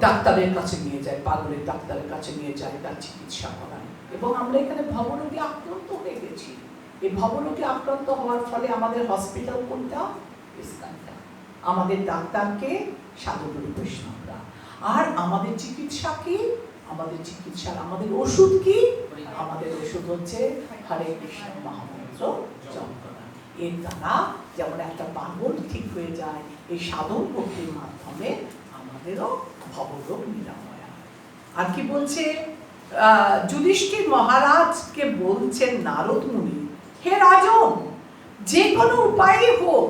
ডাক্তারের কাছে নিয়ে যাই, পাগলের ডাক্তারের কাছে নিয়ে যাই, তার চিকিৎসা করাই। এবং আমরা এখানে ভবরোগে আক্রান্ত হয়ে গেছি। এই ভবরোগে আক্রান্ত হওয়ার ফলে আমাদের হসপিটাল কোনটা? ইসলামটা। আমাদের ডাক্তারকে সাধুগুরু বৈষ্ণবরা। আর আমাদের চিকিৎসা কি? আমাদের ওষুধ কি? আমাদের ওষুধ হচ্ছে হরে কৃষ্ণ মহামন্ত্র জপ করা। এর দ্বারা যেমন একটা পাগল ঠিক হয়ে যায়, এই সাধন ভক্তির মাধ্যমে আমাদেরও ভবরোগ নিরাময় হয়। আর কি বলছে? যুধিষ্ঠির মহারাজকে বলছেন নারদ মুনি, হে রাজন, যে কোনো উপায়ে হোক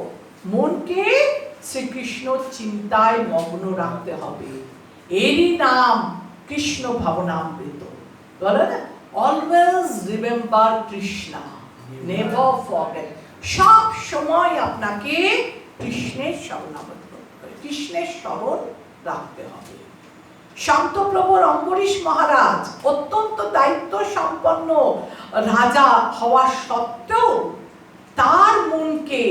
মনকে শ্রীকৃষ্ণ চিন্তায় মগ্ন রাখতে হবে। এরই নাম কৃষ্ণ ভাবনামৃত। বলে না, always remember Krishna, never forget. সব সময় আপনাকে কৃষ্ণের স্মরণ রাখতে হবে। শান্তপ্রভুর অম্বরীশ মহারাজ অত্যন্ত দায়িত্ব সম্পন্ন রাজা হওয়া সত্ত্বেও তার মনকে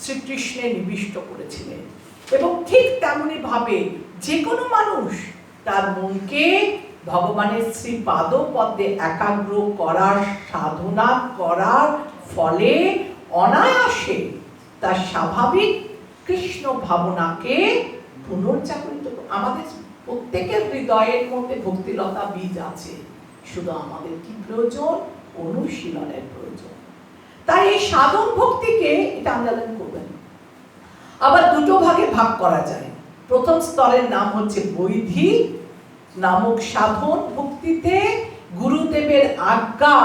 শ্রীকৃষ্ণে নিবিষ্ট করেছিলেন, এবং ঠিক তেমনি ভাবে যে কোনো মানুষ তার মনকে ভগবানের শ্রী পাদপদ্মে একাগ্র করার সাধনা করার ফলে অনায়াসে তার স্বাভাবিক কৃষ্ণ ভাবনাকে পুনর্জাগরিত। আমাদের প্রত্যেকের হৃদয়ের মধ্যে ভক্তিলতা বীজ আছে, শুধু আমাদের কি প্রয়োজন? অনুশীলনের প্রয়োজন। তাই এই সাধন ভক্তিকে এটা আন্দোলন করবেন। আবার দুটো ভাগে ভাগ করা যায়। প্রথম স্তরের নাম হচ্ছে বৈধি নামক সাধন ভক্তিতে গুরুদেবের আজ্ঞা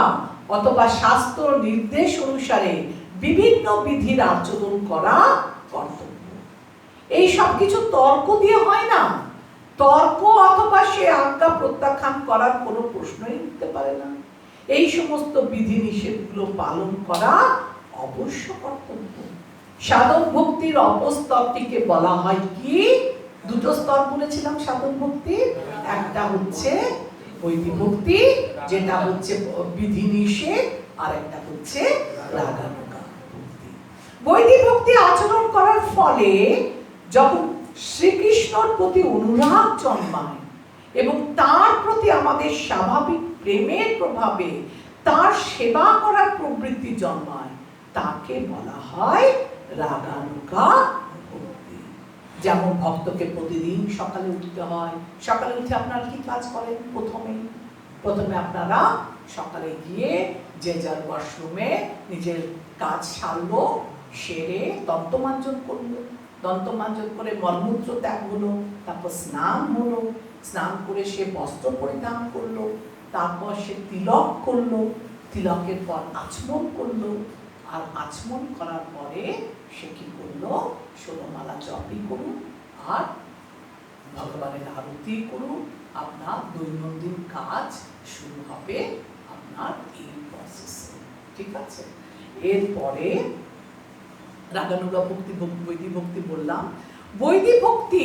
অথবা শাস্ত্র নির্দেশ অনুসারে বিভিন্ন বিধির আচরণ করা কর্তব্য। এই সব কিছু তর্ক দিয়ে হয় না। তর্ক অথবা সে আজ্ঞা প্রত্যাখ্যান করার কোনো প্রশ্নই উঠতে পারে না। এই সমস্ত বিধি নিষেধগুলো পালন করা অবশ্য কর্তব্য। সাধন ভক্তির অপস্তরটিকে বলা হয় কি? দুটো স্তর বলেছিলাম সাধন ভক্তির। একটা হচ্ছে বৈদিক ভক্তি, যেটা হচ্ছে বিধি নিষেধ, আর একটা হচ্ছে রাগানুগা ভক্তি। বৈদিক ভক্তি আচরণ করার ফলে যখন শ্রীকৃষ্ণর প্রতি অনুরাগ জন্মায় এবং তার প্রতি আমাদের স্বাভাবিক প্রেমের প্রভাবে তার সেবা করার প্রবৃত্তি জন্মায়, তাকে বলা হয় রাগানুগা ভক্তি। যেমন ভক্তকে প্রতিদিন সকালে উঠতে হয়। সকালে উঠে আপনারা কি কাজ করেন? প্রথমে আপনারা সকালে গিয়ে যে যার ওয়াশরুমে নিজের কাজ সারলো, সেরে দন্তমাঞ্জন করলো, দন্তমাঞ্জন করে মলমূত্র ত্যাগ হলো, তারপর স্নান হলো, স্নান করে সে বস্ত্র পরিধান করলো, তারপর সে তিলক করলো, তিলকের পর আচমন করলো, আর আচমন করার পরে সে কি করলো? 16 মালা জপই করুন আর ভগবানের আরতি করুন। আপনার দৈনন্দিন কাজ শুরু হবে আপনার এই প্রসেসে, ঠিক আছে? এরপরে রাগানুগা ভক্তি, বৈদিক ভক্তি বললাম। বৈদিক ভক্তি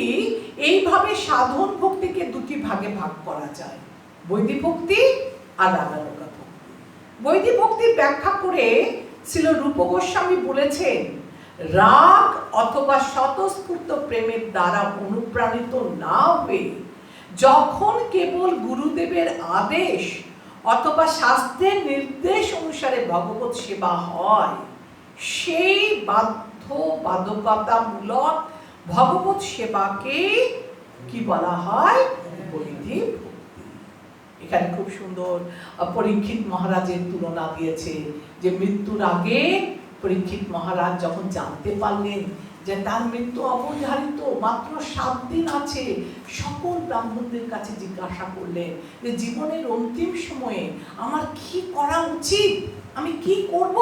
এইভাবে সাধন ভক্তিকে দুটি ভাগে ভাগ করা যায়, বৈদিক ভক্তি আর রাগানুগা ভক্তি। বৈদিক ভক্তির ব্যাখ্যা করে শ্রীল রূপ গোস্বামী বলেছেন, রাগ অথবা স্বতঃস্ফূর্ত প্রেমের দ্বারা অনুপ্রাণিত না হয়ে যখন কেবল গুরুদেবের আদেশ অথবা শাস্ত্রের নির্দেশ অনুসারে ভগবত সেবা হয়, সেই বাধ্যবাধকতামূলক ভগবত সেবাকে কি বলা হয়? বৈদিক ভক্তি। এখানে খুব সুন্দর পরীক্ষিত মহারাজের তুলনা দিয়েছে, যে মৃত্যুর আগে পরীক্ষিত মহারাজ যখন জানতে পারলেন যে তার মৃত্যু অবধারিত, মাত্র 7 দিন আছে, সকল ব্রাহ্মণদের কাছে জিজ্ঞাসা করলেন যে জীবনের অন্তিম সময়ে আমার কি করা উচিত, আমি কি করব?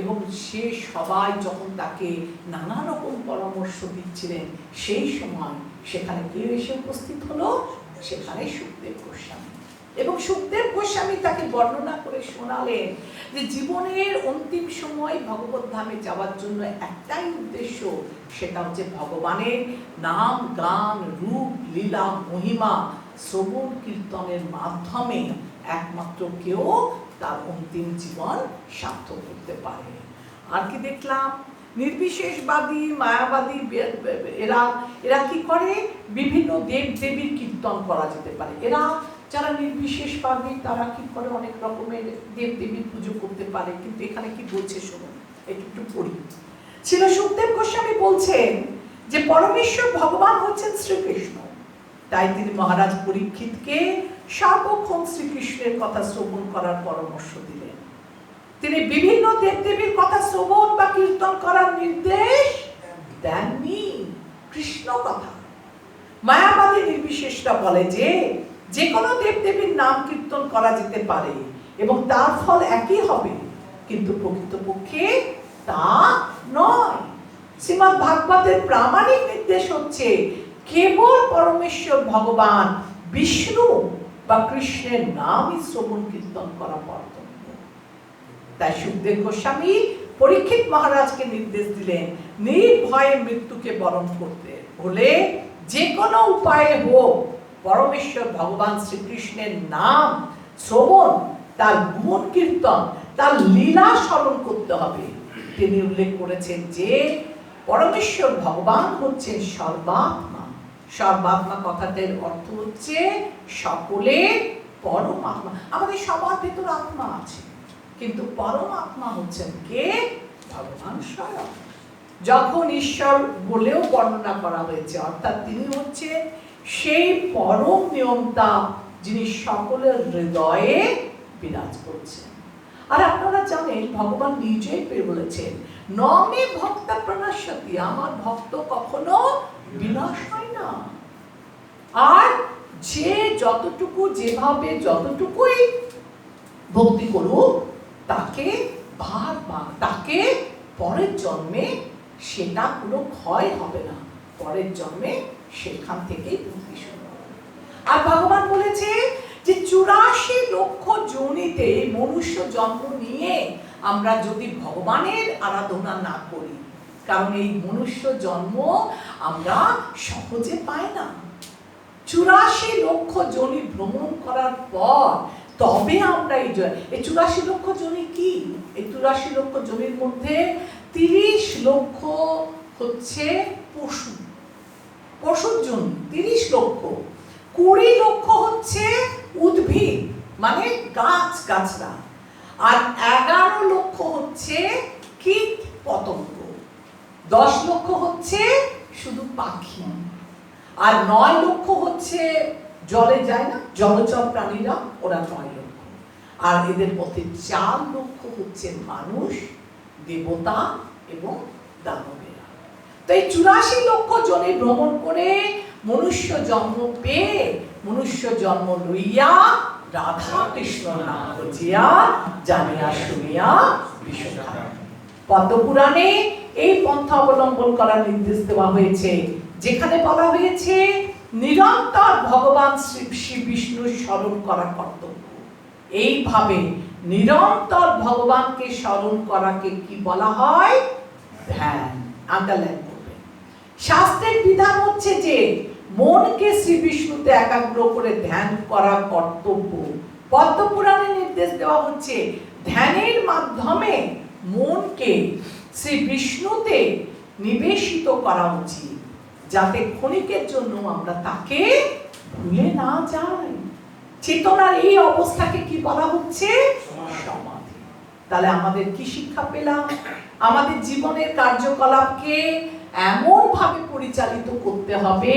এবং সে সবাই যখন তাকে নানা রকম পরামর্শ দিচ্ছিলেন, সেই সময় সেখানে কে এসে উপস্থিত হলো? সেখানে সুখদেব গোস্বামী। এবং সুখদেব গোস্বামী তাকে বর্ণনা করে শোনালেন যে জীবনের অন্তিম সময় ভগবত ধামে যাওয়ার জন্য একটাই উদ্দেশ্য, সেটা হচ্ছে ভগবানের নাম, গান, রূপ, লীলা, মহিমা শ্রবণ কীর্তনের মাধ্যমে একমাত্র কেউ তার অন্তিম জীবন সার্থক করতে পারে। আর কি দেখলাম? নির্বিশেষবাদী, মায়াবাদী এরা কি করে? বিভিন্ন দেব দেবীর কীর্তন করা যেতে পারে। এরা যারা নির্বিশেষবাদী তারা কি করে? অনেক রকমের দেব দেবীর পুজো করতে পারে। কিন্তু এখানে কি বলছে শুনুন, একটু পড়ি। ছিল সুখদেব গোস্বামী বলছেন যে পরমেশ্বর ভগবান হচ্ছেন শ্রীকৃষ্ণ, তাই তিনি মহারাজ পরীক্ষিতকে সার্বক্ষণ শ্রীকৃষ্ণের কথা শ্রবণ করার পরামর্শ দিলেন। তিনি বিভিন্ন দেবদেবীর কথা শ্রবণ বা কীর্তন করার নির্দেশ দেননি, কৃষ্ণ কথা। মায়াবাদী নির্বিশেষরা বলে যে যে কোনো দেবদেবীর নাম কীর্তন করা যেতে পারে এবং তার ফল একই হবে, কিন্তু প্রকৃতপক্ষে তা নয়। শ্রীমদ্ ভাগবতের প্রামাণিক নির্দেশ হচ্ছে কেবল পরমেশ্বর ভগবান বিষ্ণু বা কৃষ্ণের নামই শ্রবণ কীর্তন করা কর্তব্য। তাই সুখদেব গোস্বামী পরীক্ষিত মহারাজকে নির্দেশ দিলেন, নির্ভয়ে মৃত্যুকে বরণ করতে হলে যে কোনো উপায়ে হোক পরমেশ্বর ভগবান শ্রীকৃষ্ণের নাম শ্রবণ, তার গুণ কীর্তন, তার লীলা স্মরণ করতে হবে। তিনি উল্লেখ করেছেন যে পরমেশ্বর ভগবান হচ্ছেন সর্বাত্মা। সর্বাত্মা কথাটির অর্থ হচ্ছে সকলের পরমাত্মা। আমাদের সবার ভেতর আত্মা আছে, কিন্তু পরমাত্মা হচ্ছেন কে? ভগবান স্বয়ং। যখন ঈশ্বর বলেও বর্ণনা করা হয়েছে, অর্থাৎ তিনি হচ্ছেন সেই পরম নিয়ন্তা যিনি সকলের হৃদয়ে বিরাজ করছেন। আর আপনারা জানেন ভগবান নিজেই বলেছেন, নমে ভক্ত প্রণশ্যতি, আমার ভক্ত কখনো বিনাশ হয় না। আর যে যতটুকু যেভাবে যতটুকুই ভক্তি করুক তাকে বারবার, তাকে পরের জন্মে সেটা কোনো ক্ষয় হবে না, পরের জন্মে সেখান থেকেই ভক্তি শুরু হবে। আর ভগবান বলেছে যে 84 লক্ষ যোনিতে মনুষ্য জন্ম নিয়ে আমরা যদি ভগবানের আরাধনা না করি, কারণ এই মনুষ্য জন্ম আমরা সহজে পাই না। 84 লক্ষ যোনি ভ্রমণ করার পর তবে আমরা এই 84 লক্ষ যোনি কি? এই 84 লক্ষ যোনির মধ্যে 30 লক্ষ হচ্ছে পশু, পশুর জন্য 30 লক্ষ, 20 লক্ষ হচ্ছে উদ্ভিদ মানে গাছ গাছরা, আর 11 লক্ষ হচ্ছে কীট পতঙ্গ, 10 লক্ষ হচ্ছে শুধু পাখি, আর 9 লক্ষ হচ্ছে জলে যায় না জলচর প্রাণীরা, ওরা 9 লক্ষ, আর এদের মধ্যে 4 লক্ষ হচ্ছে মানুষ, দেবতা এবং দানবেরা। তো এই 84 লক্ষ জনে ভ্রমণ করে মনুষ্য জন্ম পেয়ে মনুষ্য জন্ম লইয়া রাধা কৃষ্ণ নাম বুঝিয়া জানিয়া শুনিয়া বিশ্বখান। পদ্মপুরাণে এই পন্থা অবলম্বন করার নির্দেশ দেওয়া হয়েছে, যেখানে বলা হয়েছে নিরন্তর ভগবান শ্রী বিষ্ণুর স্মরণ করা কর্তব্য। এইভাবে নিরন্তর ভগবানকে স্মরণ করাকে কি বলা হয়? ধ্যান। আন্ডারলাইন করবেন। শাস্ত্রের বিধান হচ্ছে যে মনকে শ্রী বিষ্ণুতে একাগ্র করে ধ্যান করা কর্তব্য। পদ্মপুরাণে নির্দেশ দেওয়া হচ্ছে ধ্যানের মাধ্যমে মনকে শ্রী বিষ্ণুতে নিবেশিত করা উচিত, যাতে ক্ষণিকের জন্য আমরা তাকে ভুলে না যাই। চেতনার এই অবস্থাকে কি বলা হচ্ছে? সমাধি। তাহলে আমাদের কি শিক্ষা পেলাম? আমাদের জীবনের কার্যকলাপকে এমন ভাবে পরিচালিত করতে হবে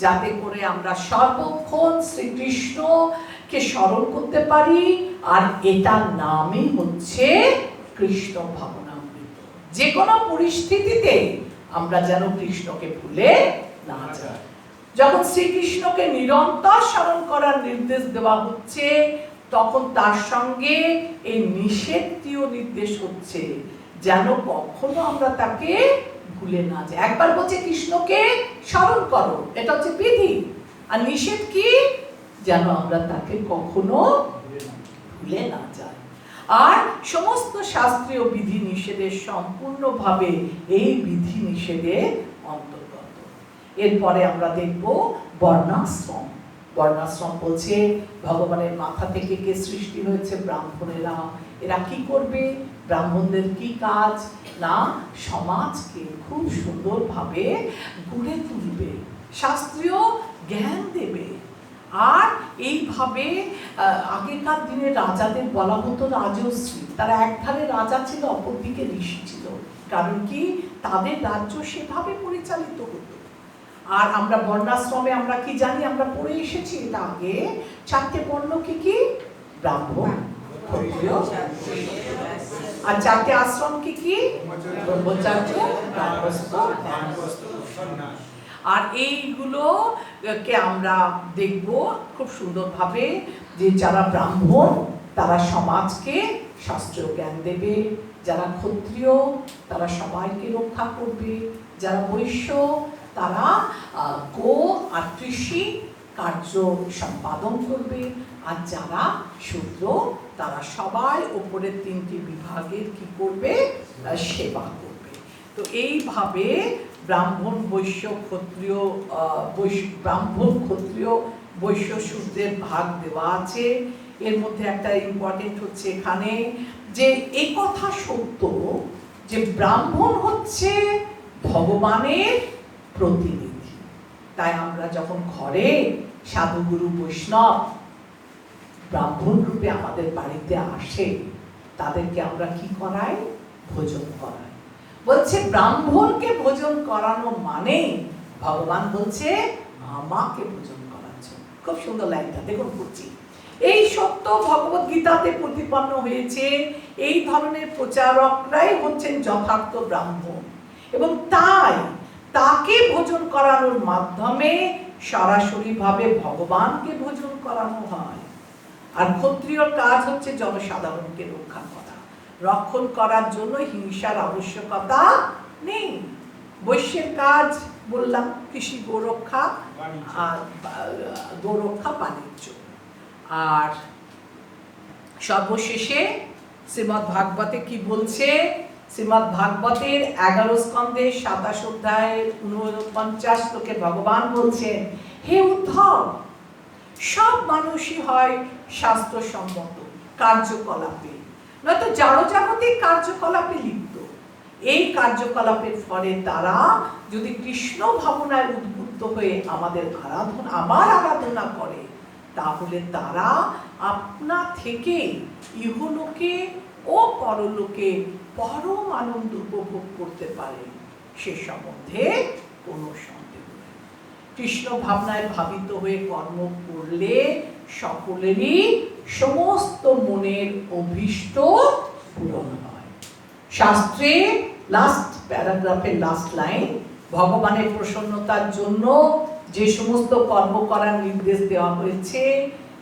যাতে করে আমরা সর্বক্ষণ শ্রীকৃষ্ণকে স্মরণ করতে পারি, আর এটার নামই হচ্ছে কৃষ্ণ ভাবনামৃত। যে কোনো পরিস্থিতিতে আমরা যেন কৃষ্ণকে ভুলে না যাই। যখন শ্রীকৃষ্ণকে নিরন্তর স্মরণ করার নির্দেশ দেওয়া হচ্ছে, তখন তার সঙ্গে এই নিষেধটিও নির্দেশ হচ্ছে যেন কখনো আমরা তাকে ভুলে না যাই। একবার বলছে কৃষ্ণকে স্মরণ করো, এটা হচ্ছে বিধি, আর নিষেধ কি? যেন আমরা তাকে কখনো ভুলে না যাই। আর সমস্ত শাস্ত্রীয় বিধি নিষেধের সম্পূর্ণভাবে এই বিধি নিষেধের অন্তর্গত। এরপরে আমরা দেখব বর্ণাশ্রম। বর্ণাশ্রম বলছে ভগবানের মাথা থেকে কে সৃষ্টি হয়েছে? ব্রাহ্মণেরা। এরা কি করবে? ব্রাহ্মণদের কি কাজ? না সমাজকে খুব সুন্দরভাবে গড়ে তুলবে, শাস্ত্রীয় জ্ঞান দেবে। আর এইভাবে আগেকার দিনে রাজাদের বলা হতো রাজশ্রী। তারা একধারে রাজা ছিল, অপরদিকে ঋষি ছিল। কারণ কি? তাদের রাজ্য সেভাবে পরিচালিত হতো। আর আমরা বর্ণাশ্রমে আমরা কি জানি? আমরা পড়ে এসেছি এটা আগে। 4টে বর্ণ কি কি? ব্রাহ্মণ, ক্ষত্রিয়, আর 4টে আশ্রম কি কি? ব্রহ্মচর্য, গার্হস্থ্য, সন্ন্যাস। আর এইগুলোকে আমরা দেখব খুব সুন্দরভাবে যে যারা ব্রাহ্মণ তারা সমাজকে শাস্ত্রীয় জ্ঞান দেবে, যারা ক্ষত্রিয় তারা সবাইকে রক্ষা করবে, যারা বৈশ্য তারা গো আর কৃষি কার্য সম্পাদন করবে, আর যারা শূদ্র তারা সবাই উপরের 3টি বিভাগের কি করবে? সেবা করবে। তো এইভাবে ব্রাহ্মণ বৈশ্য ক্ষত্রিয় ব্রাহ্মণ ক্ষত্রিয় বৈশ্য শূদ্রের ভাগ দেওয়া আছে। এর মধ্যে একটা ইম্পর্টেন্ট হচ্ছে এখানে যে এই কথা সত্য যে ব্রাহ্মণ হচ্ছে ভগবানের প্রতিনিধি। তাই আমরা যখন ঘরে সাধুগুরু বৈষ্ণব ব্রাহ্মণ রূপে আমাদের বাড়িতে আসে, তাদেরকে আমরা কি করাই? ভোজন করাই। বলছে ব্রাহ্মণকে ভোজন করানো মানে ভগবান বলছে আমাকে ভোজন করাচ্ছ। খুব সুন্দর লাইনটা দেখুন পড়ছি। এই সত্য ভগবত গীতাতে প্রতিপন্ন হয়েছে। এই ধরনের প্রচারকরাই হচ্ছেন যথার্থ ব্রাহ্মণ, এবং তাই তাকে ভোজন করানোর মাধ্যমে সরাসরি ভাবে ভগবানকে ভোজন করানো হয়। আর ক্ষত্রিয়র কাজ হচ্ছে জনসাধারণকে রক্ষা করা, রক্ষণ করার জন্য হিংসার আবশ্যকতা নেই। বৈশ্যের কাজ বললাম কৃষি, গোরক্ষা, আর গোরক্ষা, বাণিজ্য। আর সর্বশেষে শ্রীমদ্ ভাগবতে কি বলছে? শ্রীমদ্ ভাগবতের 11 স্কন্ধে 27 অধ্যায়ের 49 শ্লোকে ভগবান বলছেন, হে উদ্ধব, সব মানুষই হয় শাস্ত্রসম্মত কার্যকলাপে, নয়তো জড়জাগতিক কার্যকলাপে লিপ্ত। এই কার্যকলাপের ফলে তারা যদি কৃষ্ণ ভাবনায় উদ্বুদ্ধ হয়ে আমার আরাধনা করে, তাহলে তারা আপনা থেকে ইহলোকে ও পরলোকে পরম আনন্দ উপভোগ করতে পারে, সে সম্বন্ধে কোনো সন্দেহ নেই। কৃষ্ণ ভাবনায় ভাবিত হয়ে কর্ম করলে সকলেরই সমস্ত মনের অভীষ্ট পূরণ হয়। শাস্ত্রে লাস্ট প্যারাগ্রাফের লাস্ট লাইন, ভগবানের প্রসন্নতার জন্য যে সমস্ত কর্ম করার নির্দেশ দেওয়া হয়েছে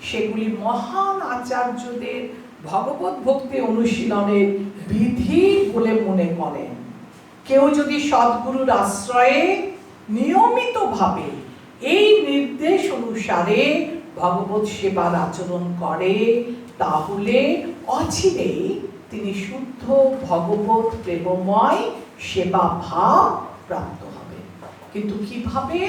সেগুলি মহান আচার্যদের ভগবত ভক্তি অনুশীলনের বিধি বলে মনে করেন। কেউ যদি সদ্গুরুর আশ্রয়ে নিয়মিতভাবে এই নির্দেশ অনুসারে ভগবত সেবার আচরণ করে, তাহলে অচিরেই তিনি শুদ্ধ ভগবত প্রেমময় সেবা ভাব প্রাপ্ত হবে। কিন্তু কিভাবে?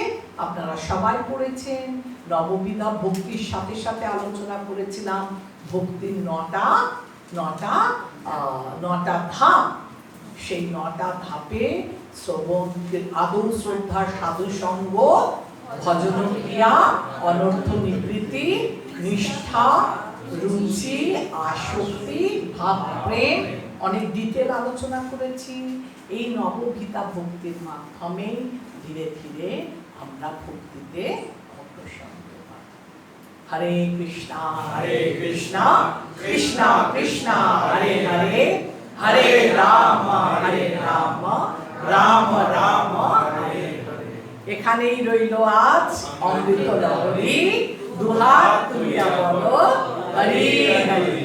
আপনারা সবাই পড়েছেন, নববিধা ভক্তির সাথে সাথে আলোচনা করেছিলাম ভক্তির নটা ধাপ। সেই 9টা ধাপে শ্রবণ, আদৌ শ্রদ্ধা, সাধু সঙ্গ, ভজন ক্রিয়া, অনর্থ নিবৃত্তি, নিষ্ঠা, রুচি, আসক্তি, ভাব, প্রেম, অনেক ডিটেল আলোচনা করেছি। এই নববিধা ভক্তির মাধ্যমে ধীরে ধীরে আমরা ভক্তিতে অগ্রসর হতে পারি। হরে কৃষ্ণ কৃষ্ণ কৃষ্ণ হরে হরে, হরে রাম রাম রাম হরে হরে। এখানেই রইল আজ অমৃত লহরী। দুহাত তুলিয়া বলো হরি হরি।